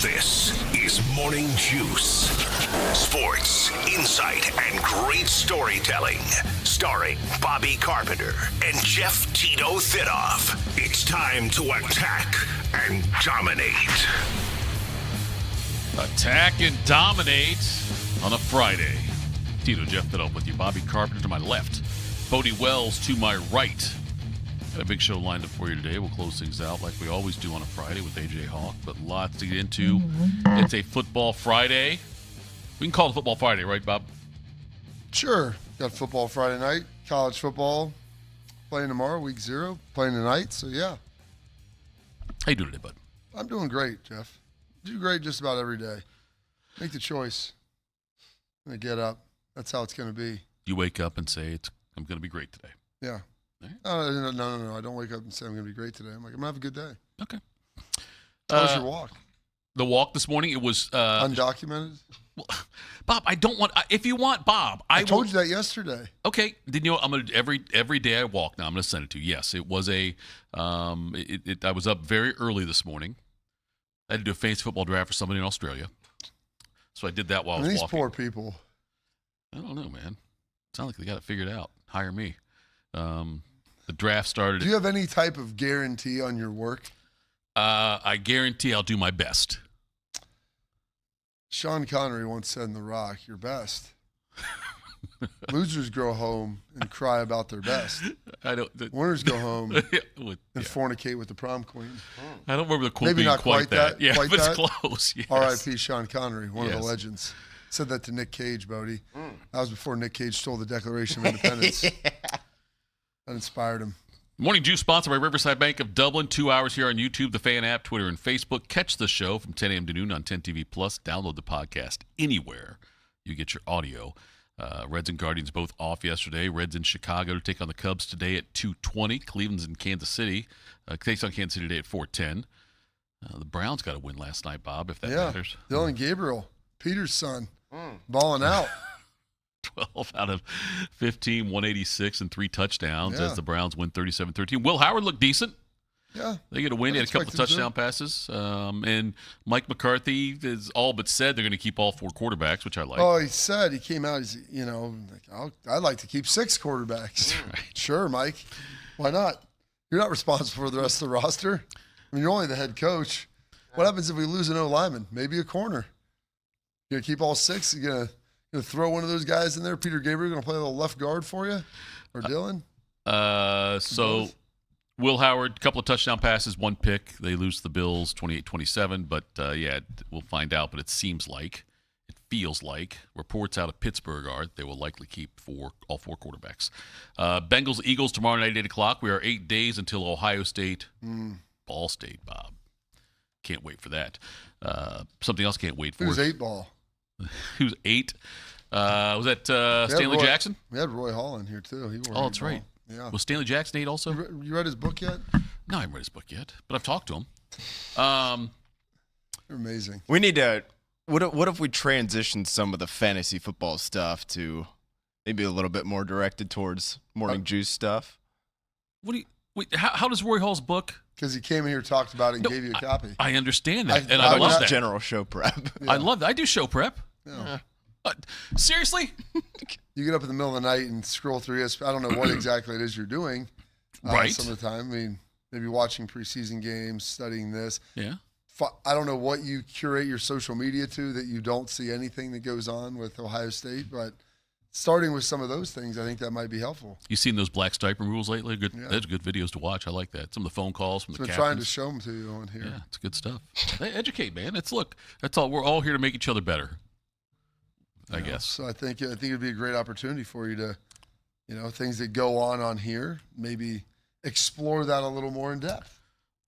This is Morning Juice. Sports, insight, and great storytelling. Starring Bobby Carpenter and Jeff Tito Thitoff. It's time to attack and dominate. Attack and dominate on a Friday. Tito, Jeff Thitoff with you. Bobby Carpenter to my left. Bodie Wells to my right. Got a big show lined up for you today. We'll close things out like we always do on a Friday with AJ Hawk, but lots to get into. It's a football Friday. We can call it Football Friday, right, Bob? Sure. Got football Friday night, college football playing tomorrow, week 0, playing tonight, so yeah. How you doing today, bud? I'm doing great, Jeff. Do great just about every day. Make the choice. I'm going to get up. That's how it's going to be. You wake up and say, I'm going to be great today. Yeah. Right. No. I don't wake up and say I'm going to be great today. I'm like, I'm going to have a good day. Okay. How was your walk? The walk this morning, it was... undocumented? Well, Bob, I don't want... If you want, Bob... I told you that yesterday. Okay. Then you know I'm gonna every day I walk now. I'm gonna send it to you. Yes, it was a. I was up very early this morning. I had to do a fantasy football draft for somebody in Australia, so I did that while I was these walking. Poor people. I don't know, man. Sound like they got it figured out. Hire me. The draft started. Do you have any type of guarantee on your work? I guarantee I'll do my best. Sean Connery once said in The Rock, "Your best." Losers go home and cry about their best. Winners go home and fornicate with the prom queen. I don't remember the quote Maybe being not quite that. Yeah, quite but it's that. close. Yes. R.I.P. Sean Connery, one of Yes. the legends. Said that to Nick Cage, Bodie. That was before Nick Cage stole the Declaration of Independence. That inspired him. Morning Juice, sponsored by Riverside Bank of Dublin. 2 hours here on YouTube, the Fan app, Twitter, and Facebook. Catch the show from 10 a.m. to noon on 10 TV Plus. Download the podcast anywhere you get your audio. Reds and Guardians both off yesterday. Reds in Chicago to take on the Cubs today at 2:20. Cleveland's in Kansas City. Takes on Kansas City today at 4:10. The Browns got a win last night, Bob, if that matters. Dylan Gabriel, Peter's son, balling out. 12 out of 15, 186, and 3 touchdowns as the Browns win 37-13. Will Howard looked decent. Yeah. They get a win. He had a couple of touchdown passes. And Mike McCarthy is all but said they're going to keep all 4 quarterbacks, which I like. Oh, he came out, I'd like to keep 6 quarterbacks. Right. Sure, Mike. Why not? You're not responsible for the rest of the roster. I mean, you're only the head coach. What happens if we lose an O-lineman? Maybe a corner. You're going to keep all 6? You're going to throw one of those guys in there? Peter Gabriel going to play a little left guard for you? Or Dylan? So Will Howard, a couple of touchdown passes, 1 pick. They lose to the Bills 28-27. But, we'll find out. But it feels like, reports out of Pittsburgh are they will likely keep all 4 quarterbacks. Bengals, Eagles tomorrow night at 8 o'clock. We are 8 days until Ohio State, Ball State, Bob. Can't wait for that. Something else can't wait for. Who's 8 ball? Who's 8? Was that Stanley Jackson? We had Roy Hall in here, too. That's right. Yeah. Was Stanley Jackson 8 also? You read his book yet? No, I haven't read his book yet, but I've talked to him. You're amazing. We need to. What if we transition some of the fantasy football stuff to maybe a little bit more directed towards morning juice stuff? How does Roy Hall's book? Because he came in here, taled about it, and gave you a copy. I understand that, and I love that. General show prep. Yeah. I love that. I do show prep. Yeah. Seriously? You get up in the middle of the night and scroll through ESPN. I don't know what exactly it is you're doing. Right. Some of the time. I mean, maybe watching preseason games, studying this. Yeah. I don't know what you curate your social media to that you don't see anything that goes on with Ohio State, but starting with some of those things, I think that might be helpful. You seen those black stripe rules lately? Good. Yeah. Those are good videos to watch. I like that. Some of the phone calls from the captains. Been trying to show them to you on here. Yeah, it's good stuff. Hey, educate, man. That's all. We're all here to make each other better. I guess. So I think it'd be a great opportunity for you to, things that go on here, maybe explore that a little more in depth.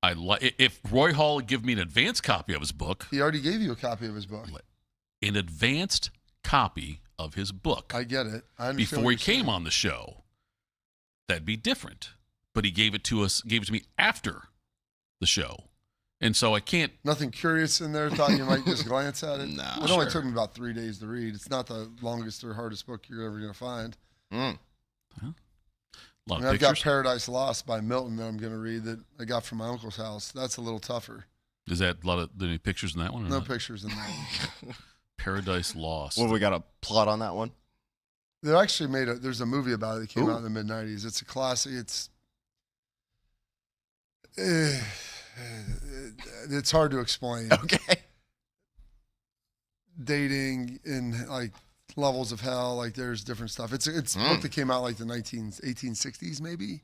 If Roy Hall would give me an advanced copy of his book. He already gave you a copy of his book. An advanced copy of his book. I get it. I understand before he came on the show, that'd be different. But he gave it to me after the show. And so I can't. Nothing curious in there. Thought you might just glance at it. No. It only took me about 3 days to read. It's not the longest or hardest book you're ever going to find. Huh? A lot of I've got pictures. Paradise Lost by Milton that I'm going to read that I got from my uncle's house. That's a little tougher. Is that a lot of any pictures in that one? Or No not? pictures in that one. Paradise Lost. Well, we got a plot on that one. They actually there's a movie about it that came out in the mid-'90s. It's a classic. It's hard to explain. Okay. Dating in like levels of hell, like there's different stuff. It's a book that came out like the 1860s maybe.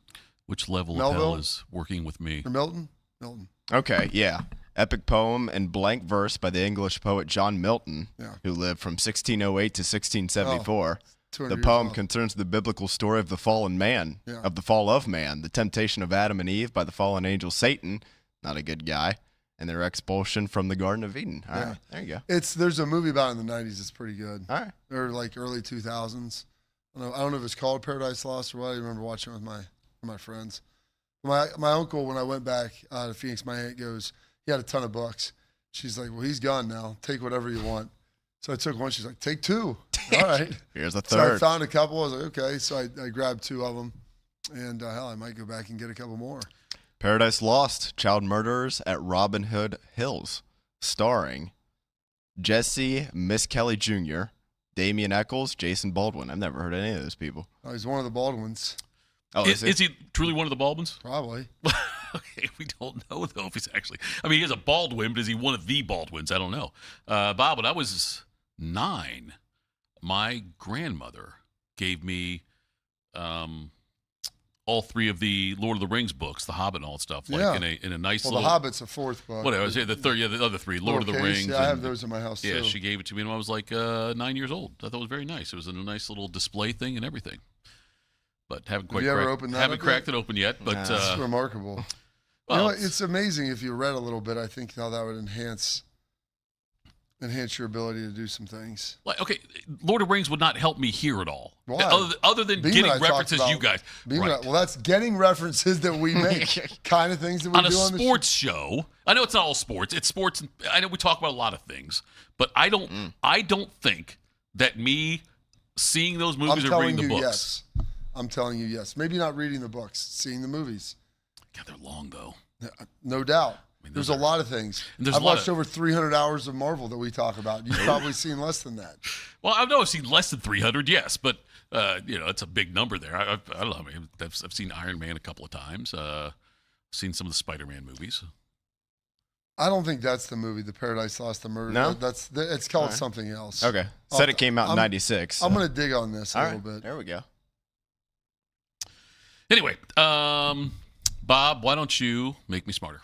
Which level Melville? of hell is working with me? Or Milton? Milton. Okay, yeah. Epic poem in blank verse by the English poet John Milton, Yeah. who lived from 1608 to 1674. 200 The years poem old. concerns the biblical story of the fallen man, Yeah. of the fall of man, the temptation of Adam and Eve by the fallen angel Satan, not a good guy, and their expulsion from the Garden of Eden. All right, there you go. There's a movie about it in the 90s. It's pretty good. All right. Or like early 2000s. I don't know if it's called Paradise Lost or what. I remember watching it with my friends. My uncle, when I went back to Phoenix, my aunt goes, he had a ton of books. She's like, well, he's gone now. Take whatever you want. So I took one. She's like, take two. All right. Here's a So I third. found a couple. I was like, okay. So I grabbed two of them. And hell, I might go back and get a couple more. Paradise Lost, Child Murderers at Robin Hood Hills, starring Jesse Miss Kelly Jr., Damian Eccles, Jason Baldwin. I've never heard any of those people. Oh, he's one of the Baldwins. Oh, Is he truly one of the Baldwins? Probably. Okay, we don't know though if he's actually. I mean, he is a Baldwin, but is he one of the Baldwins? I don't know. Bob, when I was 9, my grandmother gave me all 3 of the Lord of the Rings books, The Hobbit and all that stuff, like Yeah. in a nice Well, little. The Hobbit's a fourth book. Whatever. I was the third. Yeah, the other 3, Lord of the Little case. Rings. Yeah, I have and- those in my house Yeah, too. she gave it to me when I was like 9 years old. I thought it was very nice. It was a nice little display thing and everything. But haven't quite you ever cracked, opened that haven't up cracked yet? it open yet. But Nah. It's remarkable. well, You know what? It's amazing if you read a little bit. I think how that would enhance your ability to do some things. like, okay, Lord of the Rings would not help me here at all. Why? Other than Being getting what I talked references about- you guys. Being Right. that- well, that's getting references that we make, kind of things that we On a do on the sports show, I know it's not all sports. It's sports. And I know we talk about a lot of things, but I don't think that me seeing those I'm movies or telling reading the you books. yes. I'm telling you yes. Maybe not reading the books, seeing the movies. God, they're long though. No doubt. mean, There's those a lot of things. there's I've a lot watched of- over 300 hours of Marvel that we talk about. You've probably seen less than that. Well, I know I've seen less than 300, yes, but it's a big number there. I don't know. I mean, I've seen Iron Man a couple of times. Seen some of the Spider-Man movies. I don't think that's the movie, The Paradise Lost, The Murder. No? It's called something else. Okay. Said it came out in 96. I'm going to dig on this a All little right, bit. there we go. Anyway, Bob, why don't you make me smarter?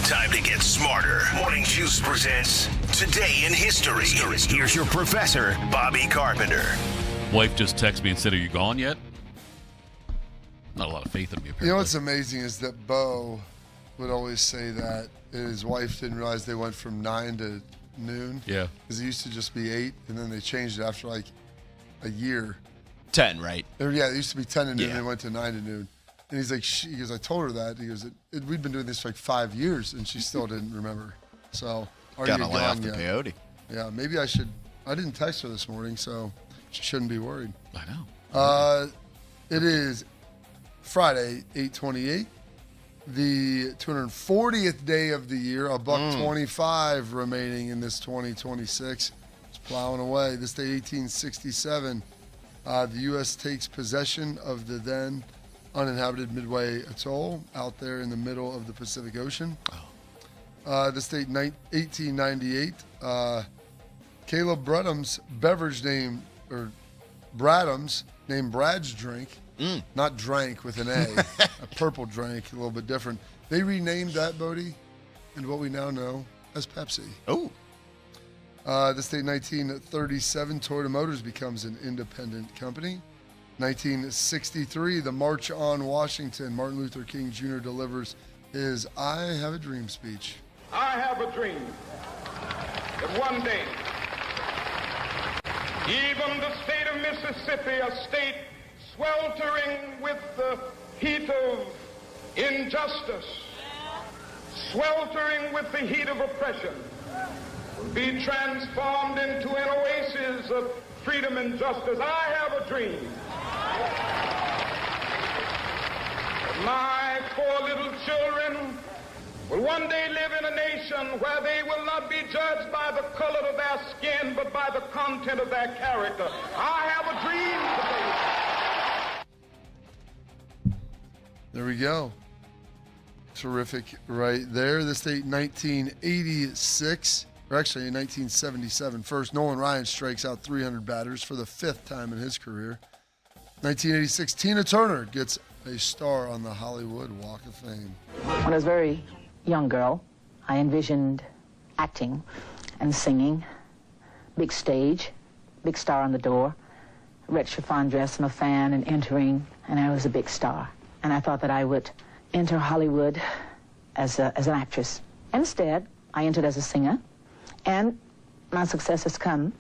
Time to get smarter. Morning Juice presents Today in History. Here's your professor, Bobby Carpenter. Wife just texted me and said, "Are you gone yet?" Not a lot of faith in me, apparently. You know what's amazing is that Bo would always say that his wife didn't realize they went from 9 to noon. Yeah. Because it used to just be 8, and then they changed it after like a year. 10, right? Or, yeah, it used to be 10 to noon, Yeah. and they went to 9 to noon. And he's like, he goes, I told her that. He goes, we'd been doing this for like 5 years, and she still didn't remember. So, are Gotta you lay off gone the yet? peyote. Yeah, maybe I should. I didn't text her this morning, so she shouldn't be worried. I know. It is Friday, 8/28, the 240th day of the year, a $1.25 remaining in this 2026. It's plowing away. This day, 1867, the U.S. takes possession of the then uninhabited Midway Atoll out there in the middle of the Pacific Ocean. This date, 1898, Caleb Bradham's beverage name, or Bradham's, named Brad's Drink, not drank with an A, a purple drink, a little bit different. They renamed that, Bodie, and what we now know as Pepsi. Oh, This date, 1937, Toyota Motors becomes an independent company. 1963, the March on Washington, Martin Luther King Jr. delivers his I Have a Dream speech. I have a dream that one day, even the state of Mississippi, a state sweltering with the heat of injustice, sweltering with the heat of oppression, will be transformed into an oasis of freedom and justice. I have a dream. My poor little children will one day live in a nation where they will not be judged by the color of their skin, but by the content of their character. I have a dream today. There we go. Terrific right there. This date, 1986, or actually in 1977. First, Nolan Ryan strikes out 300 batters for the 5th time in his career. 1986, Tina Turner gets a star on the Hollywood Walk of Fame. When I was a very young girl, I envisioned acting and singing, big stage, big star on the door, red chiffon dress and a fan, and entering, and I was a big star. And I thought that I would enter Hollywood as an actress. Instead, I entered as a singer, and my success has come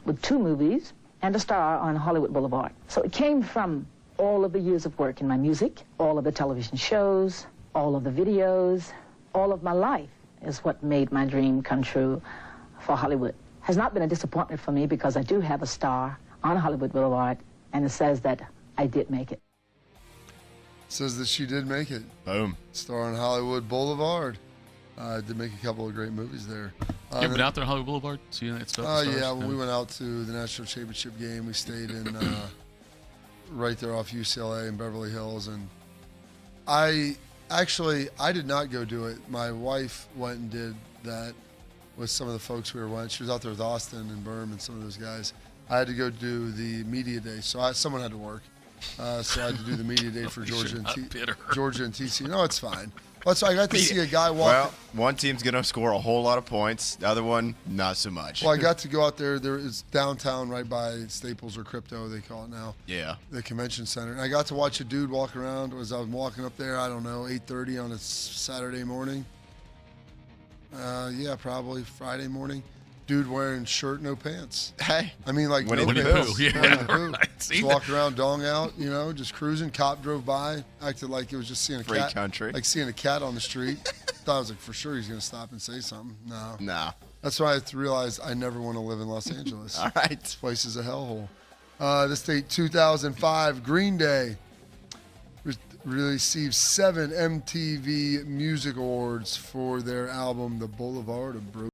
with 2 movies and a star on Hollywood Boulevard. So it came from all of the years of work in my music, all of the television shows, all of the videos, all of my life is what made my dream come true for Hollywood. Has not been a disappointment for me because I do have a star on Hollywood Boulevard, and it says that I did make it. Says that she did make it. Boom. Star on Hollywood Boulevard. Did make a couple of great movies there. You ever been out there on Hollywood Boulevard, seeing that stuff? Yeah, when we went out to the National Championship game, we stayed in right there off UCLA in Beverly Hills. And I did not go do it. My wife went and did that with some of the folks we were with. She was out there with Austin and Berm and some of those guys. I had to go do the media day, so someone had to work. So I had to do the media day for Georgia and TCU. No, it's fine. So I got to see a guy walk. Well, one team's going to score a whole lot of points. The other one, not so much. Well, I got to go out there. There is downtown right by Staples or Crypto, they call it now. Yeah. The convention center. And I got to watch a dude walk around as I was walking up there, I don't know, 8:30 on a Saturday morning. Yeah, probably Friday morning. Dude wearing shirt, no pants. Hey. I mean, like, Winnie no the pants. Pooh, yeah, Winnie the Pooh. right. Just walked around, dong out, just cruising. Cop drove by, acted like it was just seeing a Free cat. country. Like seeing a cat on the street. Thought I was like, for sure he's going to stop and say something. No. Nah. That's why I realized I never want to live in Los Angeles. All right. This place is a hellhole. This date, 2005, Green Day received 7 MTV Music Awards for their album, The Boulevard of Broken.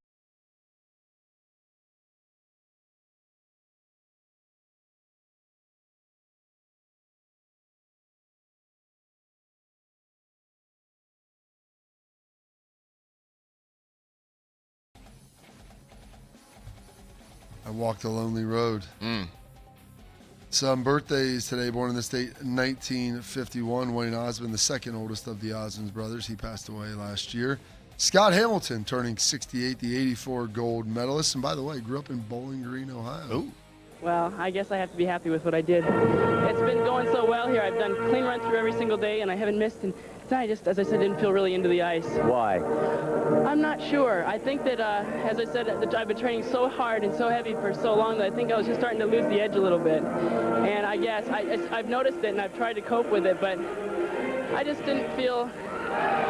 I walked a lonely road. Some birthdays today, born in the state 1951. Wayne Osmond, the second oldest of the Osmond brothers. He passed away last year. Scott Hamilton turning 68, the 84 gold medalist. And by the way, grew up in Bowling Green, Ohio. Ooh. Well, I guess I have to be happy with what I did. It's been going so well here. I've done clean run through every single day, and I haven't missed. And tonight, just as I said, didn't feel really into the ice. Why? I'm not sure. I think that, as I said, that I've been training so hard and so heavy for so long that I think I was just starting to lose the edge a little bit. And I guess I've noticed it, and I've tried to cope with it, but I just didn't feel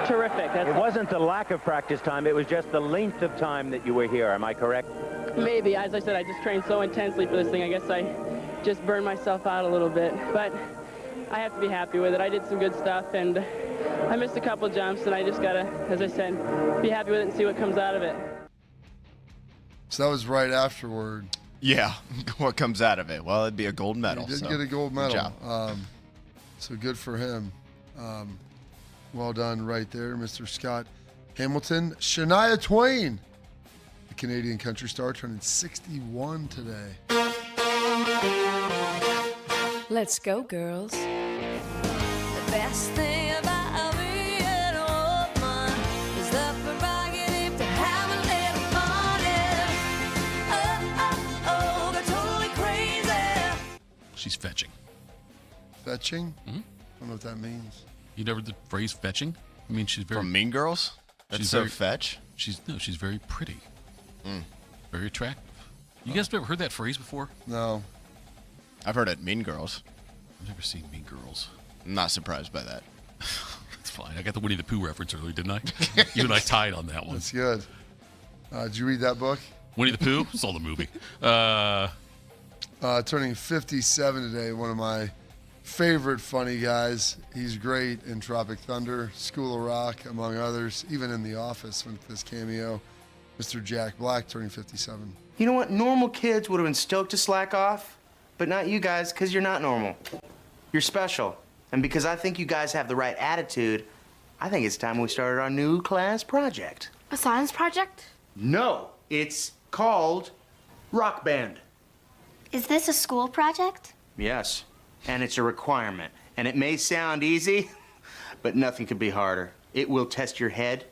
terrific. It wasn't the lack of practice time. It was just the length of time that you were here. Am I correct? Maybe. As I said, I just trained so intensely for this thing. I guess I just burned myself out a little bit. But I have to be happy with it. I did some good stuff, and I missed a couple jumps, and I just got to, as I said, be happy with it and see what comes out of it. So that was right afterward. Yeah. What comes out of it? Well, it'd be a gold medal. He did so get a gold medal. Good job. So good for him. Well done right there, Mr. Scott Hamilton. Shania Twain, the Canadian country star, turning 61 today. Let's go, girls. The best thing about being a woman is the prerogative to have a little fun. Oh, they're totally crazy. She's fetching. Fetching? I don't know what that means. You never the phrase fetching? I mean, she's very. From Mean Girls? That's She's so very- fetch. She's very pretty. Very attractive. You guys ever heard that phrase before? No. I've heard it, Mean Girls. I've never seen Mean Girls. I'm not surprised by that. It's fine. I got the Winnie the Pooh reference earlier, didn't I? You and I tied on that one. That's good. Did you read that book? Winnie the Pooh? Saw the movie. Turning 57 today, one of my favorite funny guys. He's great in Tropic Thunder, School of Rock, among others, even in The Office with this cameo. Mr. Jack Black turning 57. You know what? Normal kids would have been stoked to slack off, but not you guys, because you're not normal. You're special. And because I think you guys have the right attitude, I think it's time we started our new class project. A science project? No, it's called Rock Band. Is this a school project? Yes, and it's a requirement. And it may sound easy, but nothing could be harder. It will test your head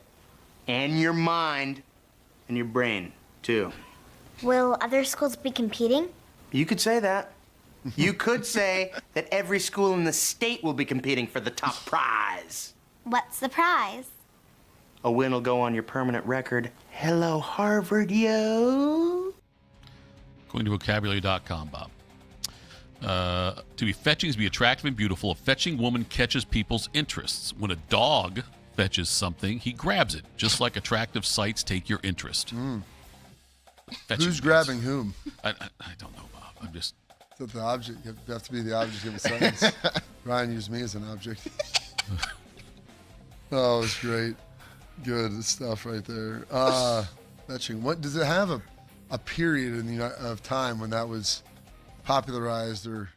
and your mind and your brain, too. Will other schools be competing? You could say that. You could say that every school in the state will be competing for the top prize. What's the prize? A win will go on your permanent record. Hello, Harvard, yo. Going to vocabulary.com, Bob. To be fetching is to be attractive and beautiful. A fetching woman catches people's interests. When a dog fetches something, he grabs it, just like attractive sights take your interest. Who's grabbing whom? I don't know, Bob. I'm just... Is that the object? You have to be the object of a sentence. Ryan used me as an object. Oh, it was great. Good stuff right there. Fetching. What does it have a period in the of time when that was popularized or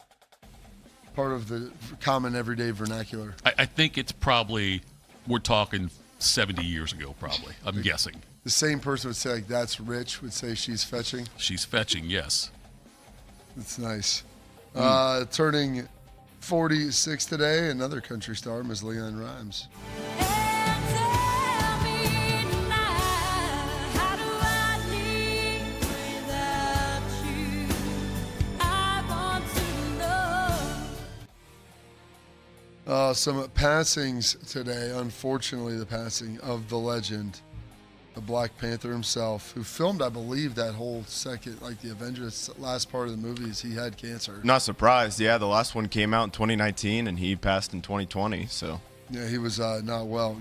part of the common everyday vernacular? I think it's probably, we're talking 70 years ago, probably. I'm guessing. The same person would say, like, that's rich, would say she's fetching. She's fetching, yes. That's nice. Turning 46 today, another country star, Ms. Leanne Rimes. Some passings today. Unfortunately, the passing of the legend, the Black Panther himself, who filmed, I believe, that whole second, like the Avengers last part of the movies. He had cancer. Not surprised. Yeah, the last one came out in 2019, and he passed in 2020. So yeah, he was not well.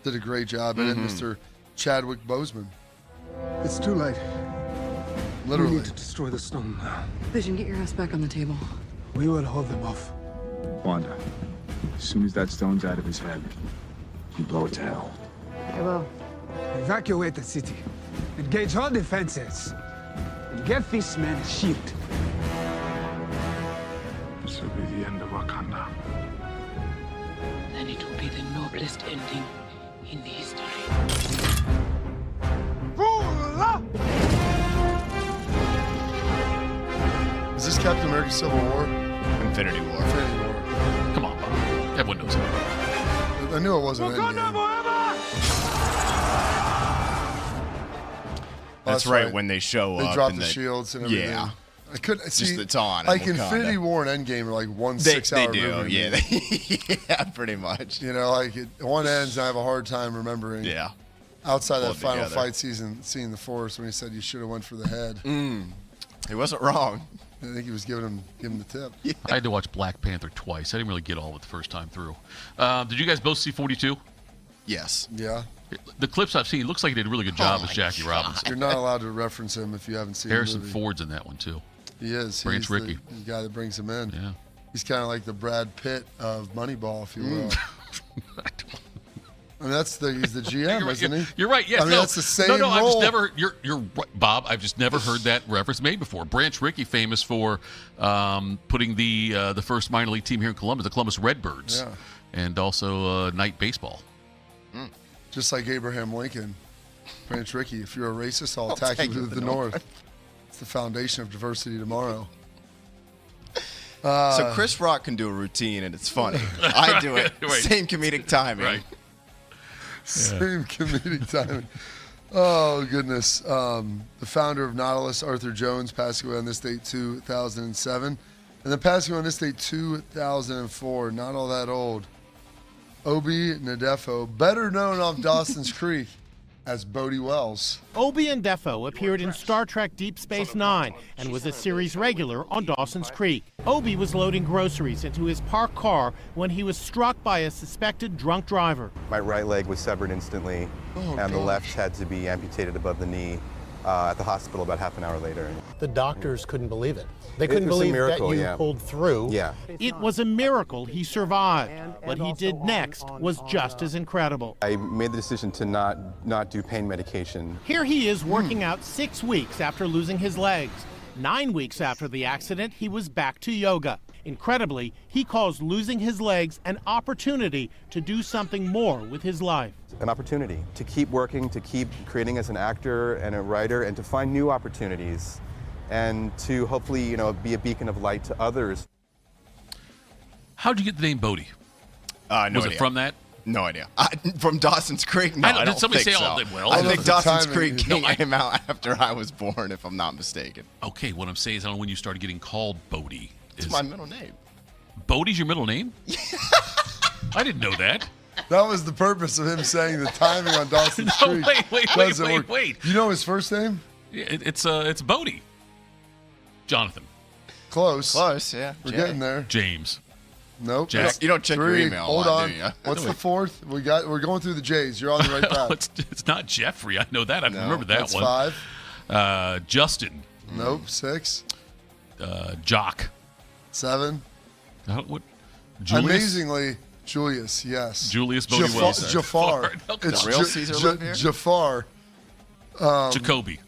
Did a great job in it, Mr. Chadwick Boseman. It's too late. Literally. We need to destroy the stone now. Vision, get your ass back on the table. We will hold them off. Wanda, as soon as that stone's out of his head, you blow it to hell. I will. Evacuate the city. Engage all defenses. And get this man a shield. This will be the end of Wakanda. Then it will be the noblest ending in the history. Is this Captain America Civil War? Infinity War. Infinity War. Come on, Bob. Everyone knows it. I knew it wasn't Endgame. That's right, when they show up. They drop the shields and everything. Yeah. I couldn't see. Just it's on. Like Infinity War and Endgame are like one 6-hour movie. movie. Yeah, yeah, pretty much. You know, like one ends, and I have a hard time remembering. Yeah. Outside that Pulled final together. fight scene the Forest, when he said you should have went for the head. He wasn't wrong. I think he was giving him the tip. Yeah. I had to watch Black Panther twice. I didn't really get all of it the first time through. Did you guys both see 42? Yes. Yeah. The clips I've seen, it looks like he did a really good job as Jackie Robinson. You're not allowed to reference him if you haven't seen Harrison the movie. Ford's in that one, too. He is. Branch He's Rickey. the guy that brings him in. Yeah. He's kind of like the Brad Pitt of Moneyball, if you will. I mean, he's the GM, isn't he? You're right. Yes. I mean, that's the same No, I've role. just never. You're right, Bob. I've just never heard that reference made before. Branch Rickey, famous for putting the first minor league team here in Columbus, the Columbus Redbirds, Yeah. and also night baseball. Just like Abraham Lincoln, Branch Rickey. If you're a racist, I'll attack take you it with to the the North. It's the foundation of diversity tomorrow. So Chris Rock can do a routine, and it's funny. I do it. Right. Same comedic timing. Right. Same comedic timing. Oh, goodness. The founder of Nautilus, Arthur Jones, passed away on this date, 2007. And then passing away on this date, 2004. Not all that old. Obi Ndefo, better known off Dawson's Creek as Bodie Wells. Obi Ndefo appeared in Star Trek Deep Space Nine and was a series regular on Dawson's Creek. Obi was loading groceries into his parked car when he was struck by a suspected drunk driver. My right leg was severed instantly, and the gosh. left had to be amputated above the knee. at the hospital about half an hour later. The doctors couldn't believe it. They couldn't It was a believe miracle, that you yeah. pulled through. Yeah. It was a miracle he survived. What he did next was just as incredible. I made the decision to not do pain medication. Here he is working out 6 weeks after losing his legs. 9 weeks after the accident, he was back to yoga. Incredibly, he calls losing his legs an opportunity to do something more with his life. An opportunity to keep working, to keep creating as an actor and a writer, and to find new opportunities, and to hopefully, be a beacon of light to others. How'd you get the name Bodie? No Was idea. it from that? No idea. From Dawson's Creek? No, I know, I did don't somebody think say, so. oh, well, I I think the Dawson's timing. Creek came out after I was born, if I'm not mistaken. Okay, what I'm saying is I don't know when you started getting called Bodie. It's my middle name. Bodie's your middle name? I didn't know that. That was the purpose of him saying the timing on Dawson's Creek. Doesn't work. Wait. You know his first name? It's Bodie. Jonathan. Close. Close, yeah. We're getting there. James. Nope. Jack. You don't check your 3. email Hold a lot, on. do you? What's the 4th? We're going through the J's. You're on the right No, path. it's not Jeffrey. I know that. I remember that That's one. 5. Justin. Nope. 6. Jock. 7. What? Julius? Amazingly, Julius. Yes. Julius Bodie Wells. Jafar. It's Real Caesar live here? Jafar. Jacoby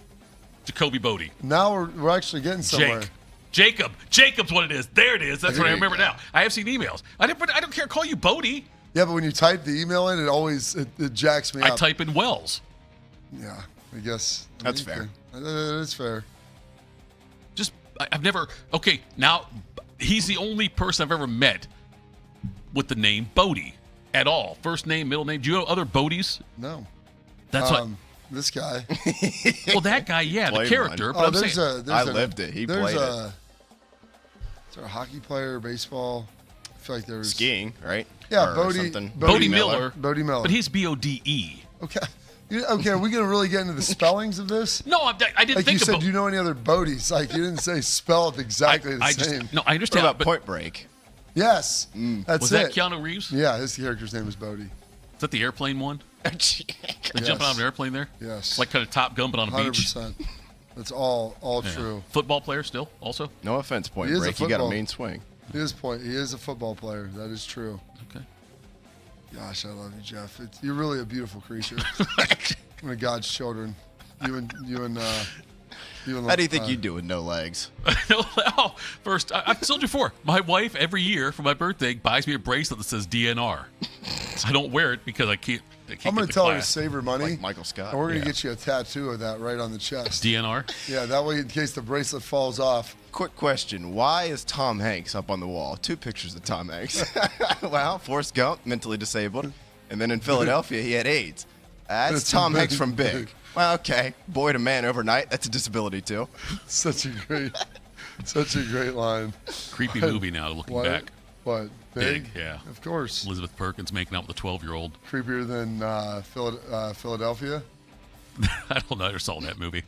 Bodie. Now we're actually getting somewhere. Jacob's what it is. There it is. That's what I remember now. I have seen emails. I don't care. Call you Bodie. Yeah, but when you type the email in, it jacks me up. I type in Wells. Yeah, I guess. That's fair. It's fair. I've never. Okay, now he's the only person I've ever met with the name Bodie at all. First name, middle name. Do you know other Bodies? No. That's what. This guy. Well, that guy, yeah, the Played character. one. But I'm saying, I lived it. He played it. Is there a hockey player, baseball? I feel like there was Skiing, right? Yeah, Or Bodie something. Bodie Miller. Bodie Miller. But he's Bode. Okay. Okay, are we going to really get into the spellings of this? No, I didn't like think you said, about. do you know any other Bodies? Like you didn't say spell it exactly the same. I understand. What about but Point Break? Yes, that's was it. that Keanu Reeves? Yeah, his character's name is Bodie. Is that the airplane one? They're jumping out of an airplane there? Yes. Like kind of Top Gun, but on a beach? 100%. That's all Yeah. true. Football player still, also? No offense, Point He is a Break. You got a football- mean swing. He is a football player. That is true. Okay. Gosh, I love you, Jeff. You're really a beautiful creature. One of God's children. You and How do you think you do with no legs? No, first, I've told you before. My wife, every year for my birthday, buys me a bracelet that says DNR. I don't wear it because I can't I'm going to tell her to save her money. Like Michael Scott. And we're going to get you a tattoo of that right on the chest. DNR? Yeah, that way in case the bracelet falls off. Quick question. Why is Tom Hanks up on the wall? 2 pictures of Tom Hanks. Well, Forrest Gump, mentally disabled. And then in Philadelphia, he had AIDS. That's Tom Hanks from Big. Well, okay. Boy to man overnight. That's a disability, too. Such a great line. Creepy movie now, looking back. What? Big? Yeah. Of course. Elizabeth Perkins making out with a 12-year-old. Creepier than Philadelphia? I don't know. I never saw that movie.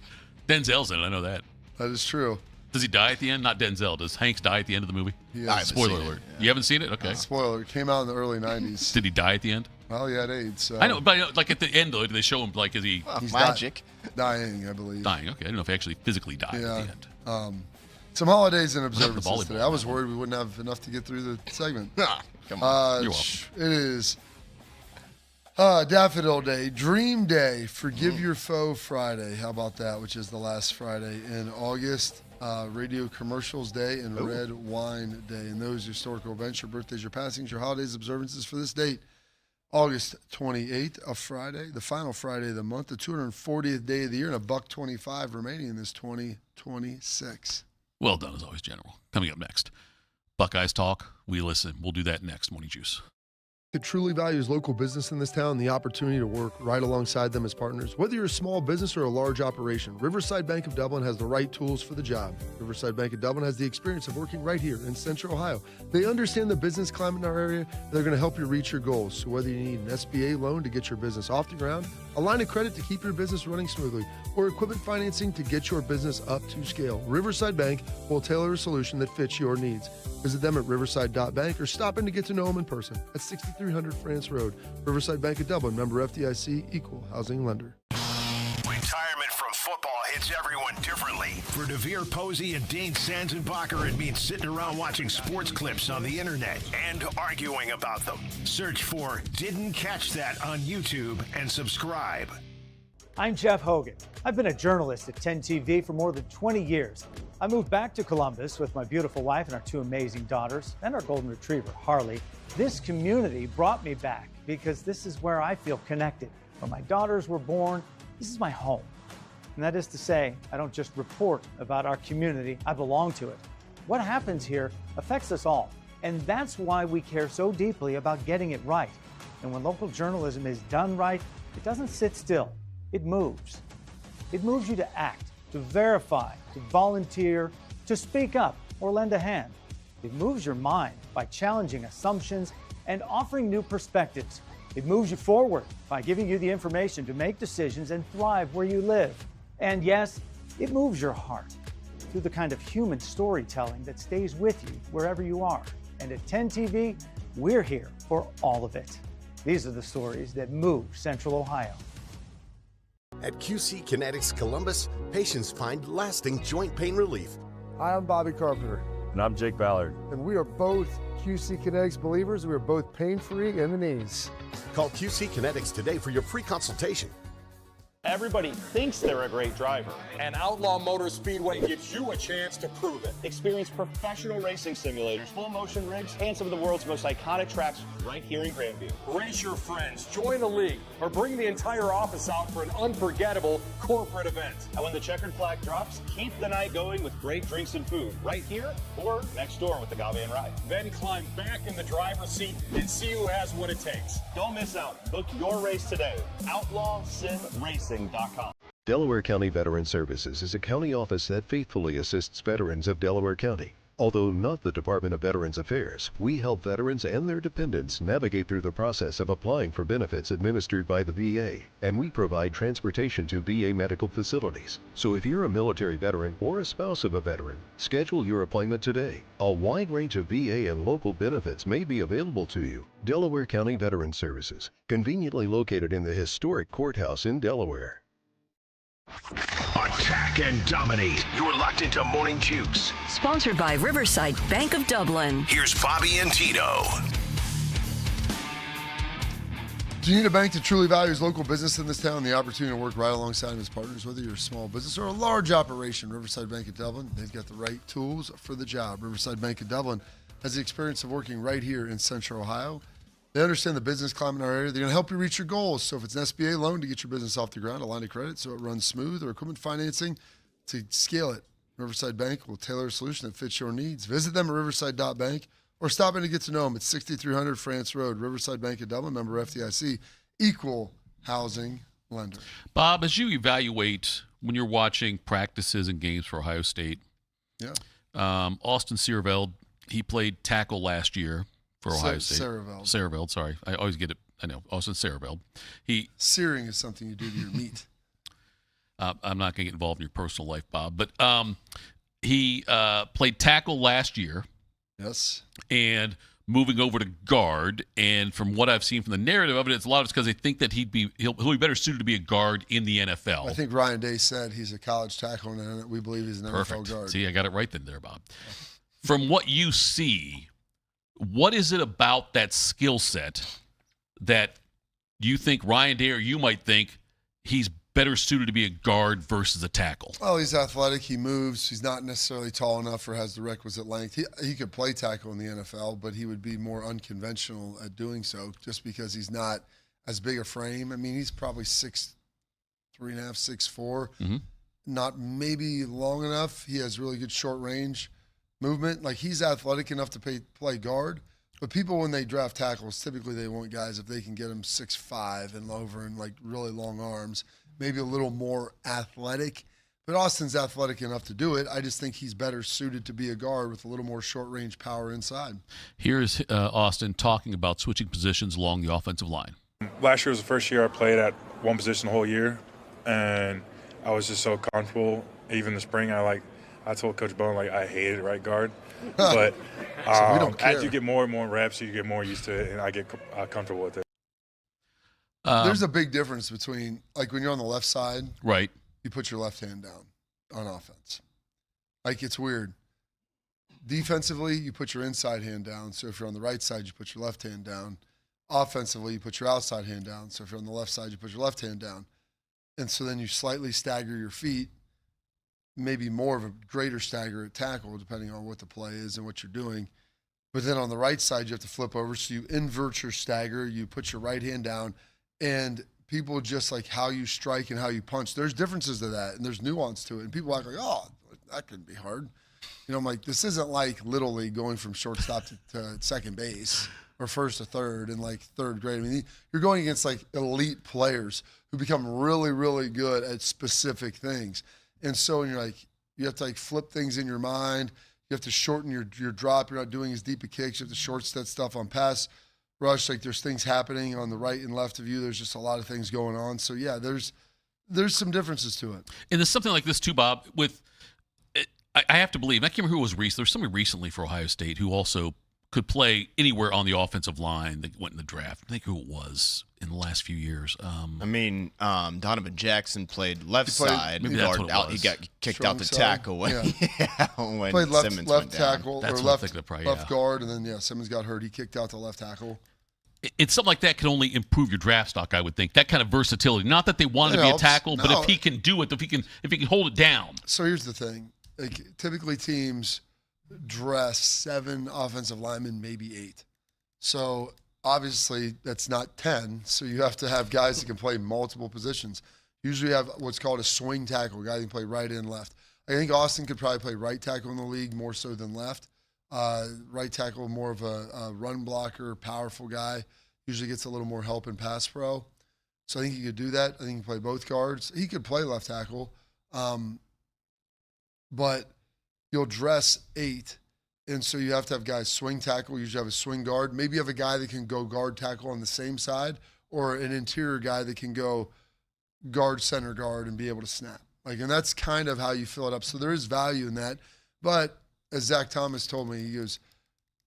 Denzel's in it. I know that. That is true. Does he die at the end? Not Denzel. Does Hanks die at the end of the movie? Yes. Spoiler alert. You haven't seen it? Okay. Spoiler. It came out in the early 90s. Did he die at the end? Well, he had AIDS. So. I know, but like at the end, though, do they show him, like, is he... He's magic. Dying, I believe. Dying, okay. I don't know if he actually physically died at the end. Some holidays and observances volleyball today. I was worried we wouldn't have enough to get through the segment. Come on. You're welcome. It is Daffodil Day, Dream Day, Forgive Your Foe Friday. How about that, which is the last Friday in August. Radio Commercials Day and Red Wine Day. And those historical events, your birthdays, your passings, your holidays, observances for this date. August 28th, a Friday, the final Friday of the month, the 240th day of the year, and $1.25 remaining in this 2026. Well done, as always, General. Coming up next, Buckeyes Talk. We listen. We'll do that next. Morning Juice. It truly values local business in this town and the opportunity to work right alongside them as partners. Whether you're a small business or a large operation, Riverside Bank of Dublin has the right tools for the job. Riverside Bank of Dublin has the experience of working right here in Central Ohio. They understand the business climate in our area, and they're going to help you reach your goals. So whether you need an SBA loan to get your business off the ground, a line of credit to keep your business running smoothly, or equipment financing to get your business up to scale, Riverside Bank will tailor a solution that fits your needs. Visit them at riverside.bank or stop in to get to know them in person at 6300 France Road. Riverside Bank of Dublin, member FDIC, equal housing lender. Retirement from football hits everyone differently. For DeVere Posey and Dane Sanzenbacher, it means sitting around watching sports clips on the internet and arguing about them. Search for Didn't Catch That on YouTube and subscribe. I'm Jeff Hogan. I've been a journalist at 10 TV for more than 20 years. I moved back to Columbus with my beautiful wife and our 2 amazing daughters and our golden retriever, Harley. This community brought me back because this is where I feel connected. Where my daughters were born, this is my home. And that is to say, I don't just report about our community, I belong to it. What happens here affects us all. And that's why we care so deeply about getting it right. And when local journalism is done right, it doesn't sit still. It moves. It moves you to act, to verify, to volunteer, to speak up or lend a hand. It moves your mind by challenging assumptions and offering new perspectives. It moves you forward by giving you the information to make decisions and thrive where you live. And yes, it moves your heart through the kind of human storytelling that stays with you wherever you are. And at 10 TV, we're here for all of it. These are the stories that move Central Ohio. At QC Kinetics Columbus, patients find lasting joint pain relief. Hi, I'm Bobby Carpenter. And I'm Jake Ballard. And we are both QC Kinetics believers. We are both pain-free in the knees. Call QC Kinetics today for your free consultation. Everybody thinks they're a great driver. And Outlaw Motor Speedway gives you a chance to prove it. Experience professional racing simulators, full motion rigs, and some of the world's most iconic tracks right here in Grandview. Race your friends, join a league, or bring the entire office out for an unforgettable corporate event. And when the checkered flag drops, keep the night going with great drinks and food right here or next door with the Agave and Ride. Then climb back in the driver's seat and see who has what it takes. Don't miss out. Book your race today. OutlawSimRacing.com. Delaware County Veteran Services is a county office that faithfully assists veterans of Delaware County. Although not the Department of Veterans Affairs, we help veterans and their dependents navigate through the process of applying for benefits administered by the VA, and we provide transportation to VA medical facilities. So if you're a military veteran or a spouse of a veteran, schedule your appointment today. A wide range of VA and local benefits may be available to you. Delaware County Veteran Services, conveniently located in the historic courthouse in Delaware. Attack and dominate. You're locked into Morning Juice. Sponsored by Riverside Bank of Dublin. Here's Bobby and Tito. Do you need a bank that truly values local business in this town? The opportunity to work right alongside its partners, whether you're a small business or a large operation. Riverside Bank of Dublin, they've got the right tools for the job. Riverside Bank of Dublin has the experience of working right here in Central Ohio. They understand the business climate in our area. They're going to help you reach your goals. So if it's an SBA loan to get your business off the ground, a line of credit so it runs smooth, or equipment financing to scale it, Riverside Bank will tailor a solution that fits your needs. Visit them at riverside.bank or stop in to get to know them at 6300 France Road. Riverside Bank of Dublin, member FDIC, equal housing lender. Bob, as you evaluate when you're watching practices and games for Ohio State, Austin Siereveld, he played tackle last year for Ohio State. Siereveld, sorry. I always get it. I know. Austin Siereveld. Searing is something you do to your meat. I'm not going to get involved in your personal life, Bob. But he played tackle last year. Yes. And moving over to guard. And from what I've seen from the narrative of it, it's a lot of it's because they think that he'll be better suited to be a guard in the NFL. I think Ryan Day said he's a college tackle, and we believe he's an NFL guard. See, I got it right there, Bob. From what you see, what is it about that skill set that you think Ryan Day or you might think he's better suited to be a guard versus a tackle? Well, he's athletic. He moves. He's not necessarily tall enough or has the requisite length. He could play tackle in the NFL, but he would be more unconventional at doing so just because he's not as big a frame. I mean, he's probably 6'3.5", 6'4". Mm-hmm. Not maybe long enough. He has really good short range movement. Like, he's athletic enough to play guard, but people, when they draft tackles, typically they want guys if they can get them 6'5" and over and like really long arms, maybe a little more athletic. But Austin's athletic enough to do it. I just think he's better suited to be a guard with a little more short range power inside. Here's Austin talking about switching positions along the offensive line. Last year was the first year I played at one position the whole year, and I was just so comfortable. Even the spring, I told Coach Bone, I hated right guard. But as you get more and more reps, you get more used to it, and I get comfortable with it. There's a big difference between, like, when you're on the left side. Right. you put your left hand down on offense. Like, it's weird. Defensively, you put your inside hand down. So if you're on the right side, you put your left hand down. Offensively, you put your outside hand down. So if you're on the left side, you put your left hand down. And so then you slightly stagger your feet, maybe more of a greater stagger at tackle, depending on what the play is and what you're doing. But then on the right side, you have to flip over. So you invert your stagger, you put your right hand down, and people just like how you strike and how you punch. There's differences to that, and there's nuance to it. And people act like, oh, that could be hard. You know, I'm like, this isn't like Little League going from shortstop to second base or first to third in like third grade. I mean, you're going against like elite players who become really, really good at specific things. And so you're like, you have to like flip things in your mind. You have to shorten your drop. You're not doing as deep a kicks. You have to short set stuff on pass rush. Like, there's things happening on the right and left of you. There's just a lot of things going on. So yeah, there's some differences to it. And there's something like this too, Bob, with I have to believe, I can't remember who it was recently. There's somebody recently for Ohio State who also could play anywhere on the offensive line that went in the draft. I think who it was in the last few years. Donovan Jackson played left side. Maybe that's what it was. He got kicked Strong out the side. tackle when, when Played Simmons left went down. tackle That's or what I'm thinking of probably, left yeah. guard, and then Simmons got hurt. He kicked out the left tackle. It's something like that can only improve your draft stock, I would think. That kind of versatility. Not that they want to be a tackle, but if he can do it, if he can hold it down. So here's the thing. Like, typically teams dress 7 offensive linemen, maybe 8. So obviously that's not 10. So you have to have guys that can play multiple positions. Usually you have what's called a swing tackle, a guy that can play right and left. I think Austin could probably play right tackle in the league more so than left. Right tackle, more of a run blocker, powerful guy. Usually gets a little more help in pass pro. So I think he could do that. I think he can play both guards. He could play left tackle. But you'll dress 8, and so you have to have guys swing tackle. You usually have a swing guard. Maybe you have a guy that can go guard tackle on the same side, or an interior guy that can go guard, center guard, and be able to snap. And that's kind of how you fill it up. So there is value in that. But as Zach Thomas told me, he goes,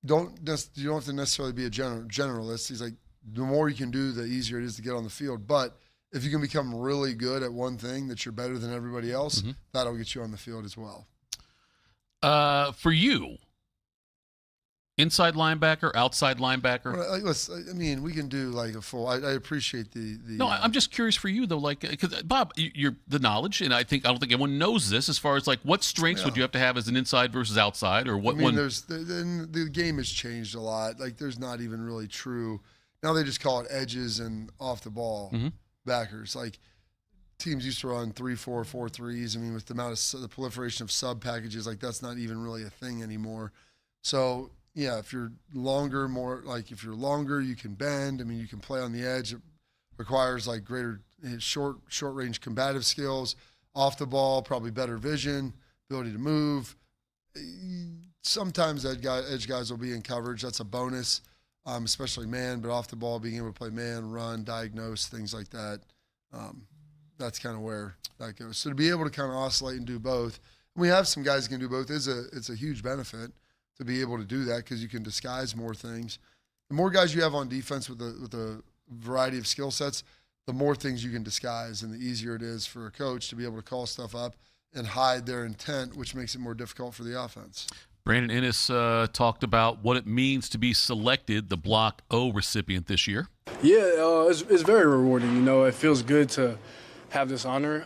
you don't have to necessarily be a generalist. He's like, the more you can do, the easier it is to get on the field. But if you can become really good at one thing that you're better than everybody else, that'll get you on the field as well. For you, inside linebacker, outside linebacker? Well, we can do like a full. I appreciate the. No, I'm just curious for you though, because Bob, you're the knowledge, and I don't think anyone knows this as far as like what strengths would you have to have as an inside versus outside, or what one. The game has changed a lot. Like, there's not even really true. Now they just call it edges and off the ball backers. Like, teams used to run 3-4, 4-3s. With the amount of the proliferation of sub packages, like, that's not even really a thing anymore. So yeah, if you're longer, you can bend. You can play on the edge. It requires like greater short range combative skills. Off the ball, probably better vision, ability to move. Sometimes edge guys will be in coverage. That's a bonus, especially man. But off the ball, being able to play man, run, diagnose, things like that. That's kind of where that goes. So to be able to kind of oscillate and do both, and we have some guys who can do both. It's a huge benefit to be able to do that, because you can disguise more things. The more guys you have on defense with a variety of skill sets, the more things you can disguise, and the easier it is for a coach to be able to call stuff up and hide their intent, which makes it more difficult for the offense. Brandon Inniss talked about what it means to be selected the Block O recipient this year. Yeah, it's very rewarding. It feels good to have this honor.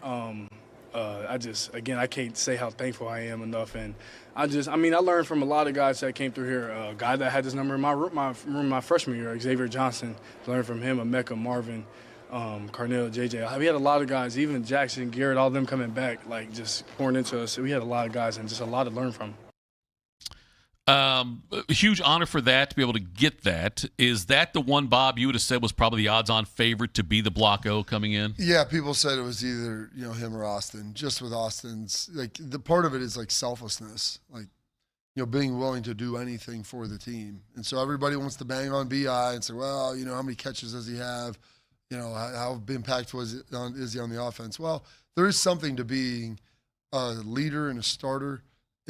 I can't say how thankful I am enough. And I learned from a lot of guys that came through here. A guy that had this number in my room my freshman year, Xavier Johnson, learned from him, Emeka, Marvin, Carnell, JJ. We had a lot of guys, even Jackson, Garrett, all of them coming back, like just pouring into us. We had a lot of guys and just a lot to learn from. A huge honor for that, to be able to get that. Is that the one, Bob, you would have said was probably the odds-on favorite to be the Block O coming in? Yeah, people said it was either him or Austin. Just with Austin's, the part of it is selflessness, being willing to do anything for the team. And so everybody wants to bang on BI and say, well, how many catches does he have? How impactful is he on the offense? Well, there is something to being a leader and a starter,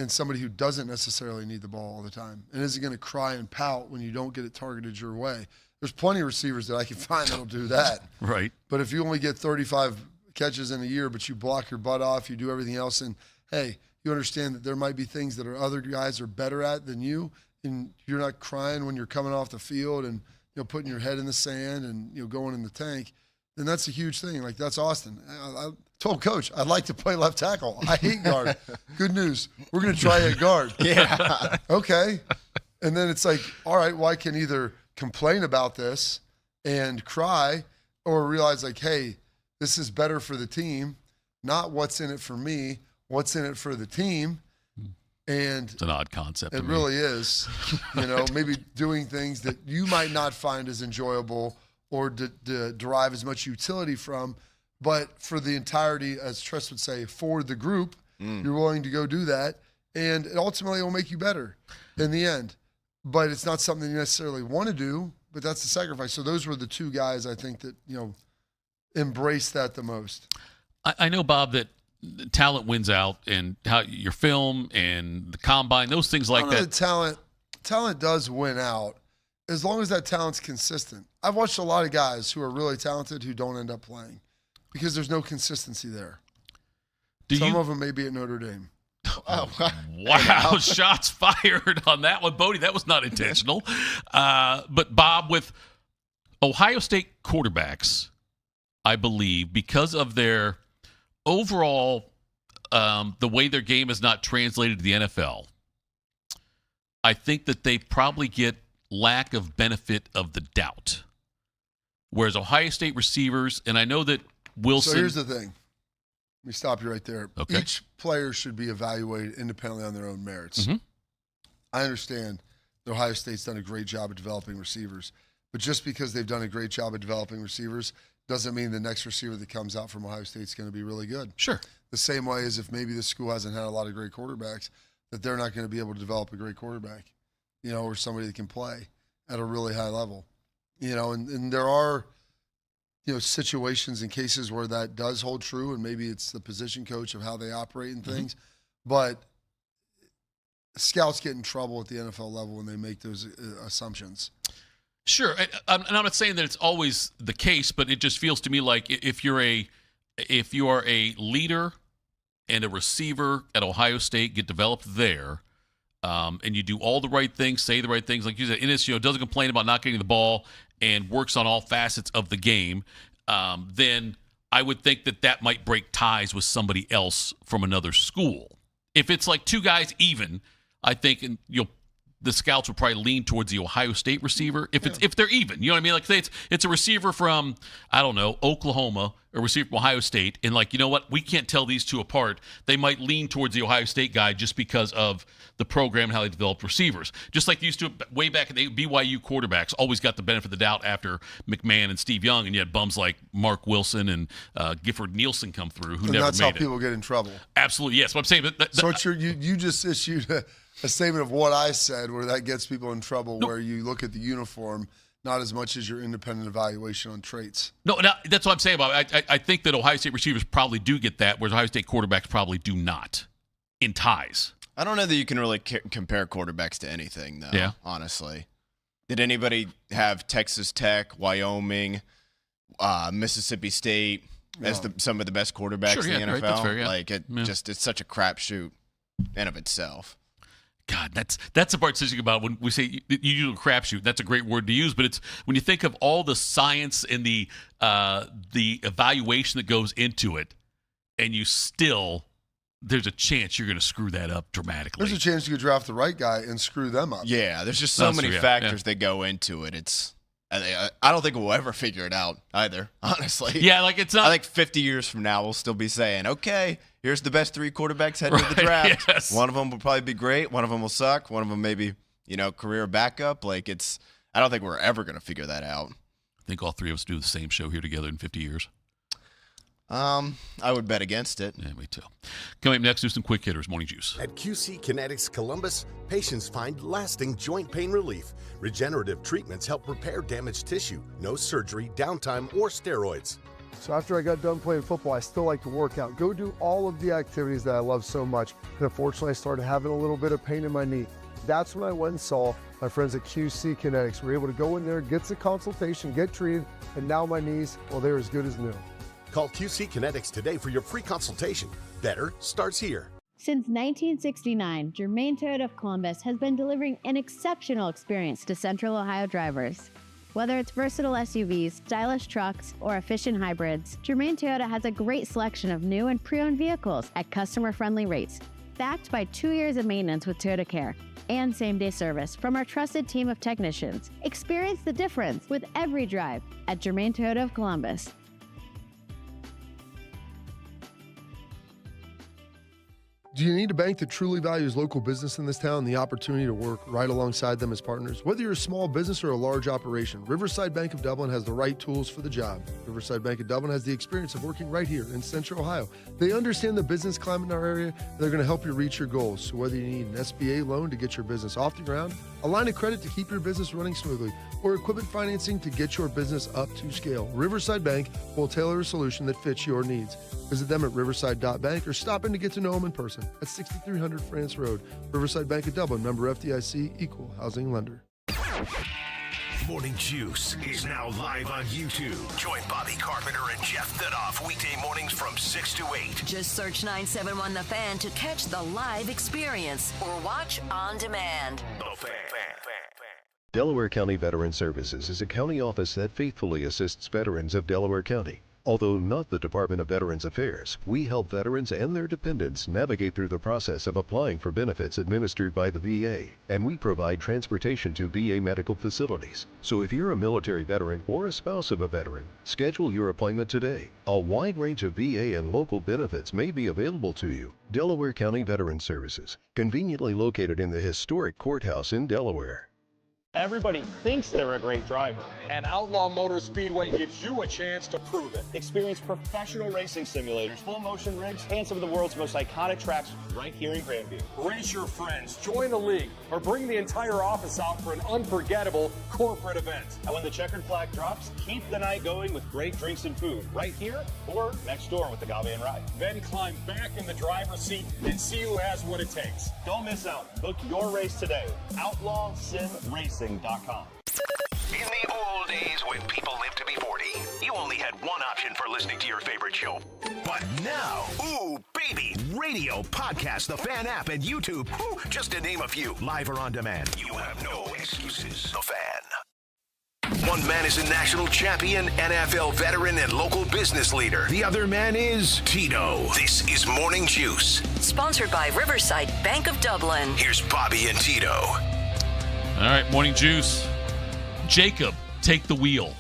and somebody who doesn't necessarily need the ball all the time, and isn't going to cry and pout when you don't get it targeted your way. There's plenty of receivers that I can find that'll do that. Right. But if you only get 35 catches in a year, but you block your butt off, you do everything else, and hey, you understand that there might be things that other guys are better at than you, and you're not crying when you're coming off the field and putting your head in the sand and going in the tank, then that's a huge thing. Like, that's Austin. I told Coach, I'd like to play left tackle. I hate guard. Good news. We're going to try a guard. Yeah. Okay. And then it's like, all right, well, I can either complain about this and cry or realize, like, hey, this is better for the team, not what's in it for me, what's in it for the team. And it's an odd concept. It really is. Maybe doing things that you might not find as enjoyable or derive as much utility from, but for the entirety, as Tress would say, for the group, you're willing to go do that, and it ultimately will make you better in the end. But it's not something you necessarily want to do, but that's the sacrifice. So those were the two guys I think that embrace that the most. I know, Bob, that talent wins out, and how your film and the combine, those things like that. Talent does win out as long as that talent's consistent. I've watched a lot of guys who are really talented who don't end up playing because there's no consistency there. Some of them may be at Notre Dame. Oh, wow. Shots fired on that one. Bodie, that was not intentional. But Bob, with Ohio State quarterbacks, I believe, because of their overall, the way their game is not translated to the NFL, I think that they probably get lack of benefit of the doubt. Whereas Ohio State receivers, and I know that Wilson. So here's the thing. Let me stop you right there. Okay. Each player should be evaluated independently on their own merits. Mm-hmm. I understand that Ohio State's done a great job of developing receivers, but just because they've done a great job of developing receivers doesn't mean the next receiver that comes out from Ohio State is going to be really good. Sure. The same way as if maybe the school hasn't had a lot of great quarterbacks, that they're not going to be able to develop a great quarterback, or somebody that can play at a really high level. And there are, situations and cases where that does hold true, and maybe it's the position coach of how they operate and things. But scouts get in trouble at the NFL level when they make those assumptions. Sure. I'm not saying that it's always the case, but it just feels to me like if you are a leader and a receiver at Ohio State, get developed there, and you do all the right things, say the right things, like you said, Inniss, doesn't complain about not getting the ball and works on all facets of the game, then I would think that might break ties with somebody else from another school. If it's like two guys even, I think the scouts would probably lean towards the Ohio State receiver if they're even. You know what I mean? Like, say it's a receiver from, I don't know, Oklahoma, a receiver from Ohio State, and like, you know what? We can't tell these two apart. They might lean towards the Ohio State guy just because of the program and how they developed receivers. Just like they used to way back in the BYU quarterbacks, always got the benefit of the doubt after McMahon and Steve Young, and you had bums like Mark Wilson and Gifford Nielsen come through who never made it. That's how people get in trouble. Absolutely, yes. What I'm saying, so you just issued a statement of what I said, where that gets people in trouble, where you look at the uniform, not as much as your independent evaluation on traits. No, that's what I'm saying about it. I think that Ohio State receivers probably do get that, whereas Ohio State quarterbacks probably do not in ties. I don't know that you can really compare quarterbacks to anything, though, yeah. Honestly. Did anybody have Texas Tech, Wyoming, Mississippi State as some of the best quarterbacks in the NFL? Right, that's fair, yeah. Like, it's such a crapshoot in of itself. God, that's the part that's about when we say you do a crapshoot. That's a great word to use, but it's when you think of all the science and the evaluation that goes into it, and you still, there's a chance you're going to screw that up dramatically. There's a chance you could draft the right guy and screw them up. Yeah, there's just so many factors that go into it. I don't think we'll ever figure it out either, honestly. Yeah, like it's not. I think 50 years from now, we'll still be saying, okay, here's the best three quarterbacks heading to the draft. Yes. One of them will probably be great. One of them will suck. One of them maybe, career backup. Like, I don't think we're ever going to figure that out. I think all three of us do the same show here together in 50 years. I would bet against it. Yeah, me too. Coming up next, do some quick hitters. Morning Juice. At QC Kinetics Columbus, patients find lasting joint pain relief. Regenerative treatments help repair damaged tissue. No surgery, downtime, or steroids. So after I got done playing football, I still like to work out, go do all of the activities that I love so much. And unfortunately, I started having a little bit of pain in my knee. That's when I went and saw my friends at QC Kinetics. We were able to go in there, get the consultation, get treated, and now my knees, well, they're as good as new. Call QC Kinetics today for your free consultation. Better starts here. Since 1969, Germain Toyota of Columbus has been delivering an exceptional experience to Central Ohio drivers. Whether it's versatile SUVs, stylish trucks, or efficient hybrids, Germain Toyota has a great selection of new and pre-owned vehicles at customer-friendly rates, backed by 2 years of maintenance with Toyota Care and same-day service from our trusted team of technicians. Experience the difference with every drive at Germain Toyota of Columbus. Do you need a bank that truly values local business in this town and the opportunity to work right alongside them as partners? Whether you're a small business or a large operation, Riverside Bank of Dublin has the right tools for the job. Riverside Bank of Dublin has the experience of working right here in Central Ohio. They understand the business climate in our area, and they're going to help you reach your goals. So whether you need an SBA loan to get your business off the ground, a line of credit to keep your business running smoothly, or equipment financing to get your business up to scale, Riverside Bank will tailor a solution that fits your needs. Visit them at riverside.bank or stop in to get to know them in person at 6300 France Road. Riverside Bank of Dublin, member FDIC, equal housing lender. Morning Juice is now live on YouTube. Join Bobby Carpenter and Jeff Thitoff weekday mornings from 6 to 8. Just search 971 The Fan to catch the live experience or watch on demand. The Fan. Delaware County Veteran Services is a county office that faithfully assists veterans of Delaware County. Although not the Department of Veterans Affairs, we help veterans and their dependents navigate through the process of applying for benefits administered by the VA, and we provide transportation to VA medical facilities. So if you're a military veteran or a spouse of a veteran, schedule your appointment today. A wide range of VA and local benefits may be available to you. Delaware County Veteran Services, conveniently located in the historic courthouse in Delaware. Everybody thinks they're a great driver, and Outlaw Motor Speedway gives you a chance to prove it. Experience professional racing simulators, full motion rigs, and some of the world's most iconic tracks right here in Grandview. Race your friends, join the league, or bring the entire office out for an unforgettable corporate event. And when the checkered flag drops, keep the night going with great drinks and food right here or next door with the Agave and Rye. Then climb back in the driver's seat and see who has what it takes. Don't miss out. Book your race today. OutlawSimRacing.com. In the old days when people lived to be 40, you only had one option for listening to your favorite show. But now, ooh, baby, radio, podcast, the Fan app, and YouTube, just to name a few, live or on demand. You have no excuses. The Fan. One man is a national champion, NFL veteran, and local business leader. The other man is Tito. This is Morning Juice. Sponsored by Riverside Bank of Dublin. Here's Bobby and Tito. All right, Morning Juice. Jacob, take the wheel.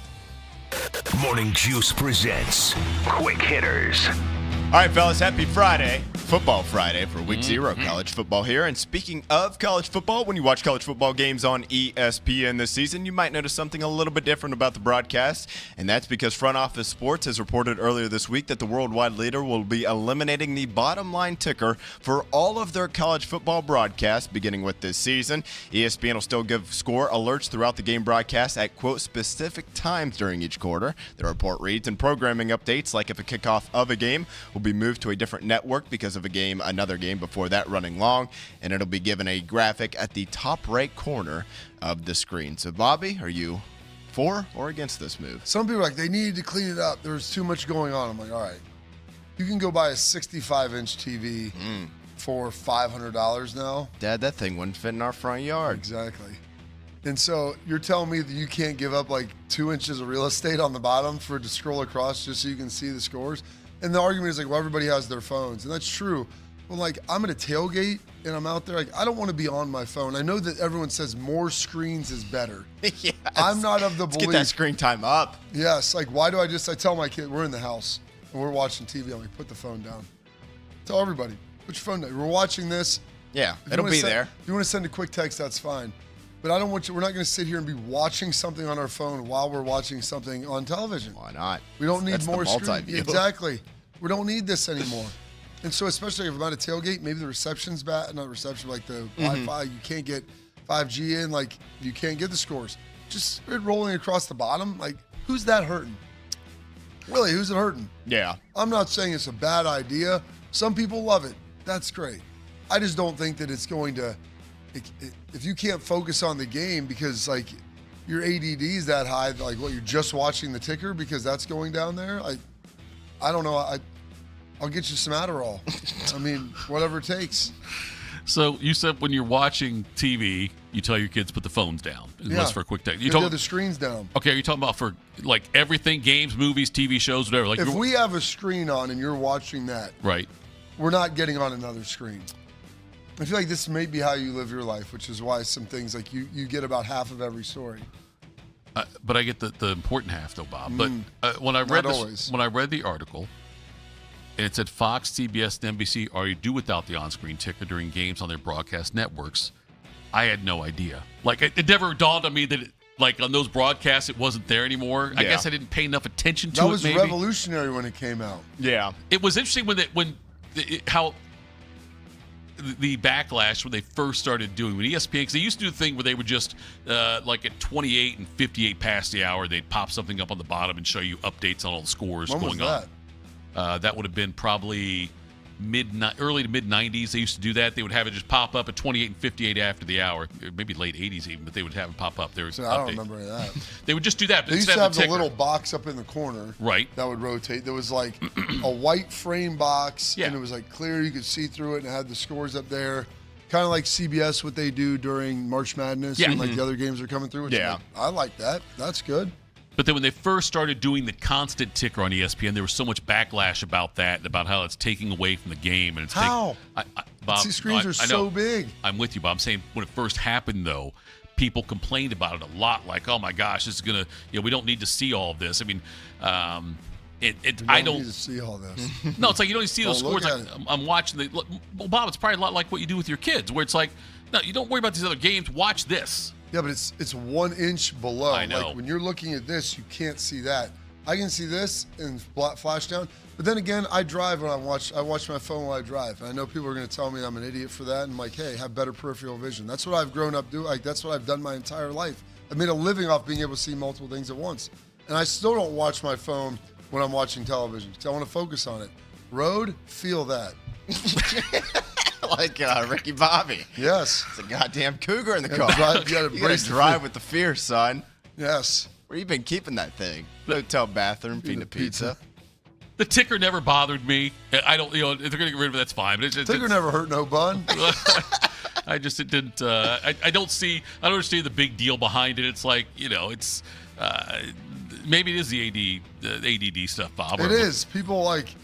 Morning Juice presents Quick Hitters. All right, fellas, happy Friday. Football Friday for Week 0 college football here. And speaking of college football, when you watch college football games on ESPN this season, you might notice something a little bit different about the broadcast. And that's because Front Office Sports has reported earlier this week that the worldwide leader will be eliminating the bottom line ticker for all of their college football broadcasts beginning with this season. ESPN will still give score alerts throughout the game broadcast at, quote, specific times during each quarter. The report reads, and programming updates, like if a kickoff of a game will be moved to a different network because of another game before that running long, and it'll be given a graphic at the top right corner of the screen. So, Bobby, are you for or against this move? Some people are like, they needed to clean it up. There's too much going on. I'm like, all right, you can go buy a 65-inch TV for $500 now. Dad, that thing wouldn't fit in our front yard. Exactly. And so you're telling me that you can't give up like 2 inches of real estate on the bottom for it to scroll across just so you can see the scores? And the argument is like, well, everybody has their phones. And that's true. Well, like, I'm at a tailgate and I'm out there. Like, I don't want to be on my phone. I know that everyone says more screens is better. Yes. I'm not of the belief. Let's get that screen time up. Yes. Like, why do I tell my kid, we're in the house and we're watching TV. I'm like, put the phone down. Tell everybody, put your phone down. We're watching this. Yeah, it'll be there. If you want to send a quick text, that's fine. But I don't want you, we're not going to sit here and be watching something on our phone while we're watching something on television. Why not? We don't need That's more the screens. multi-view. Exactly. We don't need this anymore. And so especially if I'm at a tailgate, maybe the reception's bad, not reception, like the Wi-Fi, you can't get 5G in, like you can't get the scores. Just it rolling across the bottom, like who's that hurting? Really, who's it hurting? Yeah. I'm not saying it's a bad idea. Some people love it. That's great. I just don't think that it's going to, if you can't focus on the game because like your ADD is that high, like what, you're just watching the ticker because that's going down there? I don't know. I'll get you some Adderall. I mean, whatever it takes. So you said when you're watching TV, you tell your kids put the phones down unless for a quick text. You have the screens down. Okay, are you talking about for like everything, games, movies, TV shows, whatever? Like if we have a screen on and you're watching that, right, we're not getting on another screen. I feel like this may be how you live your life, which is why some things like you get about half of every story. But I get the important half though, Bob. But when I read the article, and it said Fox, CBS, and NBC already do without the on-screen ticker during games on their broadcast networks. I had no idea. Like it never dawned on me that like on those broadcasts it wasn't there anymore. I guess I didn't pay enough attention to it. That was revolutionary when it came out. Yeah, it was interesting how the backlash when they first started doing when ESPN, because they used to do the thing where they would just like at 28 and 58 past the hour, they'd pop something up on the bottom and show you updates on all the scores going on. That would have been probably early to mid 90s. They used to do that. They would have it just pop up at 28 and 58 after the hour, maybe late 80s even, but they would have it pop up. There was I don't remember any of that. They would just do that. But they used to have the little box up in the corner, right? That would rotate. There was like a white frame box, and it was like clear. You could see through it, and it had the scores up there. Kind of like CBS, what they do during March Madness, and like the other games are coming through. Which I like that. That's good. But then when they first started doing the constant ticker on ESPN, there was so much backlash about that and about how it's taking away from the game. And it's how? Bob, these screens are so big. I'm with you, Bob. I'm saying when it first happened, though, people complained about it a lot. Like, oh my gosh, this is gonna, we don't need to see all of this. I mean, I don't need to see all this. No, it's like you don't need to see those scores. Like, I'm watching well, Bob, it's probably a lot like what you do with your kids, where it's like, no, you don't worry about these other games. Watch this. Yeah, but it's 1 inch below. I know. Like when you're looking at this, you can't see that. I can see this and flash down. But then again, I drive when I watch my phone while I drive. And I know people are going to tell me I'm an idiot for that. And I'm like, hey, have better peripheral vision. That's what I've grown up doing. Like that's what I've done my entire life. I made a living off being able to see multiple things at once. And I still don't watch my phone when I'm watching television because I want to focus on it. Road, feel that. Like Ricky Bobby. Yes. It's a goddamn cougar in the car. You gotta drive with the fear, son. Yes. Where you been keeping that thing? Hotel bathroom, feeding a pizza. The ticker never bothered me. I don't, if they're going to get rid of it, that's fine. But ticker never hurt no bun. I don't see the big deal behind it. It's like, it's maybe it is the ADD stuff, Bob. It is. People like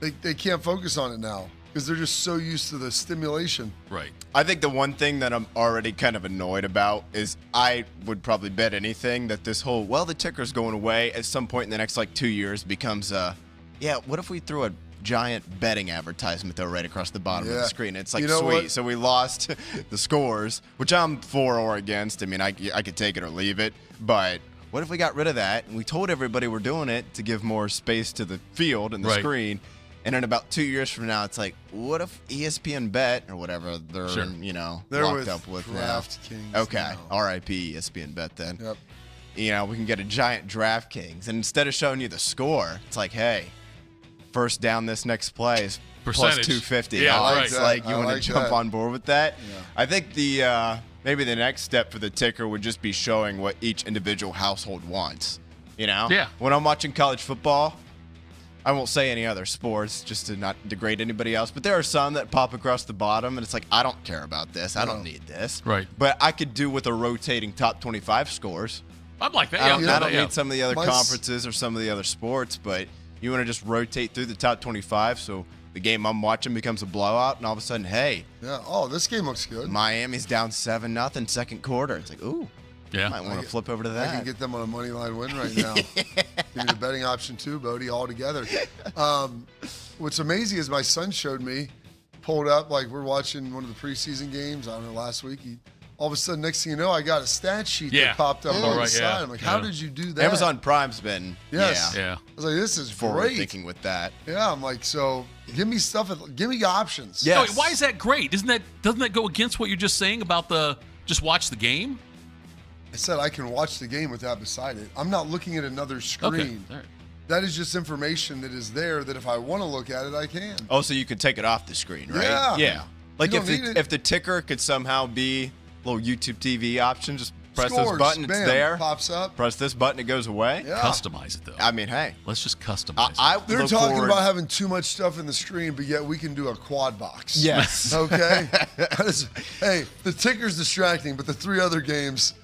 they can't focus on it now. Because they're just so used to the stimulation. Right. I think the one thing that I'm already kind of annoyed about is I would probably bet anything that this whole, the ticker's going away at some point in the next 2 years becomes, what if we threw a giant betting advertisement though right across the bottom of the screen? It's like, sweet. What? So we lost the scores, which I'm for or against. I mean, I could take it or leave it. But what if we got rid of that and we told everybody we're doing it to give more space to the field and the screen? And in about 2 years from now, it's like, what if ESPN Bet or whatever they're locked up with now? Okay, RIP ESPN Bet then. Yep. We can get a giant DraftKings, and instead of showing you the score, it's like, hey, first down this next play is percentage. Plus 250. Yeah, right. It's like you want to jump on board with that. Yeah. I think the maybe the next step for the ticker would just be showing what each individual household wants. Yeah. When I'm watching college football, I won't say any other sports just to not degrade anybody else, but there are some that pop across the bottom, and it's like, I don't care about this. I don't need this. Right. But I could do with a rotating top 25 scores. I'm like that. I don't need some of the other conferences or some of the other sports, but you want to just rotate through the top 25 so the game I'm watching becomes a blowout, and all of a sudden, hey. Yeah. Oh, this game looks good. Miami's down 7-0 second quarter. It's like, ooh. Yeah. Might want to flip over to that. I can get them on a money line win right now. Give me the betting option too, Bodie, all together. What's amazing is my son showed me, pulled up, like we're watching one of the preseason games, I don't know, last week. All of a sudden, next thing you know, I got a stat sheet that popped up on the side. I'm like, how did you do that? Amazon Prime's been, yes. Yeah. I was like, this is forward great. thinking with that. Yeah, I'm like, so give me stuff, give me options. Yes. No, wait, why is that great? Doesn't that go against what you're just saying about just watch the game? I said I can watch the game with that beside it. I'm not looking at another screen. Okay. All right. That is just information that is there that if I want to look at it, I can. Oh, so you could take it off the screen, right? Yeah. Yeah. Like You if the ticker could somehow be a little YouTube TV option, just Press Scores, this button, it's bam, there. Pops up. Press this button, it goes away. Yeah. Customize it, though. I mean, hey. Let's just customize it. They're look talking forward- about having too much stuff in the screen, but yet we can do a quad box. Yes. Okay? Hey, the ticker's distracting, but the 3 other games,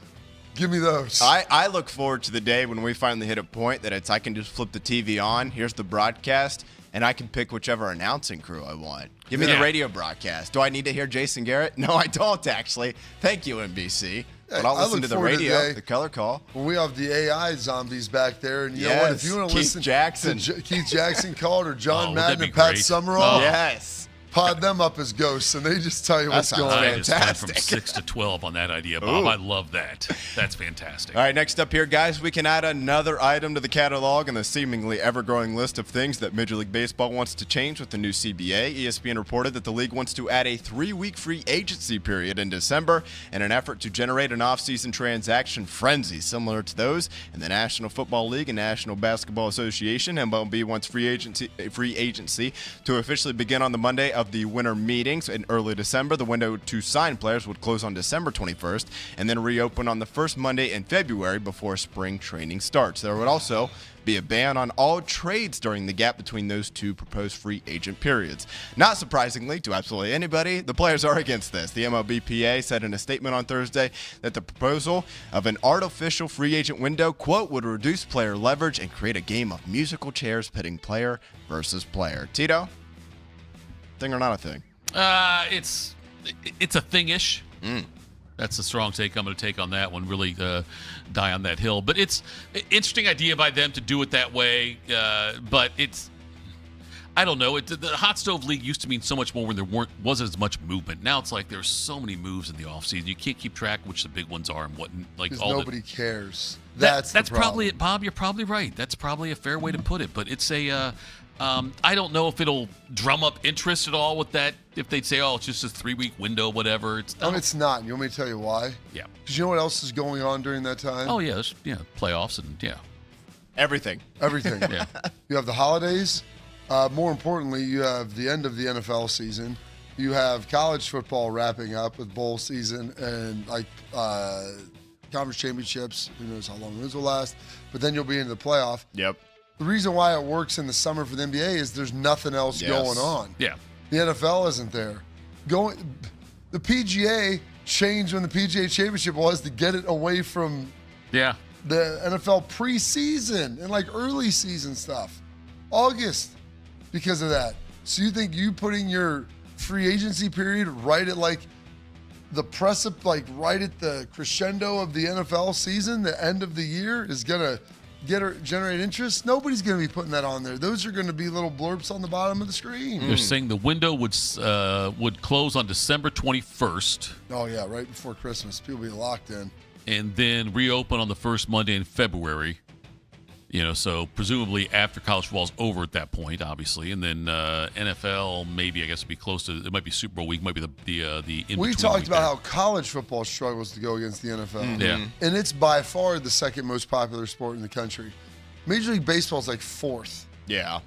give me those. I look forward to the day when we finally hit a point that it's I can just flip the TV on, here's the broadcast, and I can pick whichever announcing crew I want. Give me the radio broadcast. Do I need to hear Jason Garrett? No, I don't, actually. Thank you, NBC. But I'll I listen look to the forward to radio, the day the color call. When we have the AI zombies back there, and you know what? If you want to Keith listen Jackson. to Keith Jackson called or John Oh, Madden that'd be and Pat great. Summerall, Oh. Yes. pod them up as ghosts, and they just tell you what's sounds going on. I just went fantastic. from 6 to 12 on that idea, Bob. Ooh. I love that. That's fantastic. All right, next up here, guys, we can add another item to the catalog in the seemingly ever-growing list of things that Major League Baseball wants to change with the new CBA. ESPN reported that the league wants to add a 3-week free agency period in December in an effort to generate an off-season transaction frenzy similar to those in the National Football League and National Basketball Association. MLB wants free agency to officially begin on the Monday of the winter meetings in early December. The window to sign players would close on December 21st and then reopen on the first Monday in February before spring training starts. There would also be a ban on all trades during the gap between those two proposed free agent periods. Not surprisingly to absolutely anybody, the players are against this. The MLBPA said in a statement on Thursday that the proposal of an artificial free agent window, quote, would reduce player leverage and create a game of musical chairs pitting player versus player. Tito, thing or not a thing? It's a thing-ish. That's a strong take. I'm going to take on that one. Really die on that hill. But it's an interesting idea by them to do it that way. But it's, I don't know. The hot stove league used to mean so much more when there wasn't as much movement. Now it's like there's so many moves in the offseason. You can't keep track which the big ones are and what. Like Because all nobody cares. That's the problem. probably it, Bob. You're probably right. That's probably a fair way to put it. But it's a. I don't know if it'll drum up interest at all with that. If they'd say, "Oh, it's just a 3-week window, whatever." It's not. You want me to tell you why? Yeah. Because you know what else is going on during that time? Oh yeah, playoffs and everything. Yeah. You have the holidays. More importantly, you have the end of the NFL season. You have college football wrapping up with bowl season and conference championships. Who knows how long those will last? But then you'll be into the playoff. Yep. The reason why it works in the summer for the NBA is there's nothing else going on. Yeah. The NFL isn't there. The PGA changed when the PGA Championship was to get it away from the NFL preseason and like early season stuff. August because of that. So you think you putting your free agency period right at like the right at the crescendo of the NFL season, the end of the year is gonna generate interest? Nobody's going to be putting that on there. Those are going to be little blurbs on the bottom of the screen. They're saying the window would close on December 21st. Oh yeah, right before Christmas. People will be locked in. And then reopen on the first Monday in February. So presumably after college football's over at that point, obviously, and then NFL maybe I guess would be close to. It might be Super Bowl week, might be the in We between talked week about there. how college football struggles to go against the NFL. Yeah. And it's by far the second most popular sport in the country. Major League Baseball is like 4th. Yeah.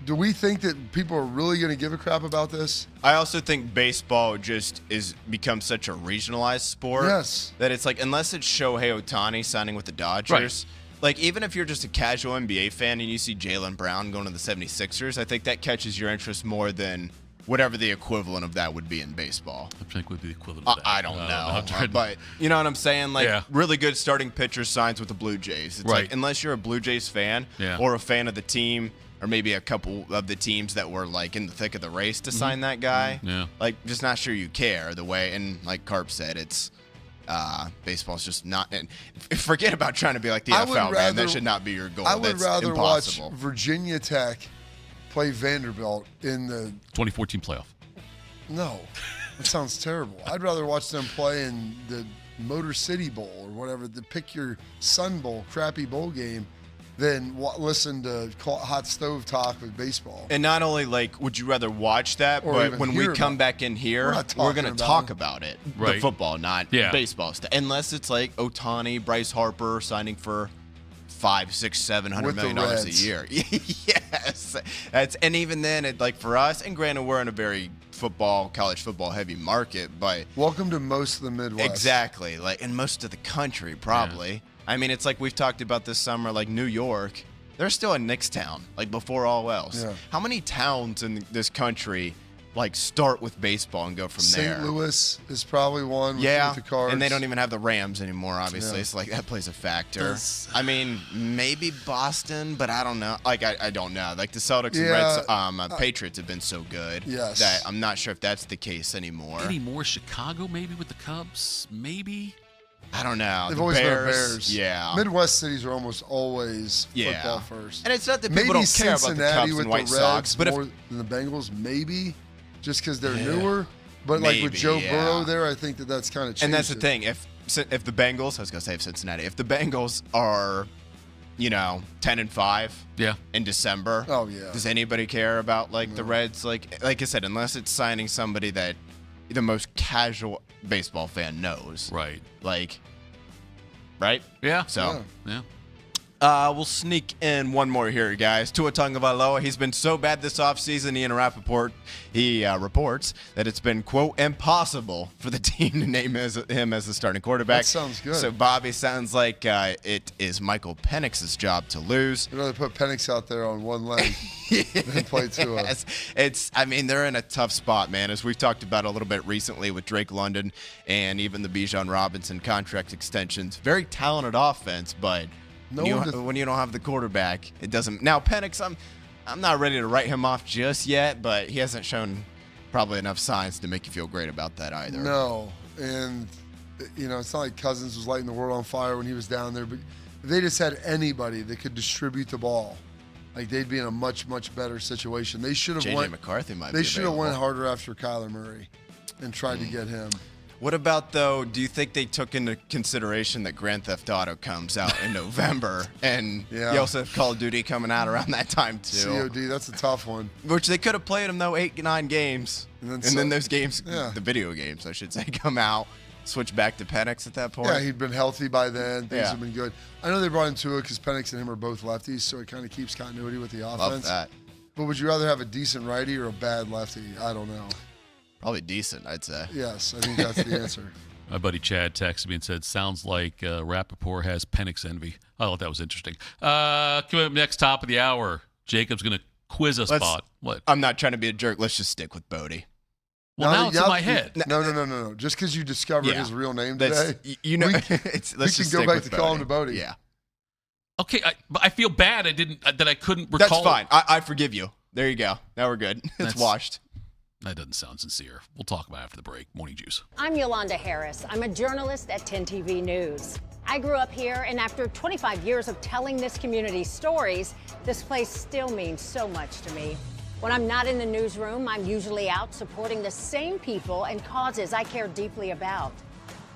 Do we think that people are really going to give a crap about this? I also think baseball just become such a regionalized sport. Yes. That it's like, unless it's Shohei Ohtani signing with the Dodgers, like even if you're just a casual NBA fan and you see Jaylen Brown going to the 76ers, I think that catches your interest more than whatever the equivalent of that would be in baseball. I think would be the equivalent of that. I don't know. But you know what I'm saying? Like really good starting pitcher signs with the Blue Jays. It's like, unless you're a Blue Jays fan or a fan of the team, or maybe a couple of the teams that were like in the thick of the race to sign that guy. Yeah. Like just not sure you care the way, and like Carp said, it's baseball's just not, and forget about trying to be like the NFL, man. That should not be your goal. I would That's rather impossible. watch Virginia Tech play Vanderbilt in the 2014 playoff. No, that sounds terrible. I'd rather watch them play in the Motor City Bowl or whatever, the Pick Your Sun Bowl, crappy bowl game, than listen to hot stove talk with baseball. And not only like, would you rather watch that, Or but even when we hear come about back in here, we're going to talk about it. The Right. football, not baseball stuff. Unless it's like Ohtani, Bryce Harper signing for $500, $600, $700 With the million a Reds. year. Yes. Yes. And even then, like for us, and granted, we're in a very college football heavy market, but welcome to most of the Midwest. Exactly. Like in most of the country, probably. Yeah. I mean, it's like we've talked about this summer, like New York, they're still a Knicks town, like before all else. Yeah. How many towns in this country like start with baseball and go from there? St. Louis is probably one with the Cards. And they don't even have the Rams anymore, obviously. It's like that plays a factor. I mean, maybe Boston, but I don't know. Like, I don't know. Like the Celtics and Patriots have been so good that I'm not sure if that's the case anymore. Any more Chicago maybe with the Cubs? Maybe? I don't know. They've the always Bears, been Bears. Yeah. Midwest cities are almost always football first. And it's not that people don't care about the Cubs and White Sox, but more than the Bengals, maybe. Just because they're newer, but like with Joe Burrow there, I think that's kind of changed. And that's the thing. If the Bengals, I was gonna say Cincinnati, if the Bengals are, 10-5, in December, does anybody care about the Reds? Like I said, unless it's signing somebody that the most casual baseball fan knows, right? Right? Yeah. So yeah. We'll sneak in one more here, guys. Tua Tagovailoa, he's been so bad this offseason. Ian Rappaport, he reports that it's been, quote, impossible for the team to name him as the starting quarterback. That sounds good. So, Bobby, sounds like it is Michael Penix's job to lose. You'd rather put Penix out there on one leg than play Tua. They're in a tough spot, man, as we've talked about a little bit recently with Drake London and even the Bijan Robinson contract extensions. Very talented offense, but when you don't have the quarterback, it doesn't. Now Penix, I'm not ready to write him off just yet, but he hasn't shown probably enough signs to make you feel great about that either. No, and it's not like Cousins was lighting the world on fire when he was down there, but if they just had anybody that could distribute the ball, like they'd be in a much, much better situation. They should have J.J. McCarthy might be They should have available. went harder after Kyler Murray and tried to get him. What about, though, do you think they took into consideration that Grand Theft Auto comes out in November, and you also have Call of Duty coming out around that time, too? COD, that's a tough one. Which they could have played them, though, 8-9 games. And then those games, the video games, I should say, come out, switch back to Penix at that point. Yeah, he'd been healthy by then. Things have been good. I know they brought in Tua because Penix and him are both lefties, so it kind of keeps continuity with the offense. Love that. But would you rather have a decent righty or a bad lefty? I don't know. Probably decent, I'd say. Yes, I think that's the answer. My buddy Chad texted me and said, sounds like Rappaport has Penix envy. I thought that was interesting. Coming up next, top of the hour, Jacob's going to quiz us, What? I'm not trying to be a jerk. Let's just stick with Bodie. Well, now it's in my head. No. Just because you discovered his real name today, we can go back to call him to Bodie. Yeah. Okay, I feel bad that I couldn't recall. That's fine. I forgive you. There you go. Now we're good. It's washed. That doesn't sound sincere. We'll talk about it after the break. Morning Juice. I'm Yolanda Harris. I'm a journalist at 10 TV News. I grew up here, and after 25 years of telling this community's stories, this place still means so much to me. When I'm not in the newsroom, I'm usually out supporting the same people and causes I care deeply about.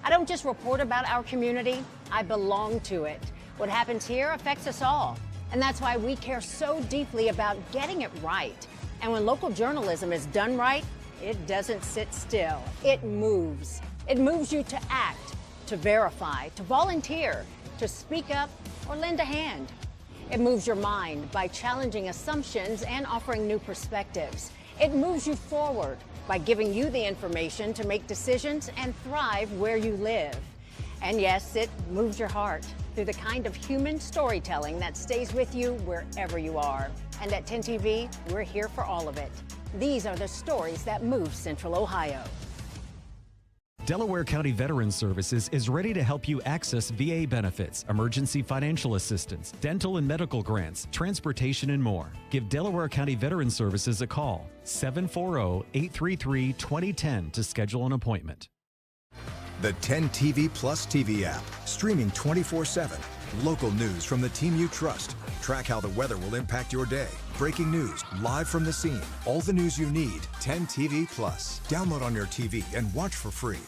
I don't just report about our community, I belong to it. What happens here affects us all, and that's why we care so deeply about getting it right. And when local journalism is done right, it doesn't sit still. It moves. It moves you to act, to verify, to volunteer, to speak up, or lend a hand. It moves your mind by challenging assumptions and offering new perspectives. It moves you forward by giving you the information to make decisions and thrive where you live. And yes, it moves your heart through the kind of human storytelling that stays with you wherever you are. And at 10 TV, we're here for all of it. These are the stories that move Central Ohio. Delaware County Veterans Services is ready to help you access VA benefits, emergency financial assistance, dental and medical grants, transportation, and more. Give Delaware County Veterans Services a call, 740-833-2010 to schedule an appointment. The 10 TV Plus TV app, streaming 24/7. Local news from the team you trust. Track how the weather will impact your day. Breaking news, live from the scene. All the news you need. 10 TV Plus. Download on your TV and watch for free.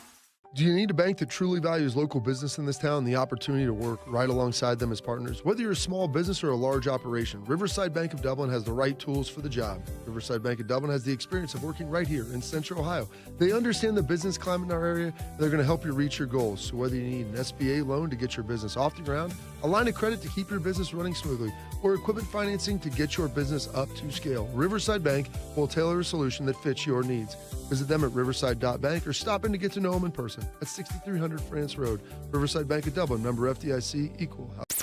Do you need a bank that truly values local business in this town and the opportunity to work right alongside them as partners? Whether you're a small business or a large operation, Riverside Bank of Dublin has the right tools for the job. Riverside Bank of Dublin has the experience of working right here in Central Ohio. They understand the business climate in our area, and they're going to help you reach your goals. So whether you need an SBA loan to get your business off the ground, a line of credit to keep your business running smoothly, or equipment financing to get your business up to scale, Riverside Bank will tailor a solution that fits your needs. Visit them at riverside.bank or stop in to get to know them in person at 6300 France Road. Riverside Bank of Dublin, member FDIC, equal house.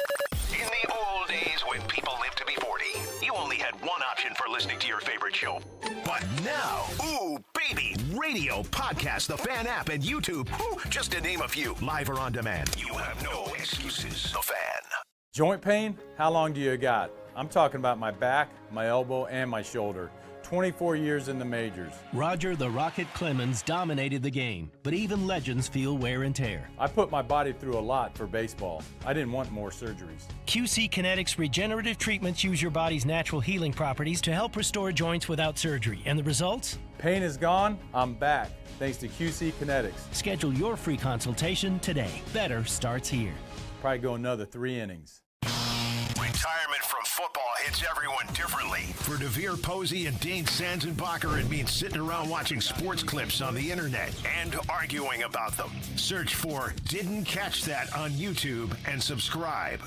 In the old days when people lived to be 40, you only had one option for listening to your favorite show. But now, ooh, baby, radio, podcast, the Fan app, and YouTube, just to name a few, live or on demand. You have no excuses. The Fan. Joint pain? How long do you got? I'm talking about my back, my elbow, and my shoulder. 24 years in the majors. Roger the Rocket Clemens dominated the game, but even legends feel wear and tear. I put my body through a lot for baseball. I didn't want more surgeries. QC Kinetics regenerative treatments use your body's natural healing properties to help restore joints without surgery. And the results? Pain is gone, I'm back, thanks to QC Kinetics. Schedule your free consultation today. Better starts here. Probably go another 3 innings. Retirement from football hits everyone differently. For DeVere Posey and Dane Sanzenbacher, it means sitting around watching sports clips on the internet and arguing about them. Search for Didn't Catch That on YouTube and subscribe.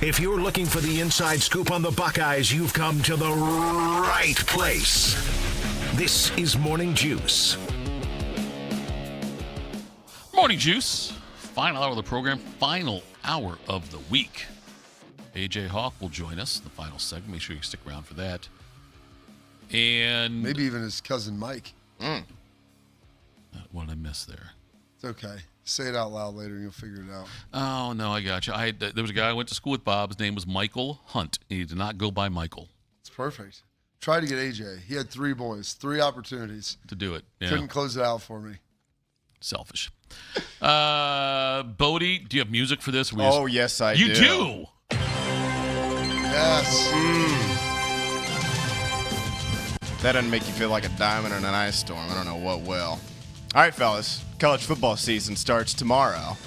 If you're looking for the inside scoop on the Buckeyes, you've come to the right place. This is Morning Juice. Morning Juice. Final hour of the program. Final hour of the week. AJ Hawk will join us in the final segment. Make sure you stick around for that. And maybe even his cousin Mike. What did I miss there? It's okay. Say it out loud later and you'll figure it out. Oh, no, I got you. There was a guy I went to school with, Bob. His name was Michael Hunt. He did not go by Michael. It's perfect. Tried to get AJ. He had 3 boys, 3 opportunities to do it. Yeah. Couldn't close it out for me. Selfish. Bodie, do you have music for this? Yes, I do. You do? Yes. That doesn't make you feel like a diamond in an ice storm. I don't know what will. All right, fellas. College football season starts tomorrow.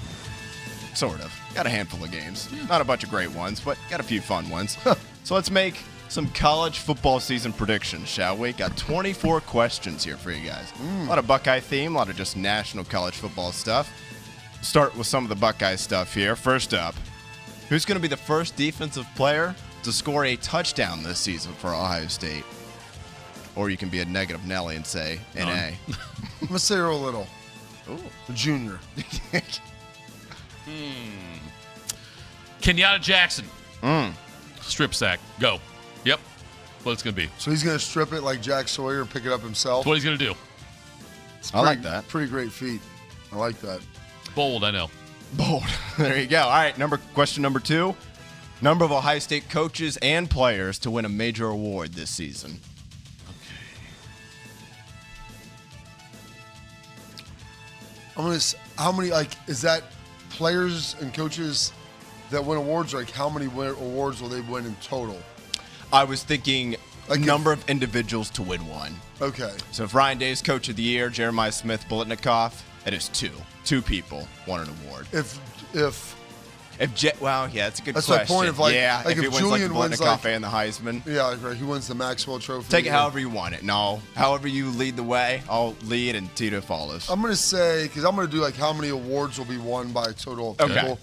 Sort of. Got a handful of games. Not a bunch of great ones, but got a few fun ones. So let's make some college football season predictions, shall we? Got 24 questions here for you guys. A lot of Buckeye theme, a lot of just national college football stuff. Start with some of the Buckeye stuff here. First up, who's going to be the first defensive player to score a touchdown this season for Ohio State? Or you can be a negative Nelly and say NA. I'm going to say Earl Little. Ooh. Junior. Kenyatta Jackson. Strip sack. Go. Yep. What it's going to be. So he's going to strip it like Jack Sawyer and pick it up himself? That's what he's going to do. I like that. Pretty great feat. I like that. Bold, I know. Bold. There you go. All right, question number 2. Number of Ohio State coaches and players to win a major award this season. How many, is that players and coaches that win awards? How many awards will they win in total? I was thinking number of individuals to win one. Okay. So if Ryan Day's Coach of the Year, Jeremiah Smith, Biletnikoff, it is 2. 2 people won an award. If that's a good question. That's my point. If he wins Julian the Biletnikoff and the Heisman. Yeah, right. He wins the Maxwell Trophy. Take it however you want it. No, however you lead the way, I'll lead and Tito follows. I'm going to say, because I'm going to do how many awards will be won by a total of people.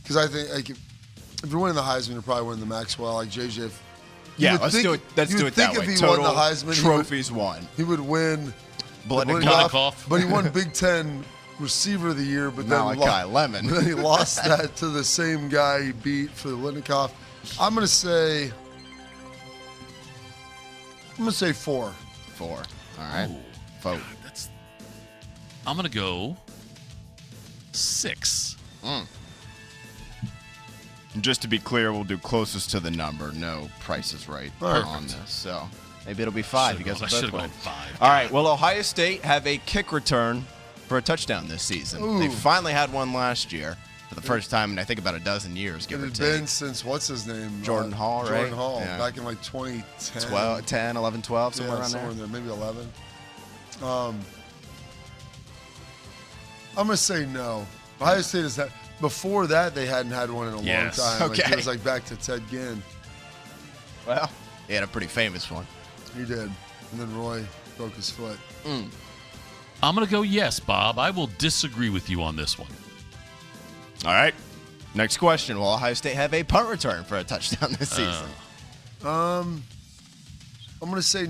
Because I think if you're winning the Heisman, you're probably winning the Maxwell. JJ. Yeah, let's do it that way. If he Total won the Heisman, trophies won. He would win Biletnikoff. But he won Big Ten Receiver of the Year, but then Lemon. Then he lost that to the same guy he beat for the Biletnikoff. I'm going to say 4. 4. All right. Vote. I'm going to go 6. Just to be clear, we'll do closest to the number. No Price is Right on this. So maybe it'll be 5. You guys will both win. 5. All right. Well, Ohio State have a kick return for a touchdown this season. Ooh. They finally had one last year for the first time in, I think, about a dozen years, give or take. It had been since, what's his name? Jordan Hall, right? Jordan Hall, Yeah. back in 2010. 10, 11, 12, somewhere around somewhere there. in there, maybe 11. I'm going to say no. Ohio State has had, before that, they hadn't had one in a long time. Okay. Like, it was like back to Ted Ginn. Well, he had a pretty famous one. He did. And then Roy broke his foot. I'm going to go yes, Bob. I will disagree with you on this one. All right. Next question. Will Ohio State have a punt return for a touchdown this season? I'm going to say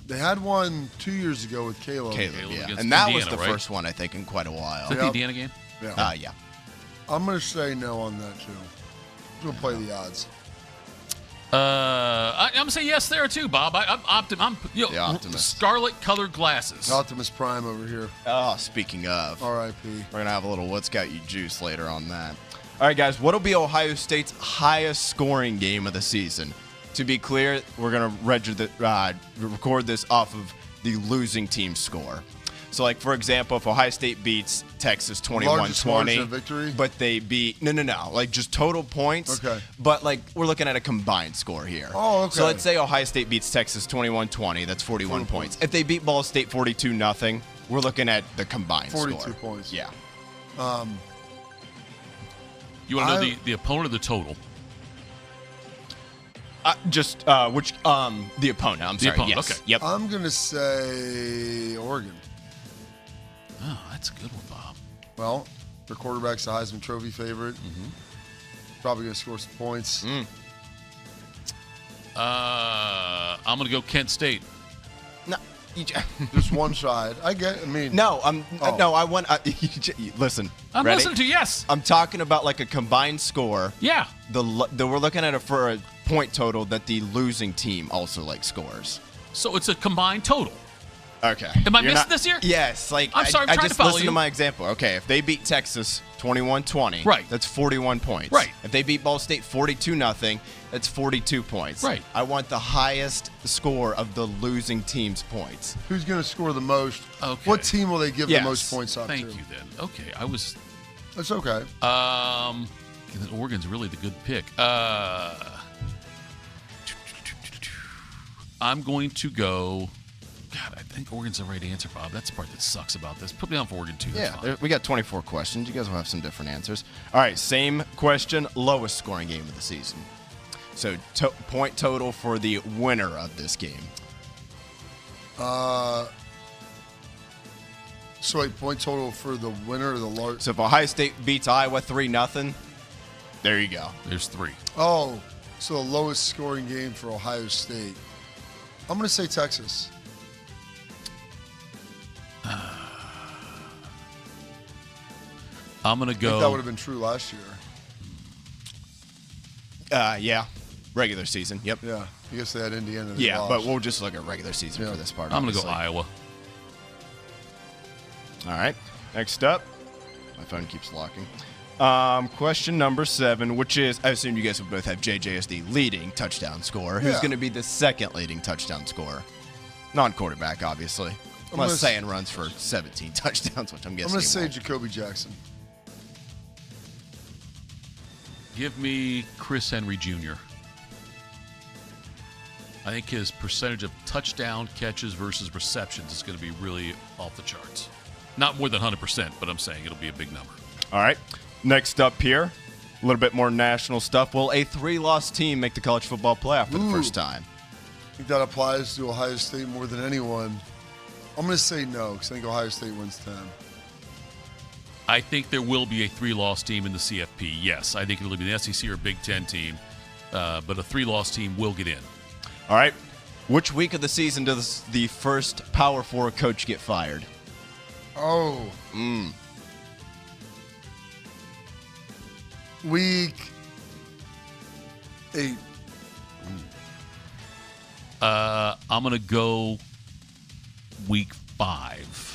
they had one 2 years ago with Caleb. Yeah. And that was the first one, I think, in quite a while. Is that the Indiana game? Yeah. I'm going to say no on that, too. I'm going to play the odds. I'm going to say yes there, too, Bob. I'm optimist. Scarlet-colored glasses. Optimus Prime over here. Oh, speaking of. R.I.P. We're going to have a little What's Got You juice later on that. All right, guys. What will be Ohio State's highest scoring game of the season? To be clear, we're going to record this off of the losing team score. So, like, for example, if Ohio State beats Texas 21-20, victory? but they beat no, like just total points. Okay. But like we're looking at a combined score here. Oh, okay. So let's say Ohio State beats Texas 21-20. That's 41 points. If they beat Ball State 42-0, we're looking at the combined 42 score. points. Yeah. You want to know the opponent or the total? The opponent. I'm sorry. Opponent, Yes. okay. Yep. I'm going to say Oregon. Oh, that's a good one, Bob. Well, their quarterback's a Heisman Trophy favorite. Probably going to score some points. I'm going to go Kent State. No. Just one side. No, I want. Listen. I'm ready? listening to yes. I'm talking about like a combined score. Yeah. We're looking at it for a point total that the losing team also scores. So it's a combined total. Okay. Am I missing this here? Yes. Like I'm sorry. I'm trying to follow listen you. to my example. Okay, if they beat Texas 21-20, right, that's 41 points. Right. If they beat Ball State 42-0, that's 42 points. Right. I want the highest score of the losing team's points. Who's going to score the most? Okay. What team will they give the most points up to? Thank you, then. Okay, I was. That's okay. Then Oregon's really the good pick. I'm going to go. God, I think Oregon's the right answer, Bob. That's the part that sucks about this. Put me on for Oregon, too. We got 24 questions. You guys will have some different answers. All right, same question. Lowest scoring game of the season. So point total for the winner of this game. So wait, point total for the winner of the large. So if Ohio State beats Iowa 3-0, there you go. There's 3. Oh, so the lowest scoring game for Ohio State. I'm going to say Texas. I'm going to go. I think that would have been true last year. Yeah. Regular season. Yep. Yeah. I guess they had Indiana. Yeah, but we'll just look at regular season for this part. I'm going to go Iowa. All right. Next up. My phone keeps locking. Question number 7, which is, I assume you guys will both have JJ as the leading touchdown scorer. Who's going to be the second leading touchdown scorer? Non-quarterback, obviously. Unless Sayan runs for 17 touchdowns, which I'm guessing. I'm going to say Jacoby Jackson. Give me Chris Henry Jr. I think his percentage of touchdown catches versus receptions is going to be really off the charts. Not more than 100%, but I'm saying it'll be a big number. All right. Next up here, a little bit more national stuff. Will a 3-loss team make the college football playoff for the first time? I think that applies to Ohio State more than anyone. I'm going to say no, because I think Ohio State wins 10. I think there will be a 3-loss team in the CFP, yes. I think it'll be the SEC or Big Ten team, but a 3-loss team will get in. All right. Which week of the season does the first Power 4 coach get fired? Oh. Week 8. I'm going to go week 5.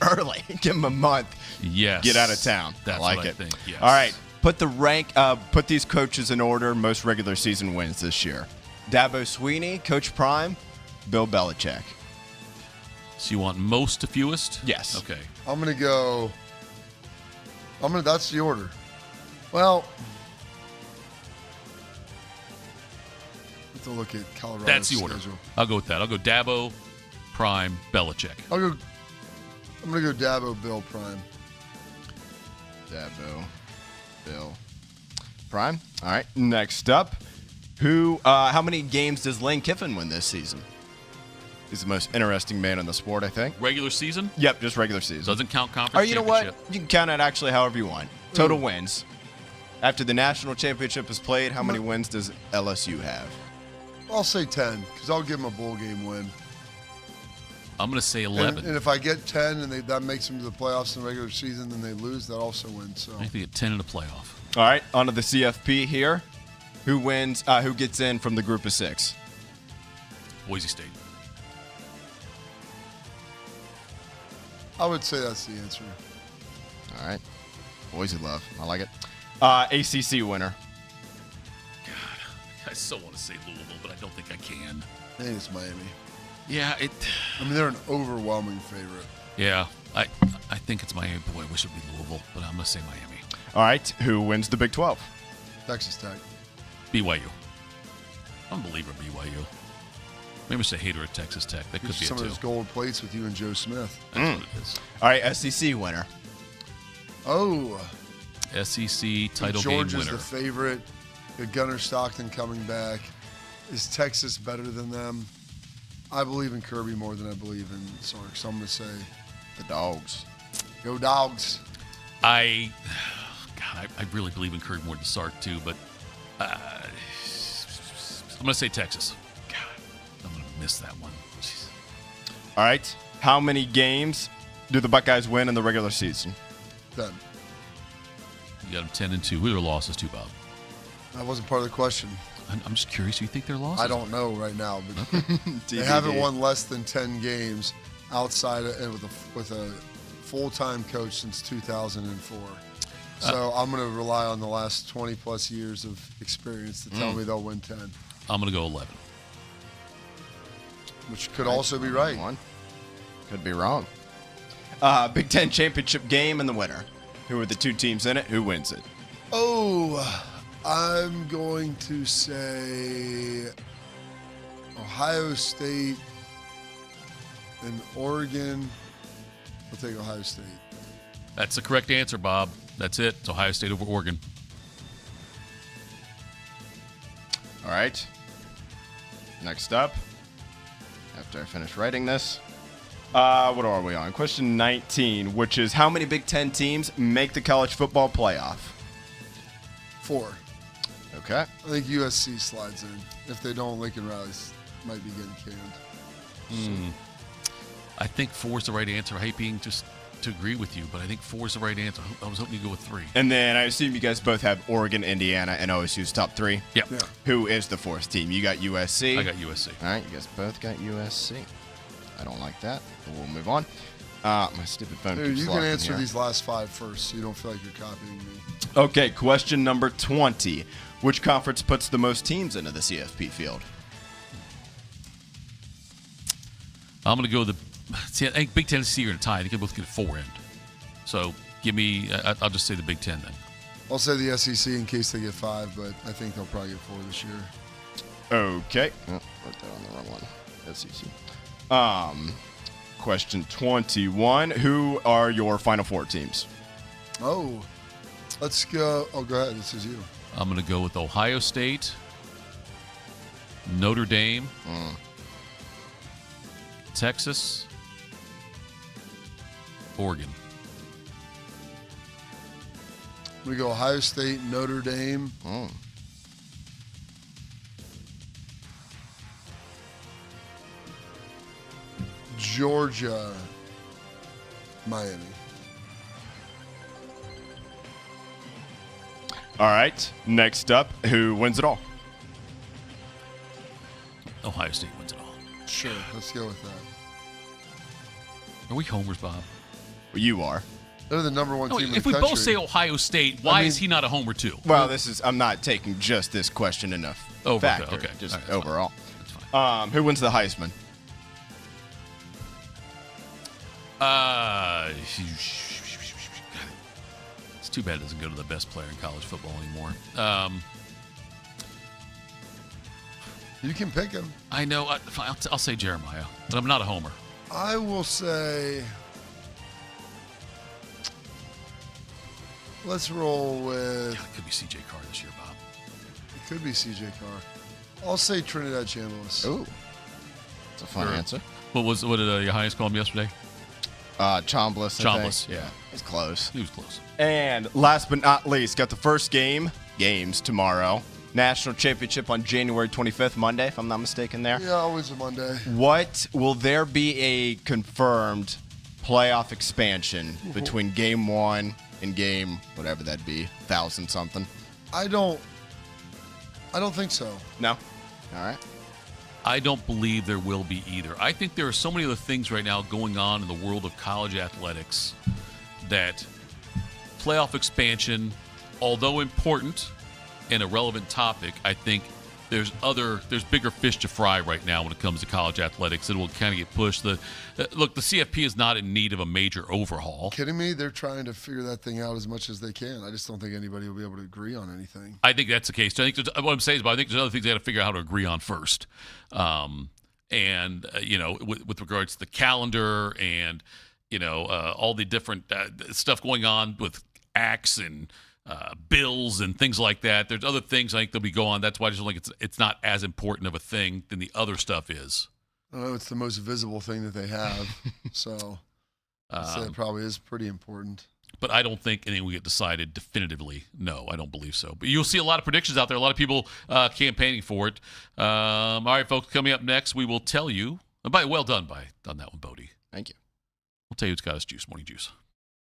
Early. Give them a month. Yes. Get out of town. That's I like what it. I think, yes. All right. Put these coaches in order. Most regular season wins this year. Dabo Swinney, Coach Prime, Bill Belichick. So you want most to fewest? Yes. Okay. I'm going to go. That's the order. Well, I have to look at Colorado's That's the order. schedule. I'll go with that. I'll go Dabo, Prime, Belichick. I'll go I'm going to go Dabo, Bill, Prime. Dabo, Bill, Prime. All right. Next up, how many games does Lane Kiffin win this season? He's the most interesting man in the sport, I think. Regular season? Yep, just regular season. Doesn't count conference Or you know what? championship. You can count it actually however you want. Total wins. After the national championship is played, how many wins does LSU have? I'll say 10 because I'll give them a bowl game win. I'm going to say 11. And if I get 10 and that makes them to the playoffs in the regular season, then they lose, that also wins. So I think they get 10 in the playoff. All right, on to the CFP here. Who wins? Who gets in from the group of 6? Boise State. I would say that's the answer. All right. Boise love. I like it. ACC winner. I so want to say Louisville, but I don't think I can. I think it's Miami. Yeah, I mean, they're an overwhelming favorite. Yeah, I think it's Miami. Boy, I wish it would be Louisville, but I'm going to say Miami. All right. Who wins the Big 12? Texas Tech. BYU. I'm a believer in BYU. Maybe it's a hater at Texas Tech. That could be some it of too. those gold plates with you and Joe Smith. That's what it is. All right, SEC winner. Oh. SEC title game Georgia's winner. the favorite. Got Gunnar Stockton coming back. Is Texas better than them? I believe in Kirby more than I believe in Sark, so I'm going to say the Dogs. Go Dogs. I really believe in Kirby more than Sark too, but I'm going to say Texas. God, I'm going to miss that one. Jeez. All right. How many games do the Buckeyes win in the regular season? 10. You got them 10-2. Who are their losses to, Bob? That wasn't part of the question. I'm just curious. Who you think their losses? I don't know right now, but they haven't won less than 10 games outside of, with a full-time coach since 2004. So I'm going to rely on the last 20-plus years of experience to tell me they'll win 10. I'm going to go 11. Which could also be right. Could be wrong. Big Ten championship game and the winner. Who are the two teams in it? Who wins it? Oh, I'm going to say Ohio State and Oregon. I'll take Ohio State. That's the correct answer, Bob. That's it. It's Ohio State over Oregon. All right. Next up, after I finish writing this, what are we on? Question 19, which is how many Big Ten teams make the college football playoff? 4. Okay. I think USC slides in. If they don't, Lincoln Riley might be getting canned. I think 4 is the right answer. I hate being just to agree with you, but I think 4 is the right answer. I was hoping you go with 3. And then I assume you guys both have Oregon, Indiana, and OSU's top 3? Yep. Yeah. Who is the 4th team? You got USC? I got USC. All right, you guys both got USC. I don't like that, but we'll move on. My stupid phone Dude, keeps you can locking answer here. these last 5 first so you don't feel like you're copying me. Okay, question number 20. Which conference puts the most teams into the CFP field? I'm going to go I think Big Ten and SEC are in a tie. I think they both get a 4 end. So give me, I'll just say the Big Ten then. I'll say the SEC in case they get 5, but I think they'll probably get 4 this year. Okay. Oh, wrote that on the wrong one. SEC. Question 21. Who are your Final Four teams? Oh, let's go. Oh, go ahead. This is you. I'm going to go with Ohio State, Notre Dame, Texas, Oregon. We go Ohio State, Notre Dame. Georgia, Miami. All right. Next up, who wins it all? Ohio State wins it all. Sure. Let's go with that. Are we homers, Bob? Well, you are. They're the number 1 team in the if we country. both say Ohio State, why is he not a homer too? Well, I'm not taking just this question enough factor. Okay. Just All right, overall. That's fine. Who wins the Heisman? It's too bad it doesn't go to the best player in college football anymore. You can pick him. I know. I'll say Jeremiah, but I'm not a homer. I will say Let's roll with. It could be CJ Carr this year, Bob. It could be CJ Carr. I'll say Trinidad Chambliss. Ooh, that's a fun answer. What did your highest call him yesterday? Chambliss. Chambliss, yeah. He's close. He was close. And last but not least, got the first games tomorrow. National Championship on January 25th, Monday, if I'm not mistaken there. Yeah, always a Monday. What will there be a confirmed playoff expansion between game 1 and game, whatever that'd be, 1,000 something? I don't think so. No? All right. I don't believe there will be either. I think there are so many other things right now going on in the world of college athletics that playoff expansion, although important and a relevant topic, I think there's bigger fish to fry right now when it comes to college athletics that will kind of get pushed. Look, the CFP is not in need of a major overhaul. Kidding me? They're trying to figure that thing out as much as they can. I just don't think anybody will be able to agree on anything. I think that's the case. I think what I'm saying is, I think there's other things they got to figure out how to agree on first. With regards to the calendar and all the different stuff going on with acts and bills and things like that. There's other things I think that'll be going on. That's why I just don't think it's not as important of a thing than the other stuff is. I don't know. It's the most visible thing that they have. So I'd say it probably is pretty important. But I don't think anything will get decided definitively. No, I don't believe so. But you'll see a lot of predictions out there, a lot of people campaigning for it. All right, folks, coming up next, we will tell you. Well done on that one, Bodie. Thank you. We'll tell you who's got us juice, morning juice.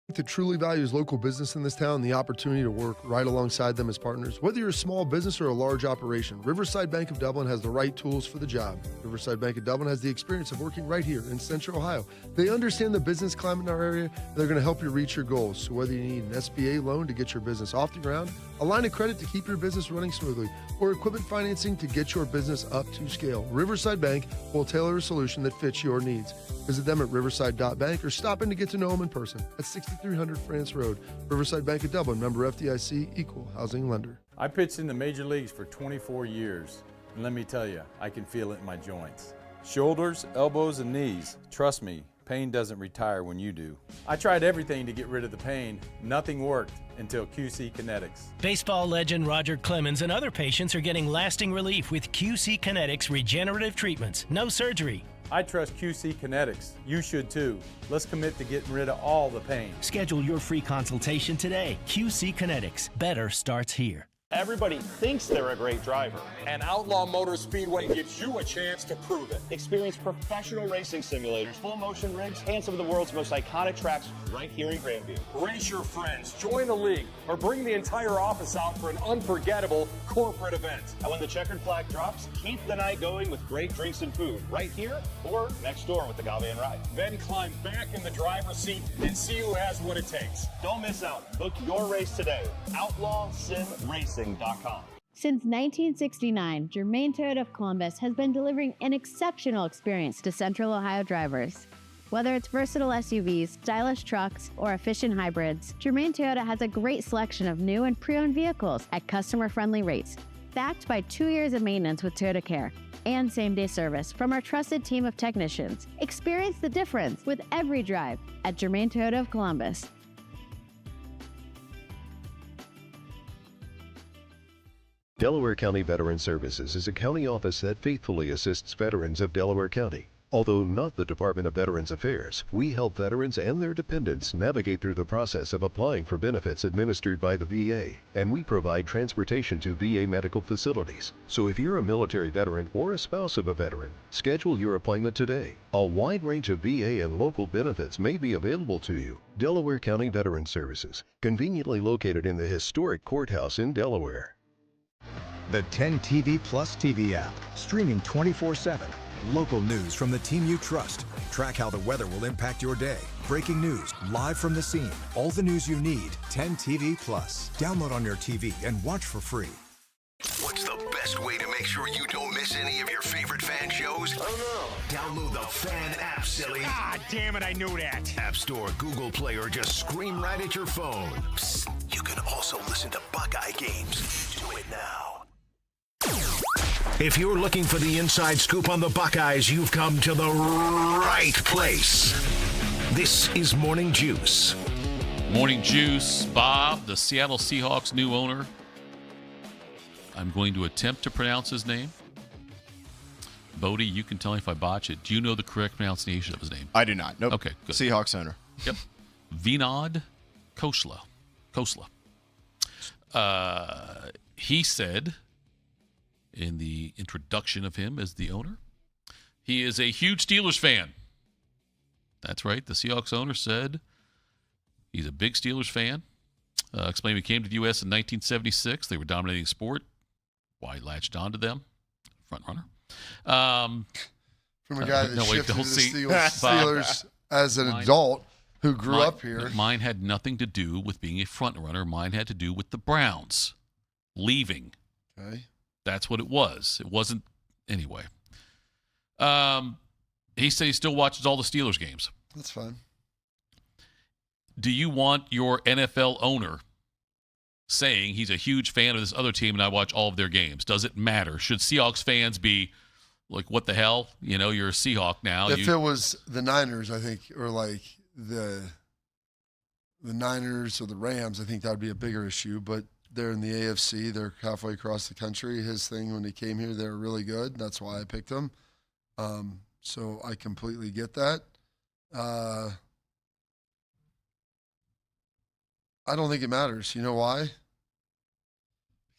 That truly values local business in this town and the opportunity to work right alongside them as partners. Whether you're a small business or a large operation, Riverside Bank of Dublin has the right tools for the job. Riverside Bank of Dublin has the experience of working right here in Central Ohio. They understand the business climate in our area, and they're going to help you reach your goals. So whether you need an SBA loan to get your business off the ground, a line of credit to keep your business running smoothly, or equipment financing to get your business up to scale, Riverside Bank will tailor a solution that fits your needs. Visit them at riverside.bank or stop in to get to know them in person at 6300 France Road. Riverside Bank of Dublin, member FDIC, equal housing lender. I pitched in the major leagues for 24 years, and let me tell you, I can feel it in my joints. Shoulders, elbows, and knees. Trust me, pain doesn't retire when you do. I tried everything to get rid of the pain. Nothing worked until QC Kinetics. Baseball legend Roger Clemens and other patients are getting lasting relief with QC Kinetics regenerative treatments. No surgery. I trust QC Kinetics. You should too. Let's commit to getting rid of all the pain. Schedule your free consultation today. QC Kinetics. Better starts here. Everybody thinks they're a great driver. And Outlaw Motor Speedway gives you a chance to prove it. Experience professional racing simulators, full motion rigs, and some of the world's most iconic tracks right here in Grandview. Race your friends, join the league, or bring the entire office out for an unforgettable corporate event. And when the checkered flag drops, keep the night going with great drinks and food right here or next door with the Agave and Rye. Then climb back in the driver's seat and see who has what it takes. Don't miss out. Book your race today. OutlawSimRacing.com. Since 1969, Germain Toyota of Columbus has been delivering an exceptional experience to Central Ohio drivers. Whether it's versatile SUVs, stylish trucks, or efficient hybrids, Germain Toyota has a great selection of new and pre-owned vehicles at customer-friendly rates, backed by 2 years of maintenance with Toyota Care and same-day service from our trusted team of technicians. Experience the difference with every drive at Germain Toyota of Columbus. Delaware County Veteran Services is a county office that faithfully assists veterans of Delaware County. Although not the Department of Veterans Affairs, we help veterans and their dependents navigate through the process of applying for benefits administered by the VA, and we provide transportation to VA medical facilities. So if you're a military veteran or a spouse of a veteran, schedule your appointment today. A wide range of VA and local benefits may be available to you. Delaware County Veteran Services, conveniently located in the historic courthouse in Delaware. The 10 TV Plus TV app, streaming 24/7. Local news from the team you trust. Track how the weather will impact your day. Breaking news, live from the scene. All the news you need. 10 TV Plus. Download on your TV and watch for free. What's the best way to make sure you don't miss any of your favorite fan shows? Oh no. Download the Fan app, silly. Ah, damn it, I knew that. App Store, Google Play, or just scream right at your phone. Psst, you can also listen to Buckeye games. Do it now. If you're looking for the inside scoop on the Buckeyes, you've come to the right place. This is Morning Juice. Morning Juice. Bob, the Seattle Seahawks new owner. I'm going to attempt to pronounce his name. Bodie, you can tell me if I botch it. Do you know the correct pronunciation of his name? I do not. Nope. Okay, good. Seahawks owner. Yep. Vinod Khosla. He said in the introduction of him as the owner, he is a huge Steelers fan. That's right. The Seahawks owner said he's a big Steelers fan. Explained he came to the U.S. in 1976. They were dominating sport. Why he latched on to them. Front runner. From a guy that shifted to the Steelers as an Mine- adult who grew up here. Mine had nothing to do with being a front runner. Mine had to do with the Browns leaving. Okay. That's what it was. It wasn't anyway. He said he still watches all the Steelers games. That's fine. Do you want your NFL owner saying he's a huge fan of this other team and I watch all of their games? Does it matter? Should Seahawks fans be like, what the hell? You know, you're a Seahawk now. If it was the Niners, I think, or like the Niners or the Rams, I think that would be a bigger issue. But they're in the AFC. They're halfway across the country. His thing when he came here, they were really good. That's why I picked them. So I completely get that. I don't think it matters. You know why?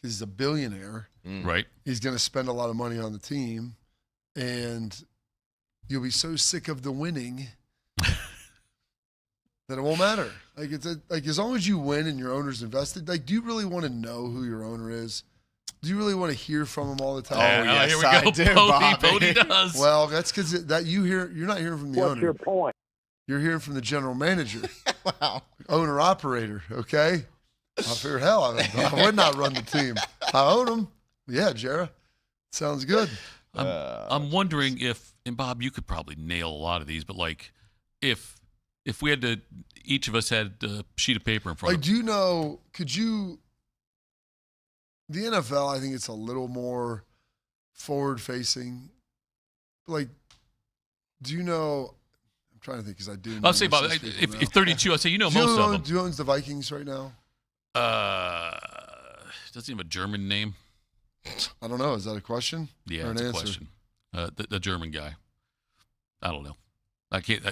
Because he's a billionaire. Right. He's going to spend a lot of money on the team, and you'll be so sick of the winning that it won't matter. Like like as long as you win and your owner's invested. Like, do you really want to know who your owner is? Do you really want to hear from him all the time? Oh, yes, here we go. Bodie does. Well, that's because that you're not hearing from the owner. What's your point? You're hearing from the general manager, owner operator. Okay, I figured hell I would not run the team. I own them. Yeah, Jarrah, sounds good. I'm wondering if, and Bob, you could probably nail a lot of these, but like if we had to, each of us had a sheet of paper in front of us. Do you know? Could you? The NFL, I think it's a little more forward-facing. Like, do you know? I'm trying to think because I do. I'll say, Bob, if 32, I'll say you know most of them. Do you own the Vikings right now? Doesn't he have a German name? I don't know. Is that a question? Yeah, or an it's a answer? question. The German guy. I don't know. I can't.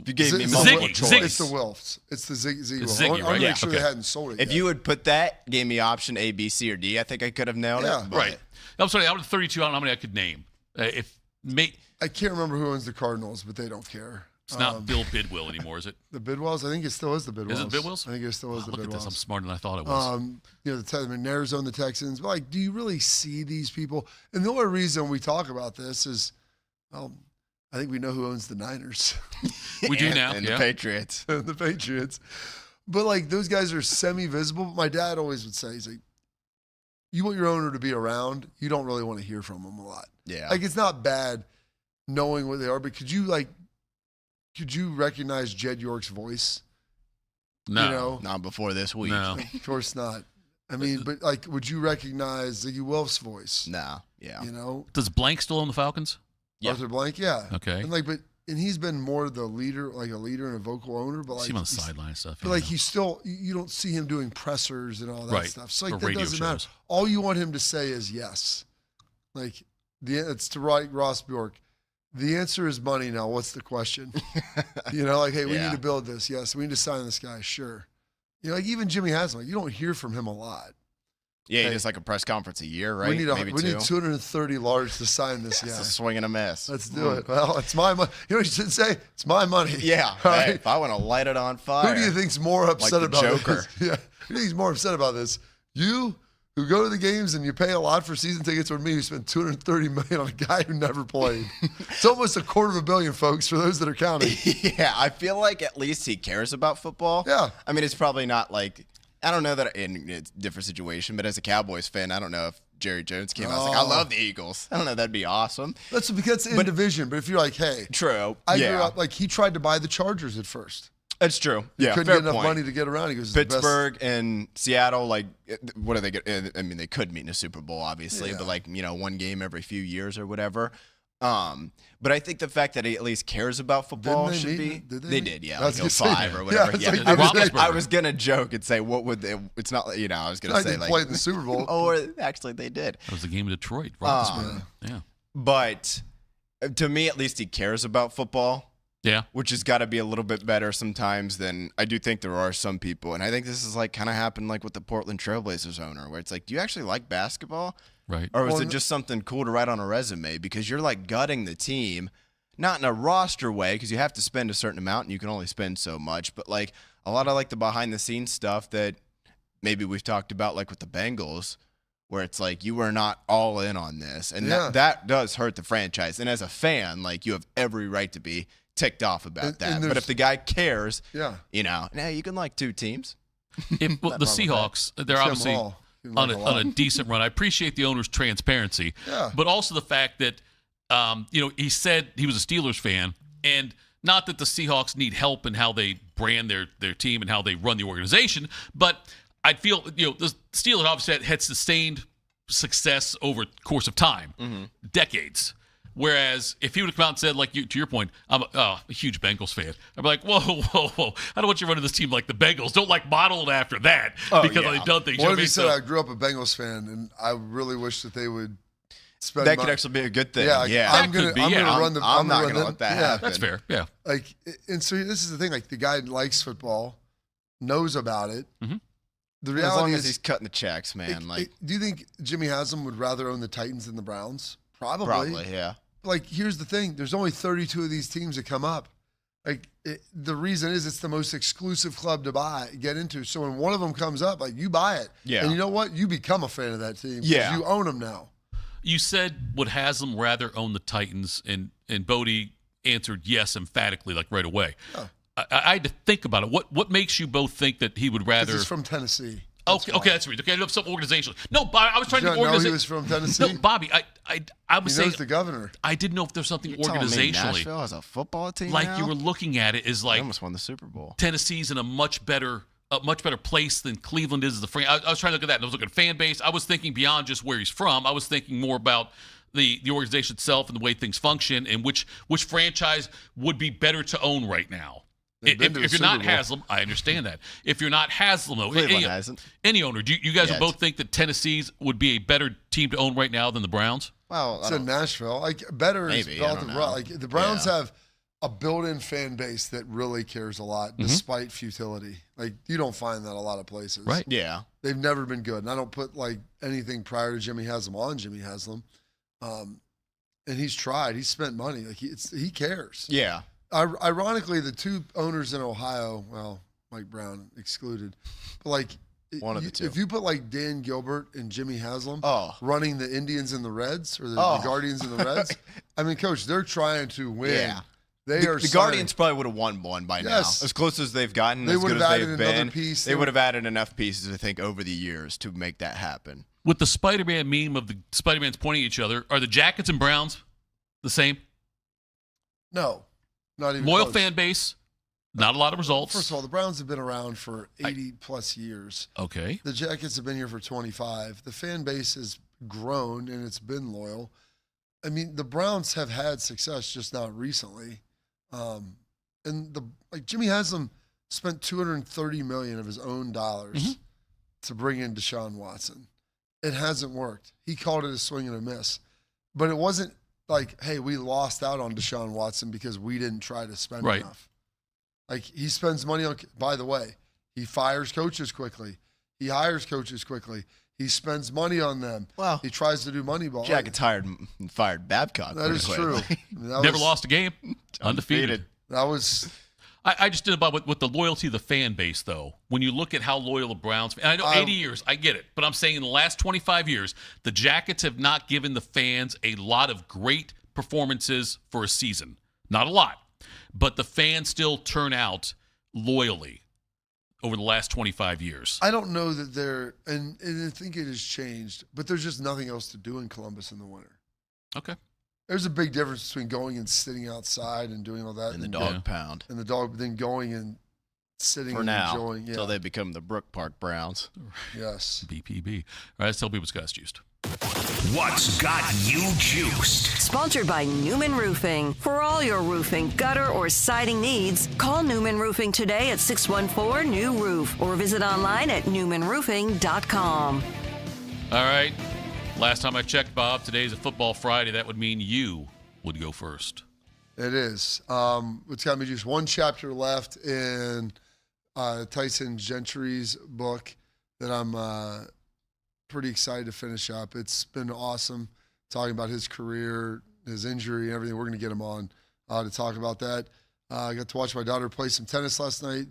You gave me Ziggy. choice. It's the Wilfs. It's the Ziggy. It's Wilf. Ziggy, I want right? to make sure Okay. they hadn't sold it If yet. you would put that, gave me option A, B, C, or D, I think I could have nailed Yeah. it. but- Right. I'm sorry. Out of 32, I don't know how many I could name. I can't remember who owns the Cardinals, but they don't care. It's not Bill Bidwill anymore, is it? The Bidwells? I think it still is the Bidwells. Is it Bidwills? I think it still is the Look at this. Bidwells. I'm smarter than I thought it was. You know, the McNairs own the Texans. But like, do you really see these people? And the only reason we talk about this is, well, I think we know who owns the Niners. We do now. And yeah. the Patriots. The Patriots. But like, those guys are semi-visible. But my dad always would say, he's like, you want your owner to be around. You don't really want to hear from them a lot. Yeah. Like, it's not bad knowing what they are, but could you recognize Jed York's voice? No. You know? Not before this week. No. Of course not. I mean, but like, would you recognize Ziggy Wilf's voice? No. Yeah. You know, Does Blank still own the Falcons? Yeah. Arthur Blank, yeah. Okay. And he's been more the leader, like a leader and a vocal owner, but like See him on the sideline and stuff. But like he's still, you don't see him doing pressers and all that Right. stuff. So Or like that radio doesn't matter. shows. All you want him to say is yes. Like it's to Ross Bjork. The answer is money. Now, what's the question? You know, like, hey, we need to build this. Yes, we need to sign this guy. Sure. You know, like even Jimmy Haslam, like, you don't hear from him a lot. Yeah, Hey, he does like a press conference a year, right? We need Maybe we two. need 230 large to sign this guy. It's a swing and a miss. Let's do it. Well, it's my money. You know what you should say? It's my money. Yeah. All Hey, right? if I want to light it on fire. Who do you think's more upset Like the about Joker. this? Yeah. Who do you think's more upset about this? You, who go to the games and you pay a lot for season tickets, or me, who spent $230 million on a guy who never played? It's almost $250 million, folks, for those that are counting. Yeah, I feel like at least he cares about football. Yeah. I mean, it's probably not like, I don't know that in it's a different situation, but as a Cowboys fan, I don't know if Jerry Jones came out. I was like, I love the Eagles. I don't know, that'd be awesome. That's because it's in division. But if you're like, hey, True. I grew Yeah. up, like, he tried to buy the Chargers at first. It's true. He Yeah, couldn't fair get enough point. money to get around. He goes, "It's the best." Pittsburgh and Seattle, like, what are they? I mean, they could meet in a Super Bowl, obviously, Yeah. but like, you know, one game every few years or whatever. But I think the fact that he at least cares about football Didn't they should meet? be. Did they They meet? did, yeah. I was Like gonna say- 05 or whatever. yeah, Yeah, it's I was gonna joke and say what would they? It's not. I was gonna say they like played in the Super Bowl. Or actually they did. That was the game in Detroit. Roethlisberger. Yeah. But to me, at least he cares about football. Yeah. Which has got to be a little bit better sometimes than I do think there are some people. And I think this is like kind of happened like with the Portland Trailblazers owner, where it's like, do you actually like basketball? Right. Or was it just something cool to write on a resume? Because you're like gutting the team, not in a roster way, because you have to spend a certain amount and you can only spend so much. But like a lot of like the behind the scenes stuff that maybe we've talked about, like with the Bengals, where it's like you were not all in on this. And that does hurt the franchise. And as a fan, like you have every right to be ticked off about that. But if the guy cares, now you can like two teams. The Seahawks, they're obviously on a decent run. I appreciate the owner's transparency, but also the fact that he said he was a Steelers fan, and not that the Seahawks need help in how they brand their team and how they run the organization, but I feel the Steelers obviously had sustained success over the course of time, decades. Whereas if he would have come out and said, like to your point, I'm a huge Bengals fan, I'd be like, whoa. I don't want you running this team like the Bengals. Don't like model it after that because they've done things. What if he said, I grew up a Bengals fan, and I really wish that they would spend that could actually be a good thing. Yeah. I'm going to run the – I'm not going to let that happen. That's fair, yeah. Like, and so this is the thing. Like, the guy likes football, knows about it. The reality as long is as he's cutting the checks, man. Do you think Jimmy Haslam would rather own the Titans than the Browns? Probably, yeah. Like, here's the thing. There's only 32 of these teams that come up. Like, the reason is it's the most exclusive club to get into. So when one of them comes up, like, you buy it. Yeah. And you know what? You become a fan of that team. Yeah. You own them now. You said, would Haslam rather own the Titans? And Bodie answered yes emphatically, like right away. Yeah. I had to think about it. What makes you both think that he would rather? He's from Tennessee. Okay, that's right. Okay, I know some organizational. No, Bobby, I was trying to think organizational. He was from Tennessee. No, Bobby, I was saying the governor. I didn't know if there's something You're organizationally. Nashville as a football team, like now? You were looking at it as like they almost won the Super Bowl. Tennessee's in a much better place than Cleveland is as a franchise. I was trying to look at that. I was looking at fan base. I was thinking beyond just where he's from. I was thinking more about the organization itself and the way things function, and which franchise would be better to own right now. If you're not Haslam, I understand that. If you're not Haslam, though, any owner, do you guys both think that Tennessee's would be a better team to own right now than the Browns? Well, it's in Nashville. Like, better is relative. Like, the Browns have a built-in fan base that really cares a lot, despite futility. Like, you don't find that a lot of places. Right. Yeah. They've never been good. And I don't put, like, anything prior to Jimmy Haslam on Jimmy Haslam. And he's tried. He's spent money. Like, he cares. Yeah. Ironically, the two owners in Ohio, well, Mike Brown excluded, but like one of the two. If you put like Dan Gilbert and Jimmy Haslam running the Indians and the Reds, or the Guardians and the Reds, I mean, Coach, they're trying to win. Yeah. The Guardians probably would have won one by now. As close as they've gotten, as good as they've been. They would have added enough pieces, I think, over the years to make that happen. With the Spider-Man meme of the Spider-Mans pointing at each other, are the Jackets and Browns the same? No. Not even loyal close. Fan base, not a lot of results. First of all, the Browns have been around for 80-plus years. Okay. The Jackets have been here for 25. The fan base has grown, and it's been loyal. I mean, the Browns have had success, just not recently. And Jimmy Haslam spent $230 million of his own dollars to bring in Deshaun Watson. It hasn't worked. He called it a swing and a miss. But it wasn't like, hey, we lost out on Deshaun Watson because we didn't try to spend enough. Like, he spends money on, by the way, he fires coaches quickly. He hires coaches quickly. He spends money on them. Well, he tries to do money ball. Jackets hired and fired Babcock. That is true. Never lost a game. Undefeated. That was... I just did about with the loyalty of the fan base, though. When you look at how loyal the Browns, and I know 80 years, I get it, but I'm saying in the last 25 years, the Jackets have not given the fans a lot of great performances for a season. Not a lot, but the fans still turn out loyally over the last 25 years. I don't know that they're, and I think it has changed, but there's just nothing else to do in Columbus in the winter. Okay. There's a big difference between going and sitting outside and doing all that. And the dog pound. And the dog, then going and sitting for and now enjoying. until they become the Brook Park Browns. Yes. BPB. All right, let's tell people what's got us juiced. What's got you juiced? Sponsored by Newman Roofing. For all your roofing, gutter, or siding needs, call Newman Roofing today at 614-NEW-ROOF or visit online at newmanroofing.com. All right. Last time I checked, Bob, today is a football Friday. That would mean you would go first. It is. It's got me just one chapter left in Tyson Gentry's book that I'm pretty excited to finish up. It's been awesome talking about his career, his injury, and everything. We're going to get him on to talk about that. I got to watch my daughter play some tennis last night.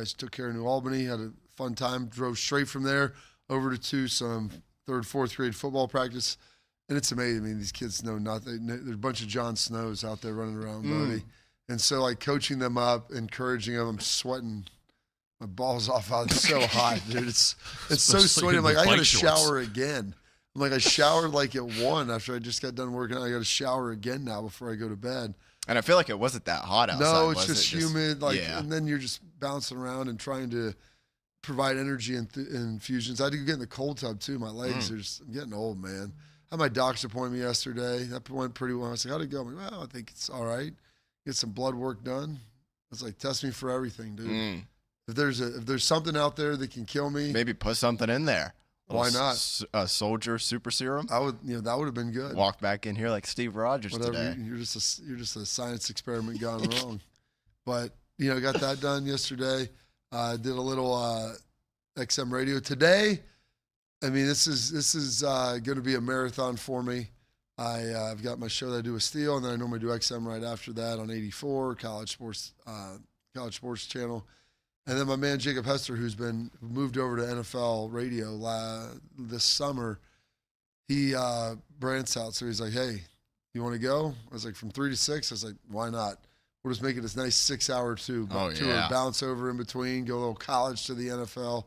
She took care of New Albany, had a fun time, drove straight from there over to some third, fourth grade football practice. And it's amazing. I mean, these kids know nothing. There's a bunch of Jon Snows out there running around, buddy. And so, like, coaching them up, encouraging them, I'm sweating my balls off. It's so hot, dude. It's so sweaty. I'm like, I got to shower again. I'm like, I showered like at 1 after I just got done working out. I got to shower again now before I go to bed. And I feel like it wasn't that hot outside. No, it's just humid. Yeah. And then you're just bouncing around and trying to provide energy and infusions. I had to get in the cold tub too. My legs are just, I'm getting old, man. I had my doctor's appointment yesterday. That went pretty well. I was like, how'd it go? I'm like, well, I think it's all right. Get some blood work done. It's like, test me for everything, dude. If there's something out there that can kill me, maybe put something in there. Why not? A soldier super serum. I would, that would have been good. Walk back in here like Steve Rogers today. You're just a science experiment gone wrong. But got that done yesterday. Did a little XM radio today. I mean, this is going to be a marathon for me. I've got my show that I do with Steele, and then I normally do XM right after that on 84 College Sports Channel. And then my man Jacob Hester, who moved over to NFL radio this summer, he brands out. So he's like, "Hey, you want to go?" I was like, "From 3 to 6." I was like, "Why not? We'll just make it this nice 6-hour tour, bounce over in between, go a little college to the NFL."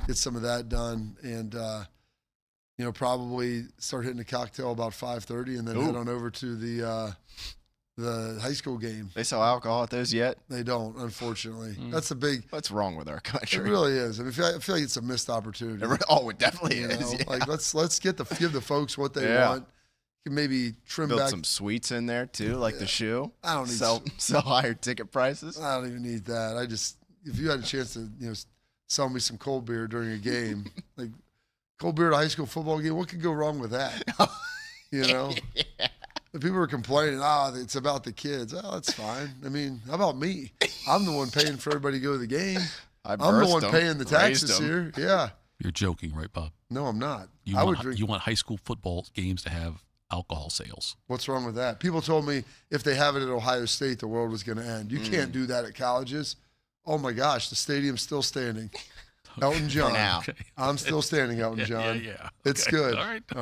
Get some of that done, and probably start hitting a cocktail about 5:30, and then head on over to the high school game. They sell alcohol at those yet? They don't, unfortunately. That's a big. What's wrong with our country? It really is. I mean, I feel like it's a missed opportunity. It definitely is. Yeah. Like let's give the folks what they want. You can maybe Build back some sweets in there too, like the shoe. I don't need sell higher ticket prices. I don't even need that. If you had a chance to sell me some cold beer during a game, like cold beer at a high school football game, what could go wrong with that? Yeah. The people were complaining, it's about the kids. Oh, that's fine. I mean, how about me? I'm the one paying for everybody to go to the game. I'm the one paying the taxes here. Yeah. You're joking, right, Bob? No, I'm not. You want high school football games to have alcohol sales. What's wrong with that? People told me if they have it at Ohio State, the world was going to end. You can't do that at colleges. Oh, my gosh, the stadium's still standing. Elton John. Now. I'm still standing, Elton John. Yeah. It's good. All right. All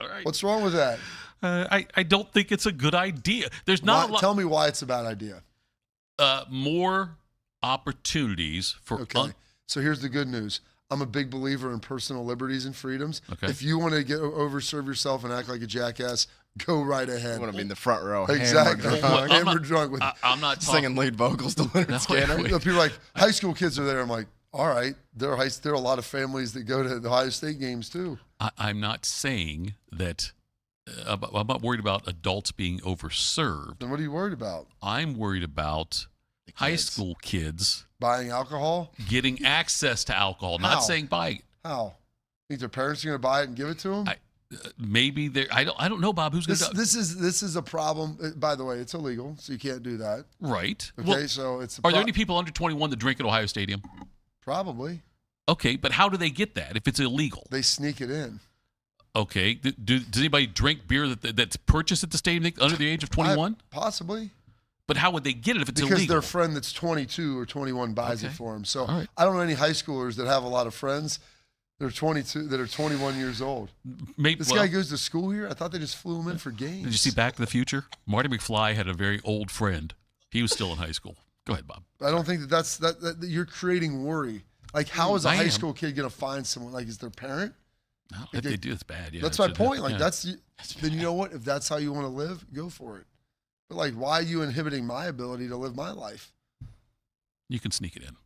right. What's wrong with that? I don't think it's a good idea. There's not a lot. Tell me why it's a bad idea. More opportunities for. Okay. So here's the good news. I'm a big believer in personal liberties and freedoms. Okay. If you want to overserve yourself and act like a jackass, go right ahead. You want to be in the front row. Exactly. Hammered drunk. I'm not singing lead vocals to Leonard Skinner. People are like, high school kids are there. I'm like, all right. There are a lot of families that go to the Ohio State games too. I'm not saying that. I'm not worried about adults being overserved. Then what are you worried about? I'm worried about high school kids buying alcohol, getting access to alcohol. How? Not saying buy it. How? Think their parents are going to buy it and give it to them? Maybe they. I don't know, Bob. Who's going to? This is a problem. By the way, it's illegal, so you can't do that. Right. Okay. Well, so it's. Are there any people under 21 that drink at Ohio Stadium? Probably. Okay, but how do they get that if it's illegal? They sneak it in. Okay. Does anybody drink beer that's purchased at the stadium under the age of 21? Possibly. But how would they get it if it's illegal? Because their friend that's 22 or 21 buys it for them. So I don't know any high schoolers that have a lot of friends that are 22, that are 21 years old. This guy goes to school here? I thought they just flew him in for games. Did you see Back to the Future? Marty McFly had a very old friend. He was still in high school. Go ahead, Bob. I don't think that you're creating worry. Like, how is a high school kid going to find someone? Like, is their parent? No, if they do, it's bad. Yeah, that's my point. Like, then you know what? If that's how you want to live, go for it. But, like, why are you inhibiting my ability to live my life? You can sneak it in.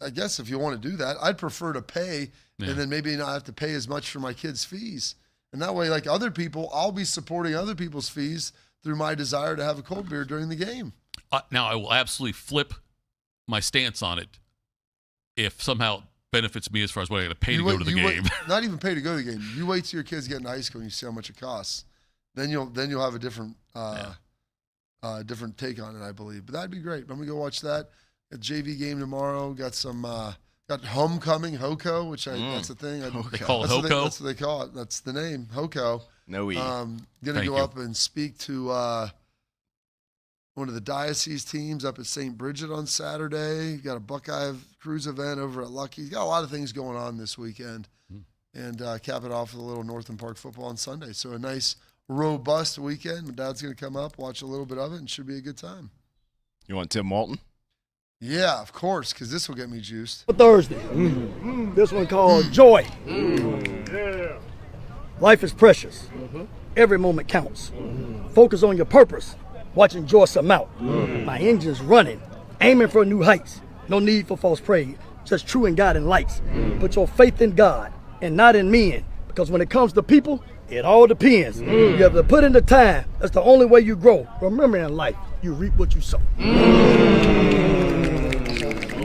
I guess if you want to do that, I'd prefer to pay and then maybe not have to pay as much for my kids' fees. And that way, like other people, I'll be supporting other people's fees through my desire to have a cold beer during the game. Now, I will absolutely flip my stance on it if somehow it benefits me as far as what I got to pay to go to the game. Not even pay to go to the game. You wait till your kids get into high school and you see how much it costs. Then you'll have a different different take on it, I believe. But that'd be great. I'm gonna go watch that. A JV game tomorrow. Got some got homecoming HOCO, which that's the thing. They call it HOCO. That's what they call it. That's the name HOCO. No E. Gonna go up and speak to one of the diocese teams up at St. Bridget on Saturday. Got a Buckeye cruise event over at Lucky. Got a lot of things going on this weekend, and cap it off with a little Northern Park football on Sunday. So a nice, robust weekend. My dad's going to come up, watch a little bit of it, and should be a good time. You want Tim Walton? Yeah, of course, because this will get me juiced. Thursday. This one called Joy. Yeah. Life is precious. Every moment counts. Focus on your purpose. Watch and enjoy some out. My engine's running, aiming for new heights. No need for false praise, just true and guiding lights. Put your faith in God and not in men, because when it comes to people, it all depends. You have to put in the time. That's the only way you grow. Remember in life, you reap what you sow.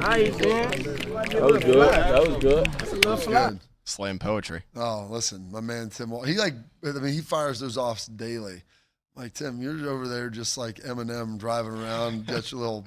Nice, man. That was good. That was good. That's a little flat. Slam poetry. Oh, listen, my man Tim Walton, he fires those off daily. Like, Tim, you're over there just like Eminem driving around, got your little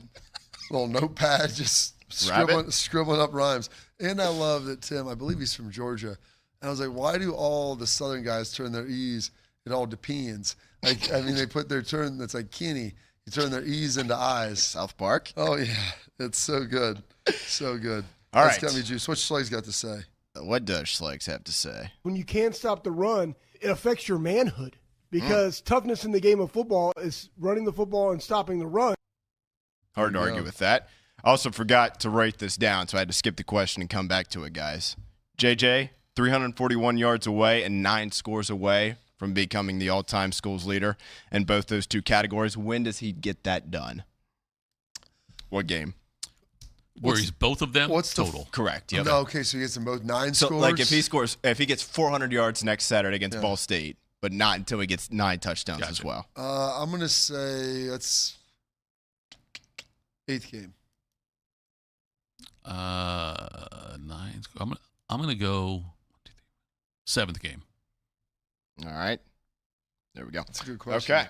notepad, just scribbling up rhymes. And I love that Tim, I believe he's from Georgia. And I was like, why do all the Southern guys turn their E's? It all depends. Like, I mean, they put their turn, that's like Kenny. You turn their E's into I's. South Park? Oh, yeah. It's so good. So good. All That's right. got me juice. What's Schleg's got to say? What does Schleg's have to say? When you can't stop the run, it affects your manhood because toughness in the game of football is running the football and stopping the run. Hard to argue with that. I also forgot to write this down, so I had to skip the question and come back to it, guys. JJ, 341 yards away and 9 scores away from becoming the all-time schools leader in both those two categories. When does he get that done? What game? Where he's both of them? What's the total? Correct. Yep. No, okay, so he gets them both 9 So, scores. like, if he gets 400 yards next Saturday against Ball State, but not until he gets 9 touchdowns as well. I'm going to say that's 8th game. 9. I'm gonna go 7th game. All right. There we go. That's a good question. Okay.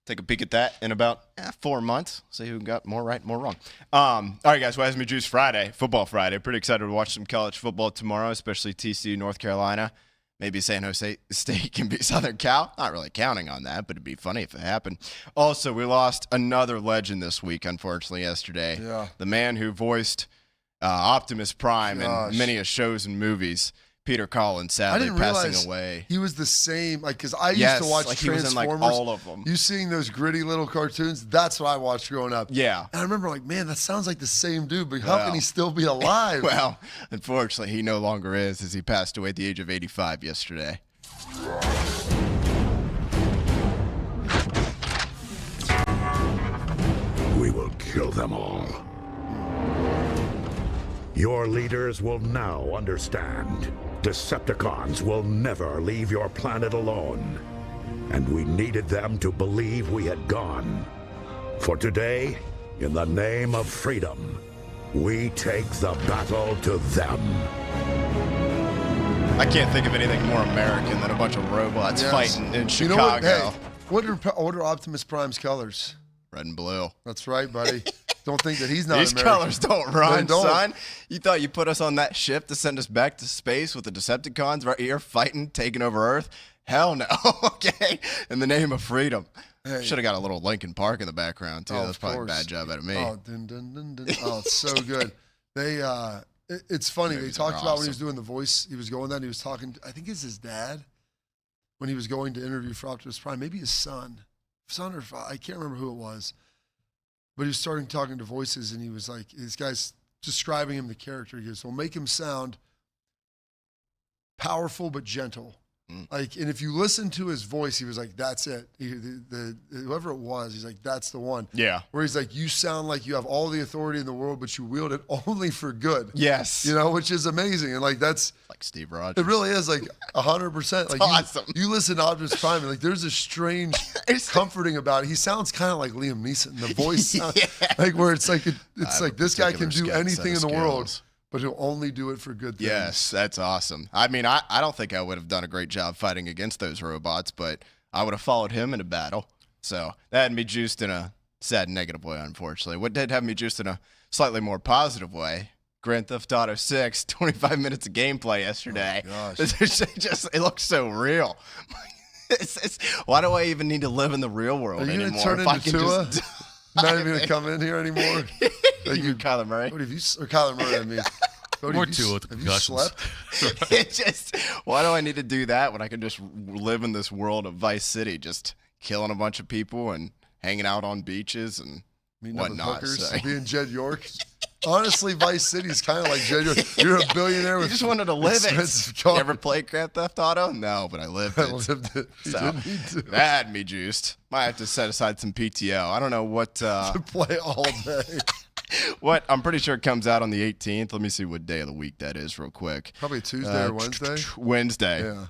Take a peek at that in about 4 months. See who got more right, more wrong. All right, guys. Well, Heisman Juice Friday, Football Friday. Pretty excited to watch some college football tomorrow, especially TCU, North Carolina. Maybe San Jose State can beat Southern Cal. Not really counting on that, but it'd be funny if it happened. Also, we lost another legend this week, unfortunately, yesterday. Yeah. The man who voiced Optimus Prime in many shows and movies, Peter Collins, sadly passing away. He was the same, like, because I used to watch like he Transformers. was in, like, all of them. You seeing those gritty little cartoons? That's what I watched growing up. Yeah. And I remember, like, man, that sounds like the same dude, but how can he still be alive? Well, unfortunately, he no longer is, as he passed away at the age of 85 yesterday. We will kill them all. Your leaders will now understand. Decepticons will never leave your planet alone. And we needed them to believe we had gone. For today, in the name of freedom, we take the battle to them. I can't think of anything more American than a bunch of robots fighting in Chicago. You know what? Hey, what are Optimus Prime's colors? Red and blue. That's right, buddy. Don't think that he's not These American. colors don't run, They don't. son. You thought you put us on that ship to send us back to space with the Decepticons right here fighting, taking over Earth? Hell no. Okay. In the name of freedom. Hey. Should have got a little Linkin Park in the background, too. Oh, That's probably a bad job out of me. Oh, dun, dun, dun, dun. Oh, it's so good. It's funny. They talked about when he was doing the voice, he was going that, he was talking, I think it's his dad, when he was going to interview for Optimus Prime, maybe his son or father, I can't remember who it was. But he was starting talking to voices, and he was like, this guy's describing him, the character. He goes, well, make him sound powerful but gentle. Like, and if you listen to his voice, he was like, "That's it." Whoever it was, he's like, "That's the one." Yeah. Where he's like, "You sound like you have all the authority in the world, but you wield it only for good." Yes. Which is amazing, and like that's like Steve Rogers. It really is like 100%. Like awesome. You listen to Optimus Prime, and like there's a strange comforting about it. He sounds kind of like Liam Neeson. The voice sounds like where it's like this guy can do anything in the world. But he'll only do it for good things. Yes, that's awesome. I mean, I don't think I would have done a great job fighting against those robots, but I would have followed him into battle. So that had me juiced in a sad negative way, unfortunately. What did have me juiced in a slightly more positive way, Grand Theft Auto 6, 25 minutes of gameplay yesterday. Oh, gosh. It looks so real. Why do I even need to live in the real world Are you anymore? turn if I into can Tua? just Not even going to come in here anymore? Like you, Kyler Murray? What have you, or Kyler Murray, I mean. More Tua with the Have you concussions. slept? It's just, why do I need to do that when I can just live in this world of Vice City, just killing a bunch of people and hanging out on beaches and Meeting up with whatnot? hookers, So. being Jed York. Honestly, Vice City is kind of like Jed York. You're a billionaire with You just wanted to live expensive it. cars. You ever played Grand Theft Auto? No, but I lived it. I lived it. You So didn't need to. that had me juiced. Might have to set aside some PTO. I don't know what. To play all day. What I'm pretty sure it comes out on the 18th. Let me see what day of the week that is, real quick. Probably Tuesday or Wednesday. Wednesday. Yeah.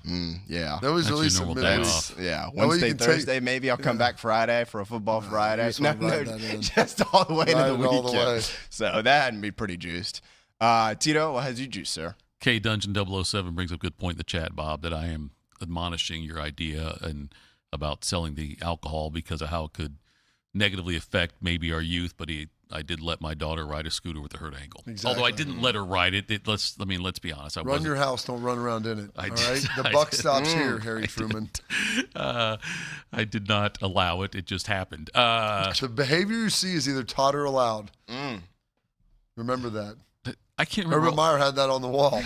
Yeah. They always That's your release normal it day midweek. off. Yeah, That way you Wednesday, can Thursday, maybe I'll come back Friday for a football Friday. just wanna ride that in. Just all the way to Ride the it all weekend. the way. So that had me pretty juiced. Tito, what has you juiced, sir? K Dungeon 007 brings up a good point in the chat, Bob, that I am admonishing your idea and about selling the alcohol because of how it could negatively affect maybe our youth. But I did let my daughter ride a scooter with a hurt ankle. Exactly. Although I didn't let her ride it. Let's be honest. Run your house, don't run around in it. I all did. right? The I buck did. stops here, Harry Truman. I did not allow it. It just happened. The behavior you see is either taught or allowed. Remember that. I can't remember. Urban Meyer had that on the wall.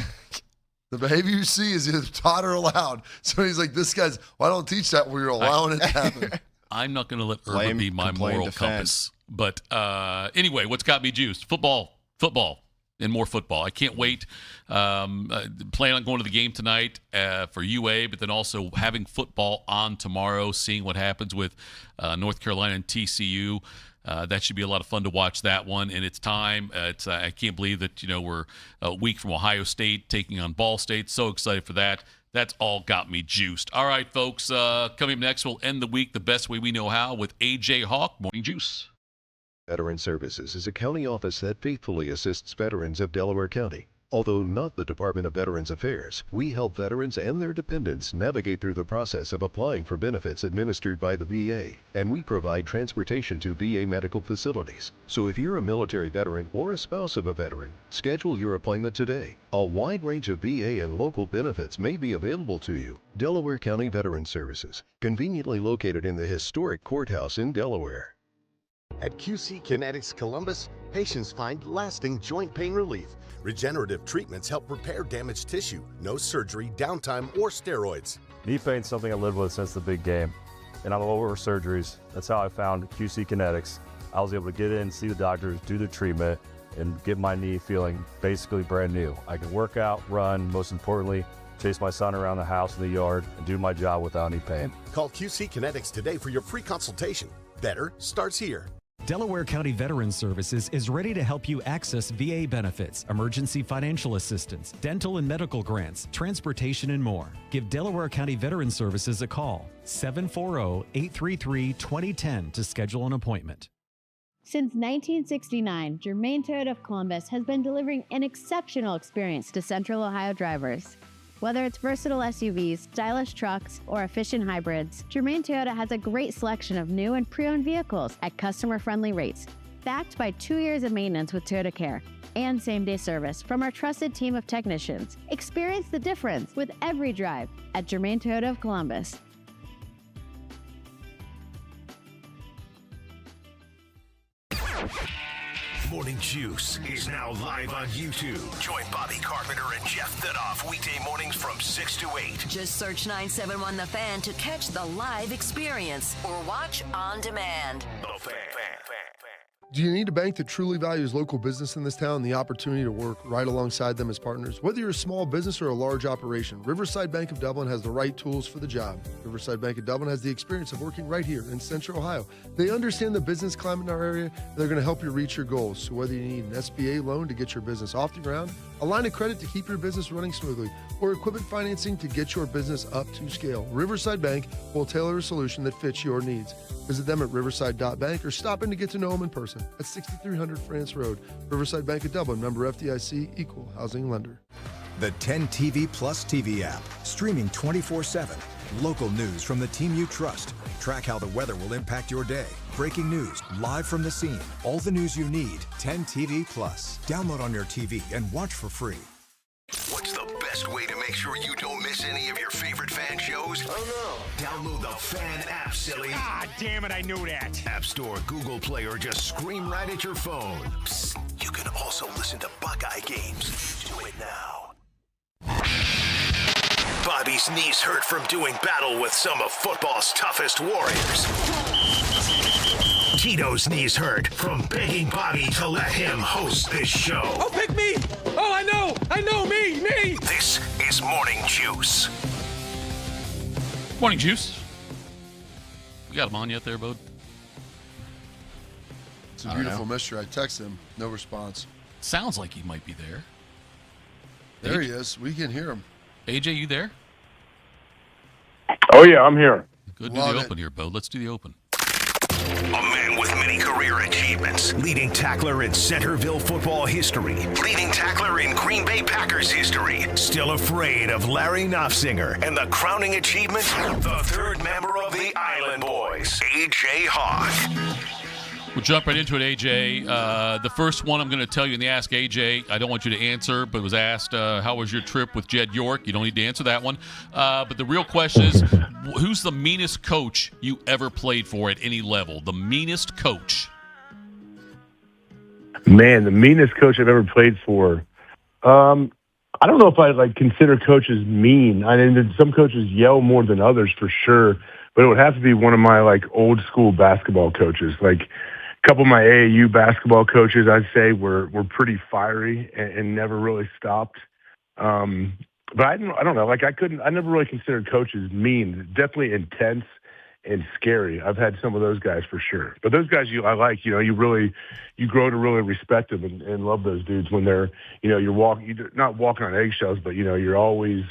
The behavior you see is either taught or allowed. So he's like, this guy's, well, I don't teach that where you're allowing it to happen. I'm not going to let Urban Blame, be my complain, moral defend. compass. But anyway, what's got me juiced? Football, and more football. I can't wait. Plan on going to the game tonight for UA, but then also having football on tomorrow, seeing what happens with North Carolina and TCU. That should be a lot of fun to watch that one. And it's time. I can't believe that we're a week from Ohio State taking on Ball State. So excited for that. That's all got me juiced. All right, folks. Coming up next, we'll end the week the best way we know how with AJ Hawk. Morning Juice. Veteran Services is a county office that faithfully assists veterans of Delaware County. Although not the Department of Veterans Affairs, we help veterans and their dependents navigate through the process of applying for benefits administered by the VA, and we provide transportation to VA medical facilities. So if you're a military veteran or a spouse of a veteran, schedule your appointment today. A wide range of VA and local benefits may be available to you. Delaware County Veteran Services, conveniently located in the historic courthouse in Delaware. At QC Kinetics Columbus, patients find lasting joint pain relief. Regenerative treatments help repair damaged tissue. No surgery, downtime, or steroids. Knee pain's something I lived with since the big game, and I'm over surgeries. That's how I found QC Kinetics. I was able to get in, see the doctors, do the treatment, and get my knee feeling basically brand new. I can work out, run, most importantly, chase my son around the house and the yard, and do my job without any pain. Call QC Kinetics today for your free consultation. Better starts here. Delaware County Veterans Services is ready to help you access VA benefits, emergency financial assistance, dental and medical grants, transportation, and more. Give Delaware County Veterans Services a call, 740-833-2010 to schedule an appointment. Since 1969, Germain Toyota of Columbus has been delivering an exceptional experience to Central Ohio drivers. Whether it's versatile SUVs, stylish trucks, or efficient hybrids, Germain Toyota has a great selection of new and pre-owned vehicles at customer-friendly rates, backed by 2 years of maintenance with Toyota Care and same-day service from our trusted team of technicians. Experience the difference with every drive at Germain Toyota of Columbus. Morning Juice is now live on YouTube. Join Bobby Carpenter and Jeff Thitoff weekday mornings from 6 to 8. Just search 971 The Fan to catch the live experience or watch on demand. The Fan. Do you need a bank that truly values local business in this town and the opportunity to work right alongside them as partners? Whether you're a small business or a large operation, Riverside Bank of Dublin has the right tools for the job. Riverside Bank of Dublin has the experience of working right here in Central Ohio. They understand the business climate in our area, and they're going to help you reach your goals. So whether you need an SBA loan to get your business off the ground, a line of credit to keep your business running smoothly, or equipment financing to get your business up to scale, Riverside Bank will tailor a solution that fits your needs. Visit them at riverside.bank or stop in to get to know them in person at 6300 France Road. Riverside Bank of Dublin, member FDIC, equal housing lender. The 10 TV Plus TV app, streaming 24/7. Local news from the team you trust. Track how the weather will impact your day. Breaking news, live from the scene. All the news you need. 10 TV Plus. Download on your TV and watch for free. What's the best way to make sure you don't miss any of your favorite fan shows? Oh no. Download the Fan app, silly. Ah, damn it, I knew that. App Store, Google Play, or just scream right at your phone. Psst, you can also listen to Buckeye games. Do it now. Bobby's knees hurt from doing battle with some of football's toughest warriors. Tito's knees hurt from begging Bobby to let him host this show. Oh, pick me! Oh, I know, me! This is Morning Juice. Morning Juice. We got him on yet there, Bode? It's a beautiful mystery. I texted him, no response. Sounds like he might be there. There he is. We can hear him. AJ, you there? Oh, yeah, I'm here. Good. Do the open here, Bode. Let's do the open. A man with many career achievements. Leading tackler in Centerville football history. Leading tackler in Green Bay Packers history. Still afraid of Larry Knopfsinger. And the crowning achievement, the third member of the Island Boys, AJ Hawk. We'll jump right into it, AJ. The first one I'm going to tell you in the Ask AJ, I don't want you to answer, but was asked, how was your trip with Jed York? You don't need to answer that one. But the real question is, who's the meanest coach you ever played for at any level? The meanest coach. Man, the meanest coach I've ever played for. I don't know if I'd consider coaches mean. I mean, some coaches yell more than others for sure, but it would have to be one of my old school basketball coaches. A couple of my AAU basketball coaches, I'd say, were pretty fiery and never really stopped. But I don't know. I never really considered coaches mean. Definitely intense and scary. I've had some of those guys for sure. But those guys I like. You grow to really respect them and love those dudes when they're, you're not walking on eggshells, but you're always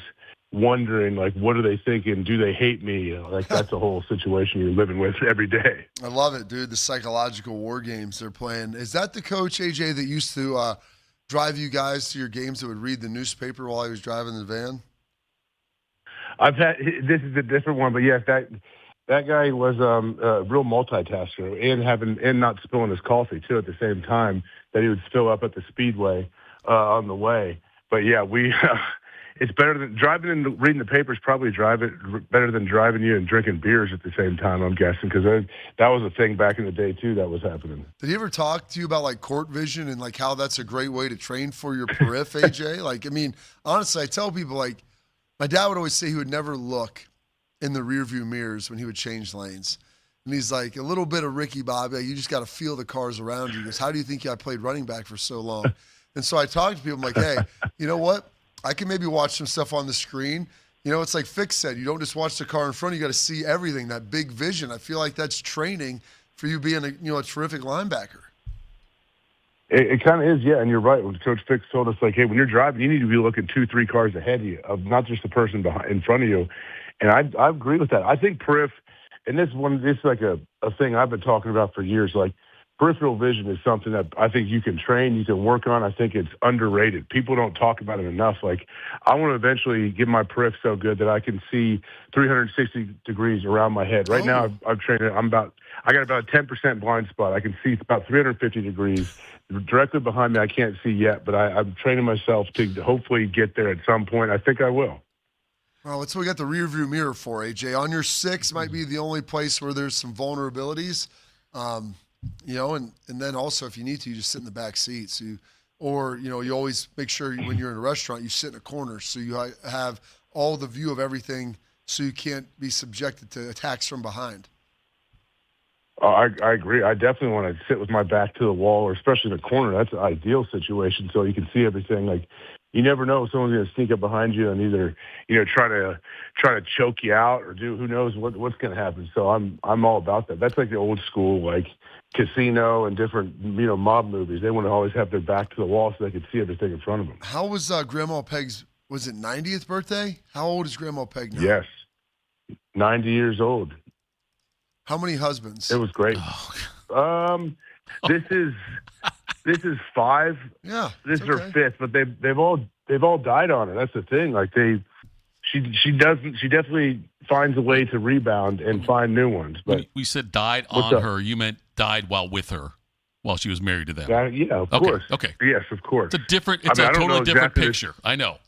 wondering what are they thinking? Do they hate me? That's a whole situation you're living with every day. I love it, dude. The psychological war games they're playing. Is that the coach, AJ, that used to drive you guys to your games that would read the newspaper while he was driving the van? This is a different one, but yes, that guy was a real multitasker and not spilling his coffee too at the same time that he would fill up at the Speedway on the way. But yeah, it's better than driving and reading the papers. Probably better than driving you and drinking beers at the same time. I'm guessing because that was a thing back in the day too. That was happening. Did he ever talk to you about court vision and how that's a great way to train for your periph, AJ? Honestly, I tell people my dad would always say he would never look in the rearview mirrors when he would change lanes. And he's like, a little bit of Ricky Bobby, you just got to feel the cars around you. He goes, how do you think I played running back for so long? And so I talk to people, I'm like, hey, you know what? I can maybe watch some stuff on the screen. It's like Fix said, you don't just watch the car in front, you got to see everything, that big vision. I feel like that's training for you being a terrific linebacker. It kind of is, yeah, and you're right. When Coach Fix told us, hey, when you're driving, you need to be looking 2-3 cars ahead of you, of not just the person in front of you. And I agree with that. I think periph, and this is a thing I've been talking about for years, peripheral vision is something that I think you can train, you can work on. I think it's underrated. People don't talk about it enough. I want to eventually get my periph so good that I can see 360 degrees around my head. Right now, I've trained it. I got about a 10% blind spot. I can see about 350 degrees. Directly behind me, I can't see yet, but I'm training myself to hopefully get there at some point. I think I will. Well, that's what we got the rear view mirror for, AJ. On your 6 might be the only place where there's some vulnerabilities. And then also if you need to, you just sit in the back seat. So you always make sure when you're in a restaurant, you sit in a corner so you have all the view of everything so you can't be subjected to attacks from behind. I agree. I definitely want to sit with my back to the wall, or especially in the corner. That's an ideal situation, so you can see everything. Like, you never know if someone's going to sneak up behind you and either, try to choke you out or do who knows what's going to happen. So I'm all about that. That's like the old school, like Casino and different mob movies. They want to always have their back to the wall so they can see everything in front of them. How was Grandma Peg's? Was it 90th birthday? How old is Grandma Peg now? Yes, 90 years old. How many husbands? It was great. This is 5. Yeah, this is her 5th, but they've all died on her. That's the thing. Like she definitely finds a way to rebound and find new ones. But we said died on her. You meant died while with her, while she was married to them. Yeah, of course. Okay. Yes, of course. It's a totally different picture. I know.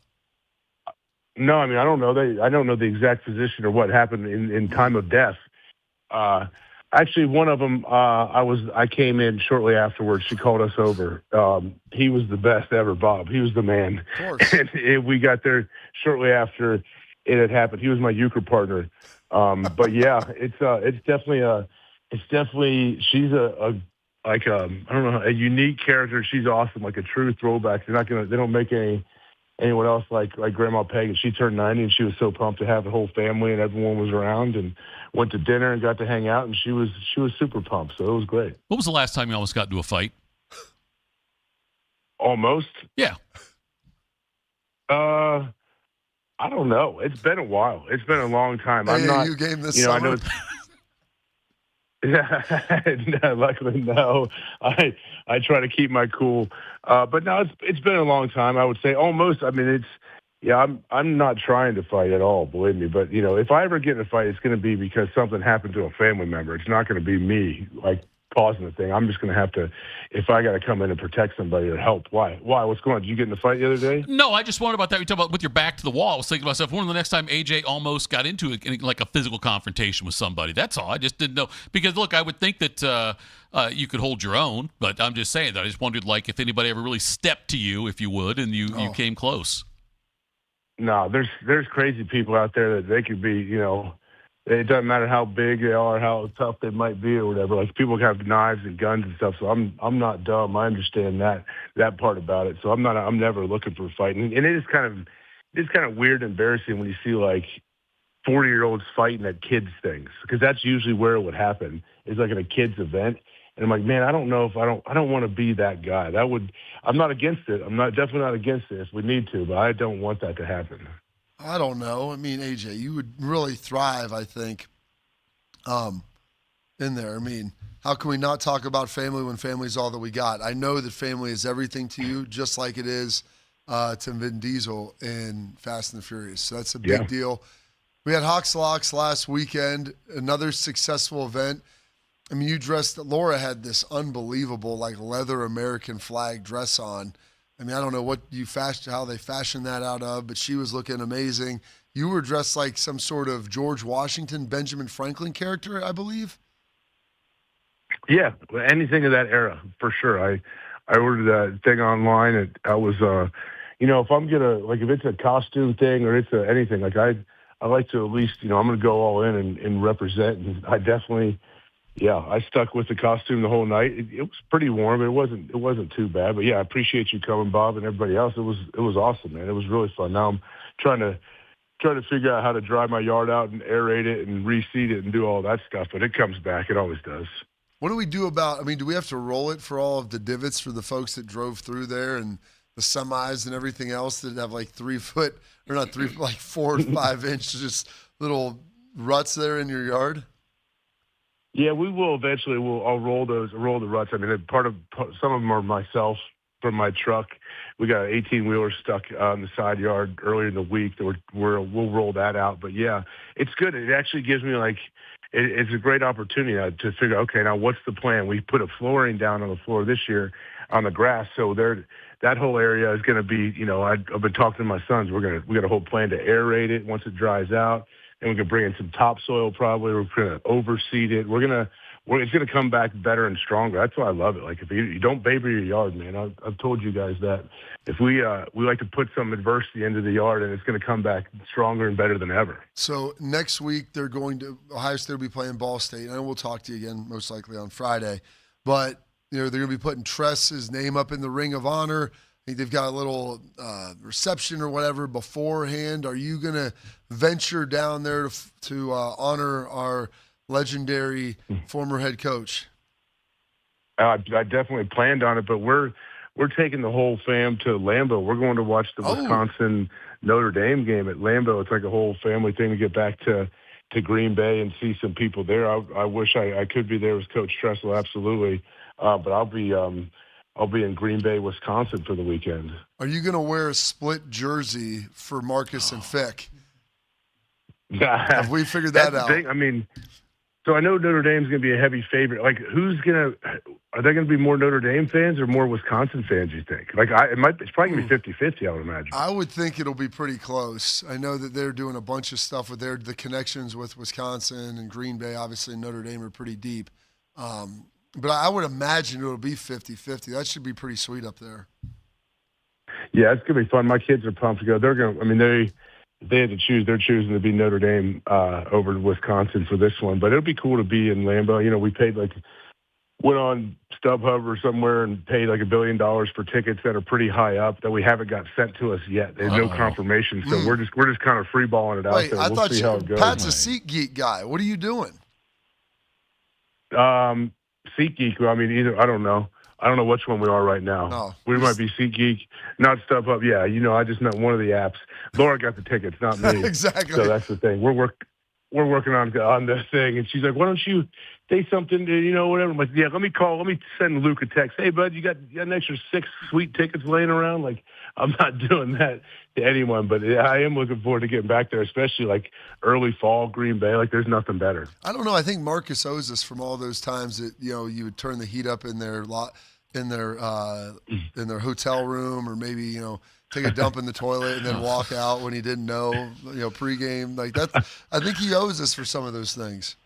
No, I mean I don't know. I don't know the exact position or what happened in time of death. Actually, one of them, I came in shortly afterwards. She called us over. He was the best ever, Bob. He was the man. Of course. And we got there shortly after it had happened. He was my euchre partner. But yeah, it's definitely she's a unique character. She's awesome, like a true throwback. They don't make anyone else like Grandma Peg. And she turned 90, and she was so pumped to have the whole family and everyone was around, and went to dinner and got to hang out, and she was super pumped. So it was great. What was the last time you almost got into a fight? Almost? Yeah. I don't know. It's been a while. It's been a long time. I'm not. You game this summer? I know. No, luckily, no. I try to keep my cool, but no, it's been a long time. I would say almost. I mean, I'm not trying to fight at all, believe me. But if I ever get in a fight, it's going to be because something happened to a family member. It's not going to be me like causing the thing. I'm just going to have to, if I got to come in and protect somebody or help. Why? What's going on? Did you get in a fight the other day? No, I just wondered about that. You talk about with your back to the wall. I was thinking to myself, when the next time AJ almost got into like a physical confrontation with somebody? That's all. I just didn't know. Because, look, I would think that you could hold your own, but I'm just saying that. I just wondered, like, if anybody ever really stepped to you, if you would, and you came close. No, there's crazy people out there that they could be, it doesn't matter how big they are, how tough they might be or whatever. Like, people have knives and guns and stuff, so I'm not dumb. I understand that part about it. So I'm never looking for a fight. And it is kind of weird and embarrassing when you see like 40-year-olds fighting at kids things, because that's usually where it would happen. It's like at a kids event. And I'm like, man, I don't know if I don't want to be that guy. I'm not against it. I'm definitely not against it if we need to, but I don't want that to happen. I don't know. I mean, AJ, you would really thrive, I think, in there. I mean, how can we not talk about family when family's all that we got? I know that family is everything to you, just like it is to Vin Diesel in Fast and the Furious. So that's a big deal. We had Hawks Locks last weekend, another successful event. I mean, Laura had this unbelievable, like, leather American flag dress on. I mean, I don't know how they fashioned that out of, but she was looking amazing. You were dressed like some sort of George Washington, Benjamin Franklin character, I believe. Yeah, anything of that era, for sure. I ordered that thing online, and I was, if I'm if it's a costume thing or it's anything, like I like to at least, I'm going to go all in and represent, and I definitely. Yeah, I stuck with the costume the whole night. It was pretty warm. It wasn't too bad. But yeah, I appreciate you coming, Bob, and everybody else. It was awesome, man. It was really fun. Now I'm trying to figure out how to dry my yard out and aerate it and reseed it and do all that stuff. But it comes back. It always does. What do we do about? I mean, do we have to roll it for all of the divots for the folks that drove through there and the semis and everything else that have like 3 foot or not 3, like 4 or 5 inch just little ruts there in your yard? Yeah, we will eventually. I'll roll the ruts. I mean, some of them are myself from my truck. We got an 18-wheeler stuck on the side yard earlier in the week. We'll roll that out. But yeah, it's good. It actually gives me it's a great opportunity to figure, okay, now what's the plan? We put a flooring down on the floor this year on the grass, so that whole area is going to be. I've been talking to my sons. We got a whole plan to aerate it once it dries out. And we can bring in some topsoil probably. We're going to overseed it. We're it's going to come back better and stronger. That's why I love it. Like, if you don't baby your yard, man, I've told you guys that. If we like to put some adversity into the yard, and it's going to come back stronger and better than ever. So next week Ohio State will be playing Ball State. I know we'll talk to you again most likely on Friday, but they're going to be putting Tress's name up in the Ring of Honor. I think they've got a little reception or whatever beforehand. Are you going to venture down there to honor our legendary former head coach? I definitely planned on it, but we're taking the whole fam to Lambeau. We're going to watch the Wisconsin Notre Dame game at Lambeau. It's like a whole family thing to get back to Green Bay and see some people there. I wish I could be there with Coach Tressel, absolutely, but I'll be in Green Bay, Wisconsin for the weekend. Are you going to wear a split jersey for Marcus and Fick? Have we figured that out? I mean, so I know Notre Dame's going to be a heavy favorite. Like, are they going to be more Notre Dame fans or more Wisconsin fans, you think? Like, it's probably going to be 50-50, I would imagine. I would think it'll be pretty close. I know that they're doing a bunch of stuff with the connections with Wisconsin and Green Bay. Obviously, Notre Dame are pretty deep. But I would imagine it'll be 50-50. That should be pretty sweet up there. Yeah, it's going to be fun. My kids are pumped to go. They had to choose. They're choosing to be Notre Dame over Wisconsin for this one. But it'll be cool to be in Lambeau. You know, we went on StubHub or somewhere and paid like $1 billion for tickets that are pretty high up that we haven't got sent to us yet. There's no confirmation, so we're just kind of freeballing it out there. I thought see how it goes. Pat's a SeatGeek guy. What are you doing? SeatGeek. I mean, I don't know. I don't know which one we are right now. No. We might be SeatGeek, not StubHub. Yeah, I just meant one of the apps. Laura got the tickets, not me. Exactly. So that's the thing. We're working on this thing, and she's like, "Why don't you say something to whatever?" I'm like, "Yeah, let me send Luke a text. Hey, bud, you got an extra 6 sweet tickets laying around?" Like, I'm not doing that to anyone, but I am looking forward to getting back there, especially like early fall Green Bay. Like, there's nothing better. I don't know. I think Marcus owes us from all those times that you would turn the heat up in their in their hotel room, or maybe take a dump in the toilet and then walk out when he didn't know, pregame. Like, that's, I think he owes us for some of those things.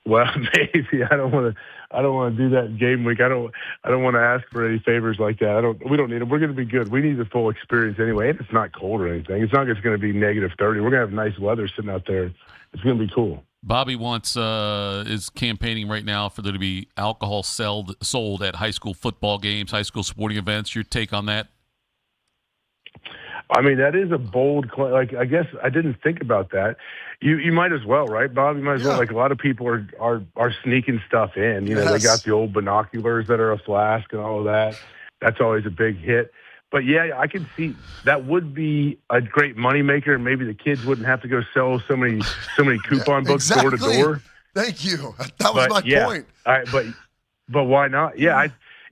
Well, maybe. I don't want to do that game week. I don't want to ask for any favors like that. We don't need it. We're going to be good. We need the full experience anyway. And it's not cold or anything. It's not just going to be -30. We're going to have nice weather sitting out there. It's going to be cool. Bobby is campaigning right now for there to be alcohol sold at high school football games, high school sporting events. Your take on that? I mean, that is a bold claim. Like, I guess I didn't think about that. You might as well, right, Bob? You might as well. Like, a lot of people are sneaking stuff in. They got the old binoculars that are a flask and all of that. That's always a big hit. But yeah, I can see that would be a great moneymaker, and maybe the kids wouldn't have to go sell so many coupon books door to door. Thank you. That was my point. All right, but why not? Yeah,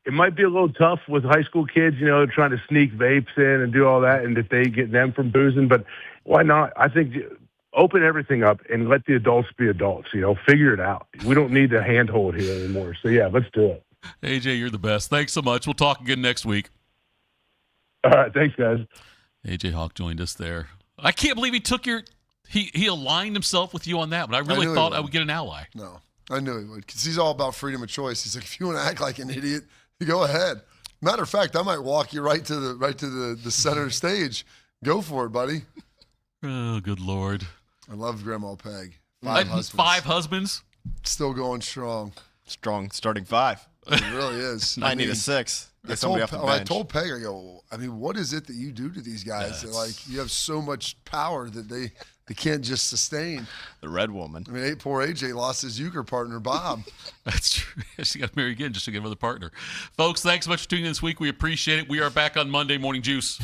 it might be a little tough with high school kids, trying to sneak vapes in and do all that, and if they get them from boozing. But why not? I think open everything up and let the adults be adults. Figure it out. We don't need to handhold here anymore. So yeah, let's do it. AJ, you're the best. Thanks so much. We'll talk again next week. All right, thanks, guys. AJ Hawk joined us there. I can't believe he took he aligned himself with you on that, but I really thought I would get an ally. No, I knew he would, because he's all about freedom of choice. He's like, if you want to act like an idiot, you go ahead. Matter of fact, I might walk you right to the center stage. Go for it, buddy. Oh, good Lord. I love Grandma Peg. 5 husbands. Still going strong. Strong starting 5. It really is. I need a 6. I told Peg, I go, what is it that you do to these guys? That, like, you have so much power that they can't just sustain. The red woman. I mean, poor AJ lost his euchre partner, Bob. That's true. She got married again just to get another partner. Folks, thanks so much for tuning in this week. We appreciate it. We are back on Monday Morning Juice.